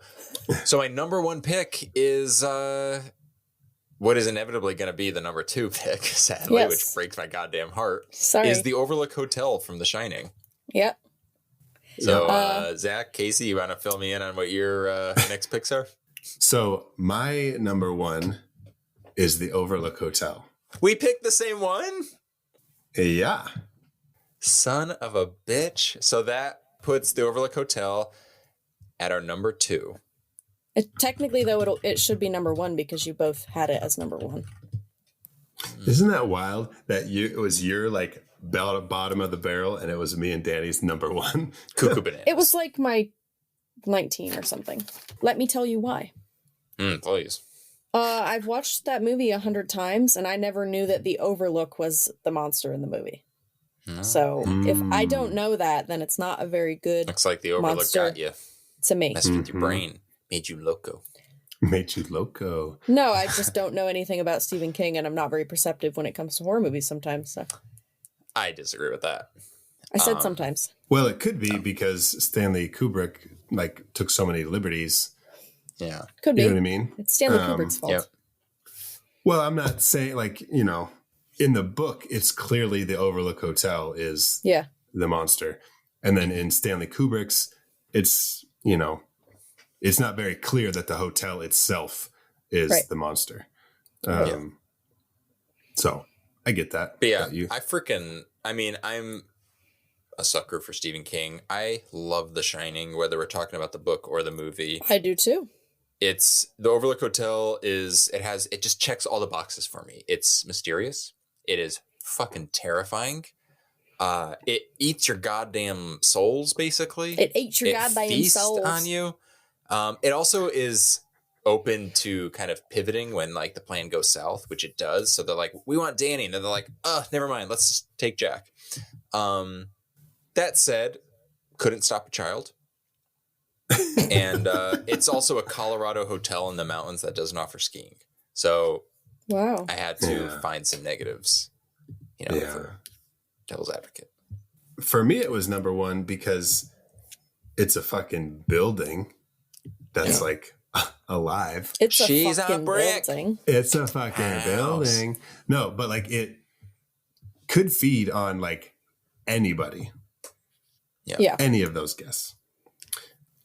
So my number 1 pick is what is inevitably going to be the number 2 pick, sadly, Yes. which breaks my goddamn heart. Sorry. Is the Overlook Hotel from The Shining. Yep. So Zach, Casey, you want to fill me in on what your next picks are? So my number 1 is the Overlook Hotel. We picked the same one. Yeah. Son of a bitch. So that puts the Overlook Hotel at our number 2. Technically, though, it should be number 1 because you both had it as number 1. Isn't that wild that it was your like bottom of the barrel and it was me and Danny's number 1? Cuckoo Banana. It was like my 19 or something. Let me tell you why. Please. I've watched that movie 100 times, and I never knew that the Overlook was the monster in the movie. So if I don't know that, then it's not a very good Looks like the Overlook Monster. got you. to me. Messed with your brain. Made you loco. Made you loco. No, I just don't know anything about Stephen King, and I'm not very perceptive when it comes to horror movies sometimes. So I disagree with that. I said sometimes. Well, it could be because Stanley Kubrick like took so many liberties. Yeah. Could be. You know what I mean? It's Stanley Kubrick's fault. Yep. Well, I'm not saying like, you know, in the book, it's clearly the Overlook Hotel is Yeah. the monster. And then in Stanley Kubrick's, it's, you know, it's not very clear that the hotel itself is Right. the monster. Yeah. So I get that. But yeah, But I'm a sucker for Stephen King. I love The Shining, whether we're talking about the book or the movie. I do too. It's the Overlook Hotel it just checks all the boxes for me. It's mysterious. It is fucking terrifying. It eats your goddamn souls, basically. It ate your goddamn feasts souls on you. It also is open to kind of pivoting when like the plan goes south, which it does. So they're like, we want Danny, and then they're like, never mind, let's just take Jack. That said, couldn't stop a child. And it's also a Colorado hotel in the mountains that doesn't offer skiing. So Wow. I had to find some negatives, for devil's advocate. For me, it was number one because it's a fucking building that's like alive. It's a She's a fucking brick. building. It's a fucking building. No, but like it could feed on like anybody. Yeah. Any of those guests.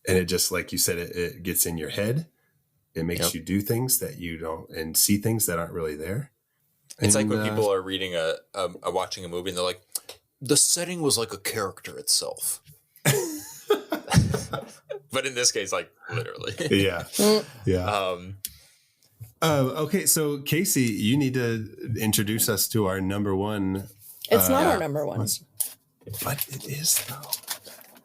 And it just, like you said, it gets in your head. It makes you do things that you don't, and see things that aren't really there. It's And, like when people are reading watching a movie and they're like, the setting was like a character itself. But in this case, like literally. Yeah. Yeah. Okay. So Casey, you need to introduce us to our number one. It's not our number one. But it is though.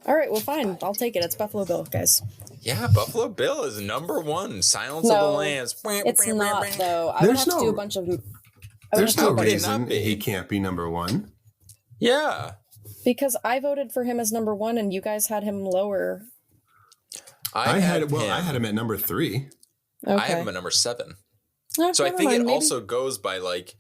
All right, well, fine. I'll take it. It's Buffalo Bill, guys. Yeah, Buffalo Bill is number one. Silence of the No, Lambs. It's not, though. I would There's have to do no- a bunch of... There's no How could it reason not be? he can't be number one. Yeah. Because I voted for him as number one, and you guys had him lower. I had him at number 3. Okay. I have him at number 7. Oh, So I never think mind, it maybe. also goes by like,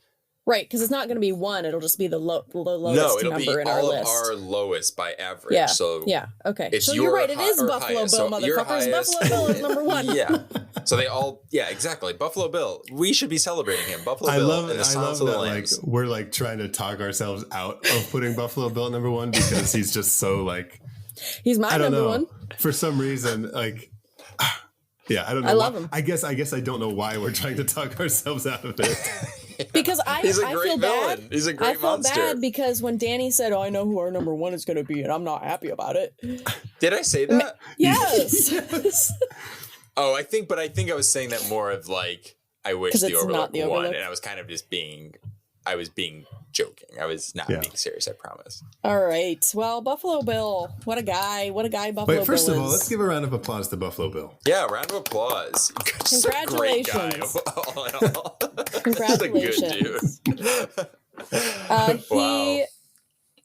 Right, because it's not going to be one. It'll just be the lowest no, it'll be number in our all of list. our lowest by average. Yeah, So yeah, okay. it's So you're your right. It is or Buffalo highest. Bill, So your motherfuckers. highest- Buffalo Bill is number one. Yeah. So they all, exactly. Buffalo Bill. We should be celebrating him. Buffalo I Bill love and the I Silence love of the that Lambs. like we're like trying to talk ourselves out of putting Buffalo Bill at number 1 because he's just so like He's my I don't number know. one. For some reason, like yeah, I don't know. I love why. him. I guess I don't know why we're trying to talk ourselves out of it. Because He's a I great feel villain. bad. He's a I great felt monster. bad because when Danny said, "Oh, I know who our number one is going to be," and I'm not happy about it. Did I say that? Yes. Oh, I think I was saying that more of like, I wish 'Cause the it's Overlook not the won, Overlook. and I was kind of just I was being joking. I was not Yeah. being serious, I promise. All right. Well, Buffalo Bill. What a guy. What a guy Buffalo Wait, first Bill of all, is. let's give a round of applause to Buffalo Bill. Yeah, round of applause. Just a great guy, Congratulations. all in all. Congratulations. Just a good dude. Wow.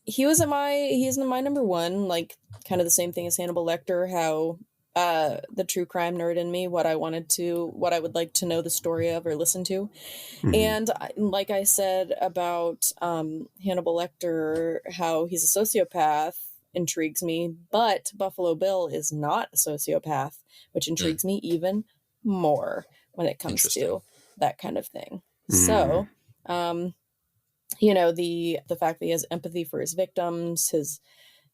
He's in my number one, like kind of the same thing as Hannibal Lecter, how the true crime nerd in me, what I would like to know the story of or listen to. Mhm. And like I said about Hannibal Lecter, how he's a sociopath intrigues me, but Buffalo Bill is not a sociopath, which intrigues me even more when it comes to that kind of thing. So, the fact that he has empathy for his victims,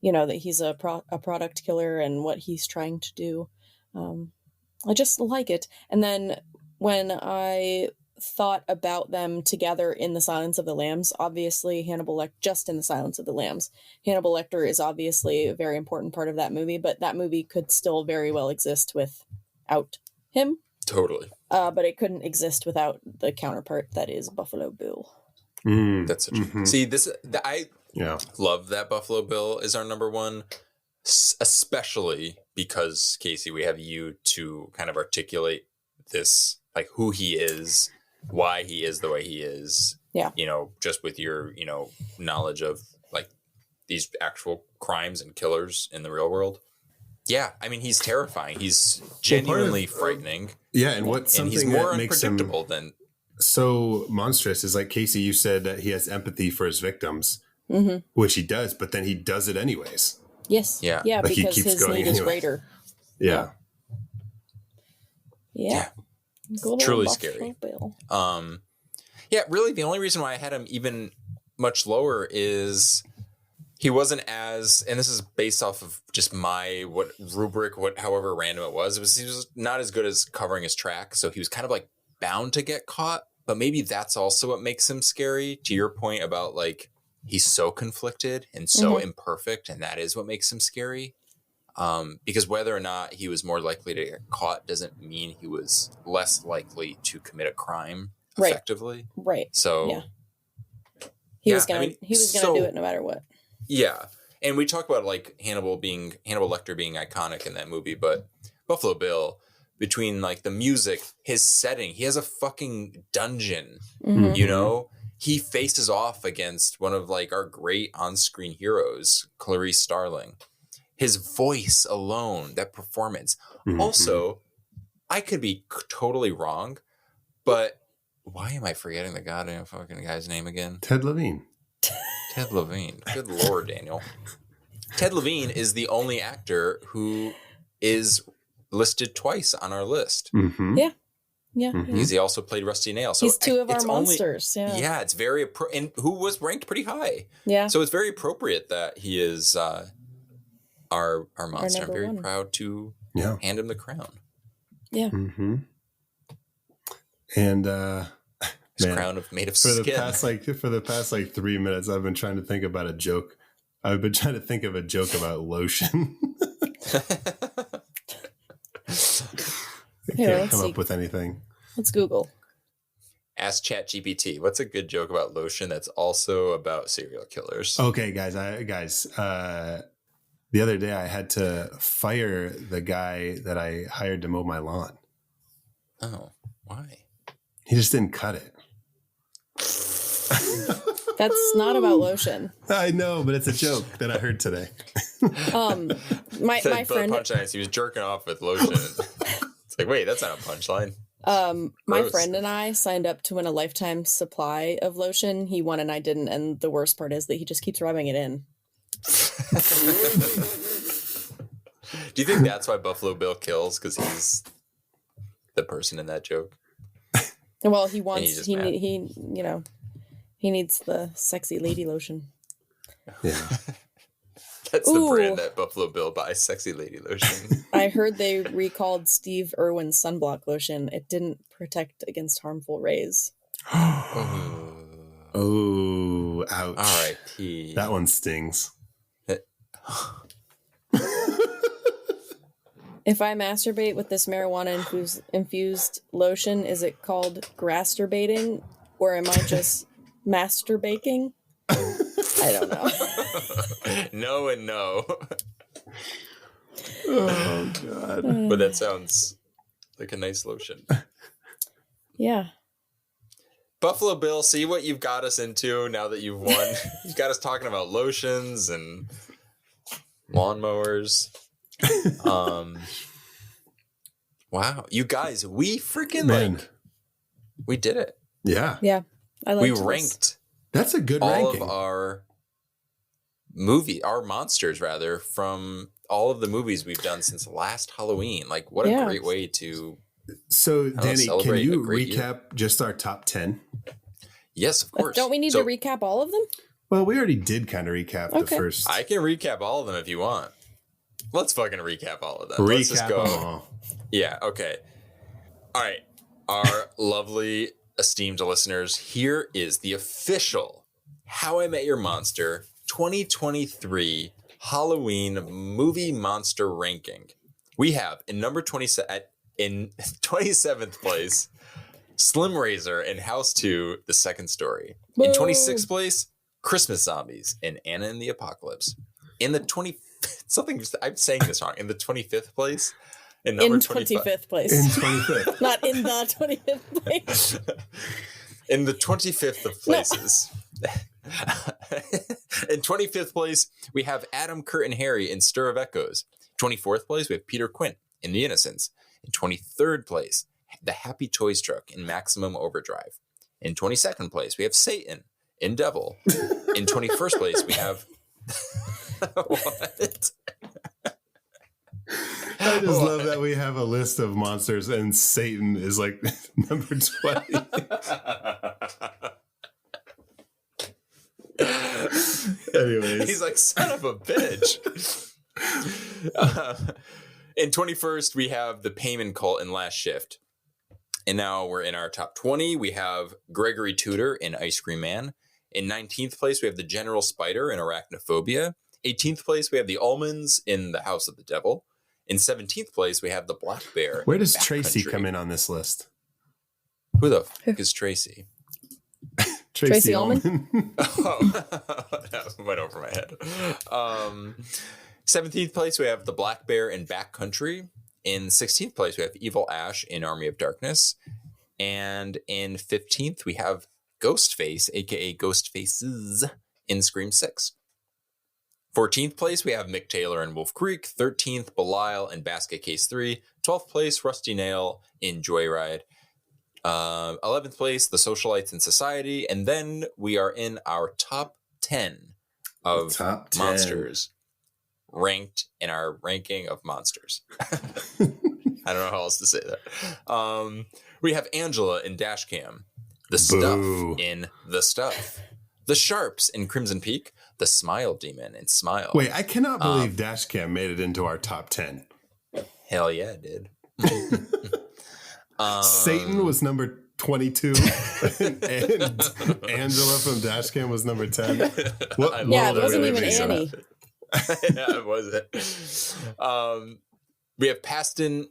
that he's a product killer and what he's trying to do. I just like it. And then when I thought about them together in The Silence of the Lambs, obviously Hannibal Lecter, just in The Silence of the Lambs, Hannibal Lecter is obviously a very important part of that movie, but that movie could still very well exist without him. Totally. But it couldn't exist without the counterpart that is Buffalo Bill. That's such Mhm. See, I Yeah. love that Buffalo Bill is our number one, especially because, Casey, we have you to kind of articulate this, like who he is, why he is the way he is. Yeah. Just with your, knowledge of like these actual crimes and killers in the real world. Yeah. I mean, he's terrifying. He's genuinely frightening. Yeah, and what's And something he's more that makes him unpredictable than so monstrous is like Casey, you said that he has empathy for his victims. which he does, but then he does it anyways. Yes. Yeah. Yeah, Like, he because keeps his going need is anyway. greater. Yeah. Yeah. Good old Truly Buffalo scary. Bill. Yeah, really, the only reason why I had him even much lower is he wasn't as, and this is based off of just my however random it was. He was not as good as covering his track, so he was kind of like bound to get caught. But maybe that's also what makes him scary. To your point about like he's so conflicted and so imperfect, and that is what makes him scary. Because whether or not he was more likely to get caught doesn't mean he was less likely to commit a crime effectively. Right. So yeah. He was gonna do it no matter what. Yeah. And we talk about like Hannibal Lecter being iconic in that movie, but Buffalo Bill, between like the music, his setting, he has a fucking dungeon, you know? He faces off against one of like our great on-screen heroes, Clarice Starling. His voice alone, that performance. Also, I could be totally wrong, but why am I forgetting the goddamn fucking guy's name again? Ted Levine. Ted Levine. Good Lord, Daniel. Ted Levine is the only actor who is listed twice on our list. Yeah. Yeah. Because he also played Rusty Nail. So he's two of our monsters. Yeah, it's very and who was ranked pretty high. Yeah. So it's very appropriate that he is our monster. I'm very proud to hand him the crown. Yeah. And his crown made of skin. For the past 3 minutes, I've been trying to think about a joke. I've been trying to think of a joke about lotion. I can't come up with anything. Let's Google. Ask ChatGPT. What's a good joke about lotion that's also about serial killers? Okay, guys. The other day I had to fire the guy that I hired to mow my lawn. Oh, why? He just didn't cut it. That's not about lotion. I know, but it's a joke that I heard today. My friend punchline is he was jerking off with lotion. It's like, wait, that's not a punchline. My friend and I signed up to win a lifetime supply of lotion. He won and I didn't, and the worst part is that he just keeps rubbing it in. Do you think that's why Buffalo Bill kills? Because he's the person in that joke. Well, he wants he needs the sexy lady lotion. Yeah. That's the brand that Buffalo Bill buys, sexy lady lotion. I heard they recalled Steve Irwin's sunblock lotion. It didn't protect against harmful rays. Oh, ouch. R.I.P. That one stings. If I masturbate with this marijuana infused lotion, is it called grasturbating, or am I just masturbating? I don't know. No and no. Oh, God. But that sounds like a nice lotion. Yeah. Buffalo Bill, see what you've got us into now that you've won. You've got us talking about lotions and lawnmowers. Wow. You guys, we freaking we did it. Yeah. Yeah. We ranked That's a good all ranking. of our monsters rather, from all of the movies we've done since last Halloween. Like, what a great way to. So, Danny, can you recap year. just our top 10? Yes, of course. Don't we need to recap all of them? Well, we already did kind of recap the first. I can recap all of them if you want. Let's fucking recap all of them. Let's just go. Them all. Yeah, okay. All right. Our lovely, esteemed listeners, here is the official How I Met Your Monster 2023 Halloween movie monster ranking. We have in 27th place, Slim Razor in House 2, The Second Story. In 26th place, Christmas Zombies in Anna and the Apocalypse. In the I'm saying this wrong. In the 25th place, in 25th place. In 25th. Not in the 25th place. In the 25th of places. In 25th place, we have Adam, Kurt, and Harry in Stir of Echoes. 24th place, we have Peter Quint in The Innocents. In 23rd place, The Happy Toys Truck in Maximum Overdrive. In 22nd place, we have Satan in Devil. In 21st place, we have what? I just love that we have a list of monsters and Satan is like number 20. Anyways. He's like, son of a bitch. In 21st, we have the Payman Cult in Last Shift. And now we're in our top 20. We have Gregory Tudor in Ice Cream Man. In 19th place, we have the General Spider in Arachnophobia. 18th place, we have the Almonds in The House of the Devil. In 17th place, we have the Black Bear. Where does Tracy come in on this list? Who the fuck is Tracy? Tracy Ullman? Oh, that went over my head. 17th place, we have the Black Bear in Backcountry. In 16th place, we have Evil Ash in Army of Darkness. And in 15th, we have Ghostface, aka Ghostfaces, in Scream 6. 14th place, we have Mick Taylor in Wolf Creek. 13th, Belial in Basket Case 3. 12th place, Rusty Nail in Joyride. 11th place, The Socialites in Society. And then we are in our top 10 of top 10 monsters ranked in our ranking of monsters. I don't know how else to say that. We have Angela in Dashcam. The Boo. Stuff in The Stuff. The Sharps in Crimson Peak. The Smile Demon in Smile. Wait, I cannot believe Dashcam made it into our top 10. Hell yeah, it did. Satan was number 22 and Angela from Dashcam was number 10. What Yeah, it world are we wasn't even living in? Annie. Yeah, it wasn't. We have Paston.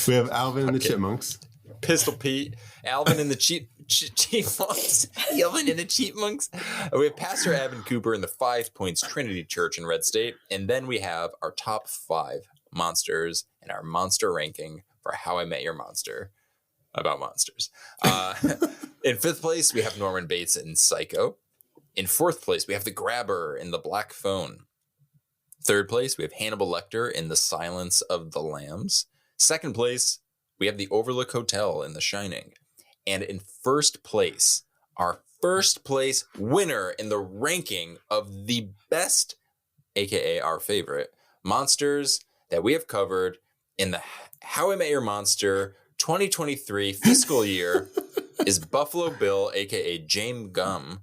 We have Alvin and the Chipmunks. Pistol Pete, Alvin and the Chipmunks, Alvin and the Chipmunks. We have Pastor Evan Cooper in the 5 Points Trinity Church in Red State, and then we have our top 5 monsters and our monster ranking for How I Met Your Monster about monsters. In 5th place, we have Norman Bates in Psycho. In 4th place, we have the Grabber in The Black Phone. 3rd place, we have Hannibal Lecter in The Silence of the Lambs. 2nd place, we have the Overlook Hotel in The Shining. And in 1st place, our 1st place winner in the ranking of the best, aka our favorite, monsters that we have covered in the How I Met Your Monster 2023 fiscal year is Buffalo Bill, aka James Gum,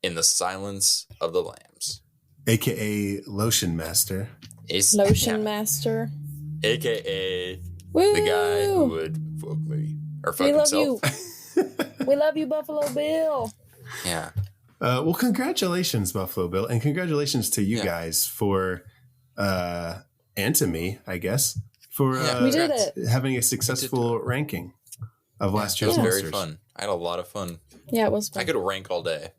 in The Silence of the Lambs. AKA Lotion Master. Lotion Master. AKA Woo! the guy who would fuck me or fuck We love himself. you. We love you, Buffalo Bill. Yeah. Well, congratulations, Buffalo Bill. And congratulations to you guys for, and to me, I guess, for we did it. having a successful ranking of last It year's was very monsters. fun. I had a lot of fun. Yeah, it was fun. I could rank all day.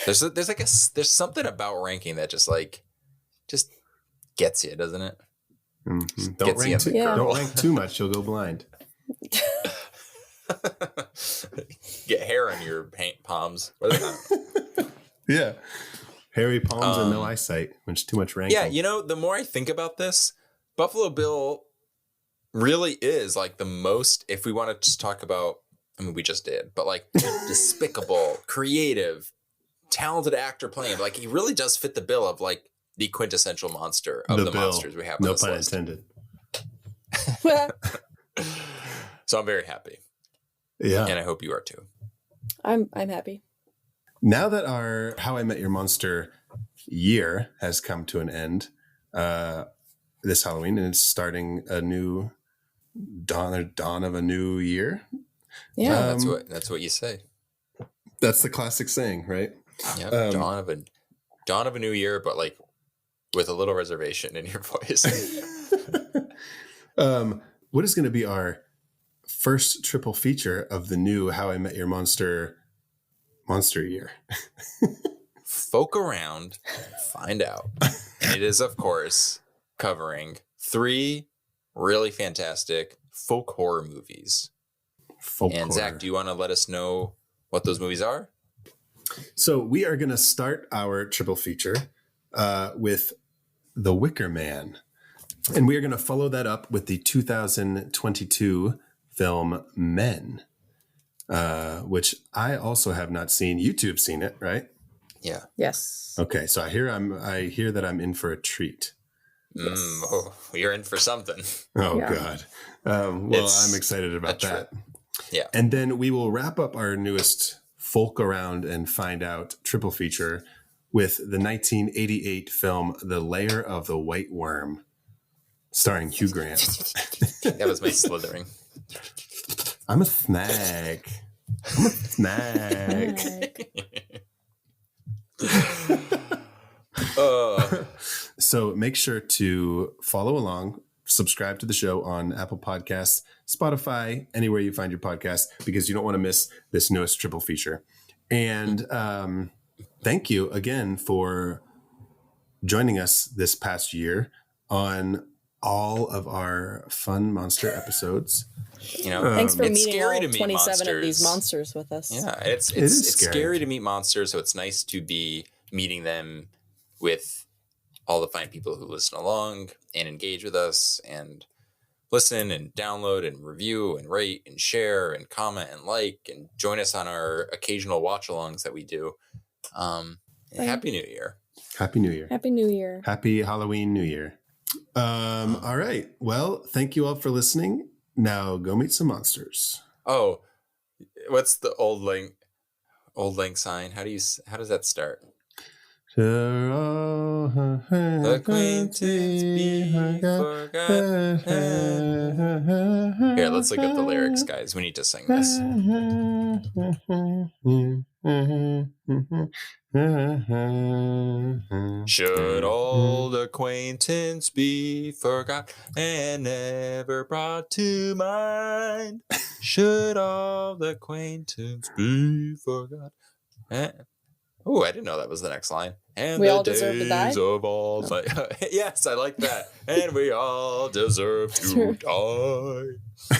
There's something about ranking that just gets you, doesn't it? Mhm. Gets you in the Yeah. Don't rank too much; you'll go blind. Get hair on your palms. What is that? Yeah, hairy palms and no eyesight. Which is too much ranking. Yeah, you know, the more I think about this, Buffalo Bill really is like the most, if we want to just talk about, I mean, we just did, but like despicable, creative, talented actor playing. Like he really does fit the bill of like the quintessential monster of the bill. monsters we have on No this pun list. intended. So I'm very happy. Yeah. And I hope you are too. I'm happy. Now that our How I Met Your Monster year has come to an end this Halloween, and it's starting a new dawn of a new year. Yeah. That's what you say. That's the classic saying, right? Yeah, dawn of a new year, but like with a little reservation in your voice. What is going to be our first triple feature of the new How I Met Your Monster year? Folk around, find out. And it is, of course, covering 3 really fantastic folk horror movies. Folk And horror. Zach, do you want to let us know what those movies are? So we are going to start our triple feature with The Wicker Man. And we are going to follow that up with the 2022 film Men. which I also have not seen. You two have seen it, right? Yeah. Yes. Okay, so I hear that I'm in for a treat. Yes. Oh, you're in for something. Oh Yeah. God. Well, It's I'm excited about a that. trip. Yeah. And then we will wrap up our newest Folk Around and Find Out triple feature with the 1988 film The Lair of the White Worm, starring Hugh Grant. That was my slithering. I'm a snack. I'm a snack. So make sure to follow along, subscribe to the show on Apple Podcasts, Spotify, anywhere you find your podcast, because you don't want to miss this newest triple feature. And thank you again for joining us this past year on all of our fun monster episodes. You know, Thanks for it's meeting scary all to meet 27 of these monsters. monsters with us. Yeah, it's scary. scary to meet monsters, so it's nice to be meeting them with all the fine people who listen along and engage with us and listen and download and review and rate and share and comment and like and join us on our occasional watch-alongs that we do. Happy New Year. Happy New Year. Happy New Year. Happy Halloween New Year. All right. Well, thank you all for listening. Now go meet some monsters. Oh, what's the old link sign? How does that start? Acquaintance be forgot. Here, let's look up the lyrics, guys. We need to sing this. Should old acquaintance be forgot and never brought to mind? Should old acquaintance be forgot? Oh, I didn't know that was the next line. And We the all deserve to die? days of all yes, I like that. And we all deserve to die.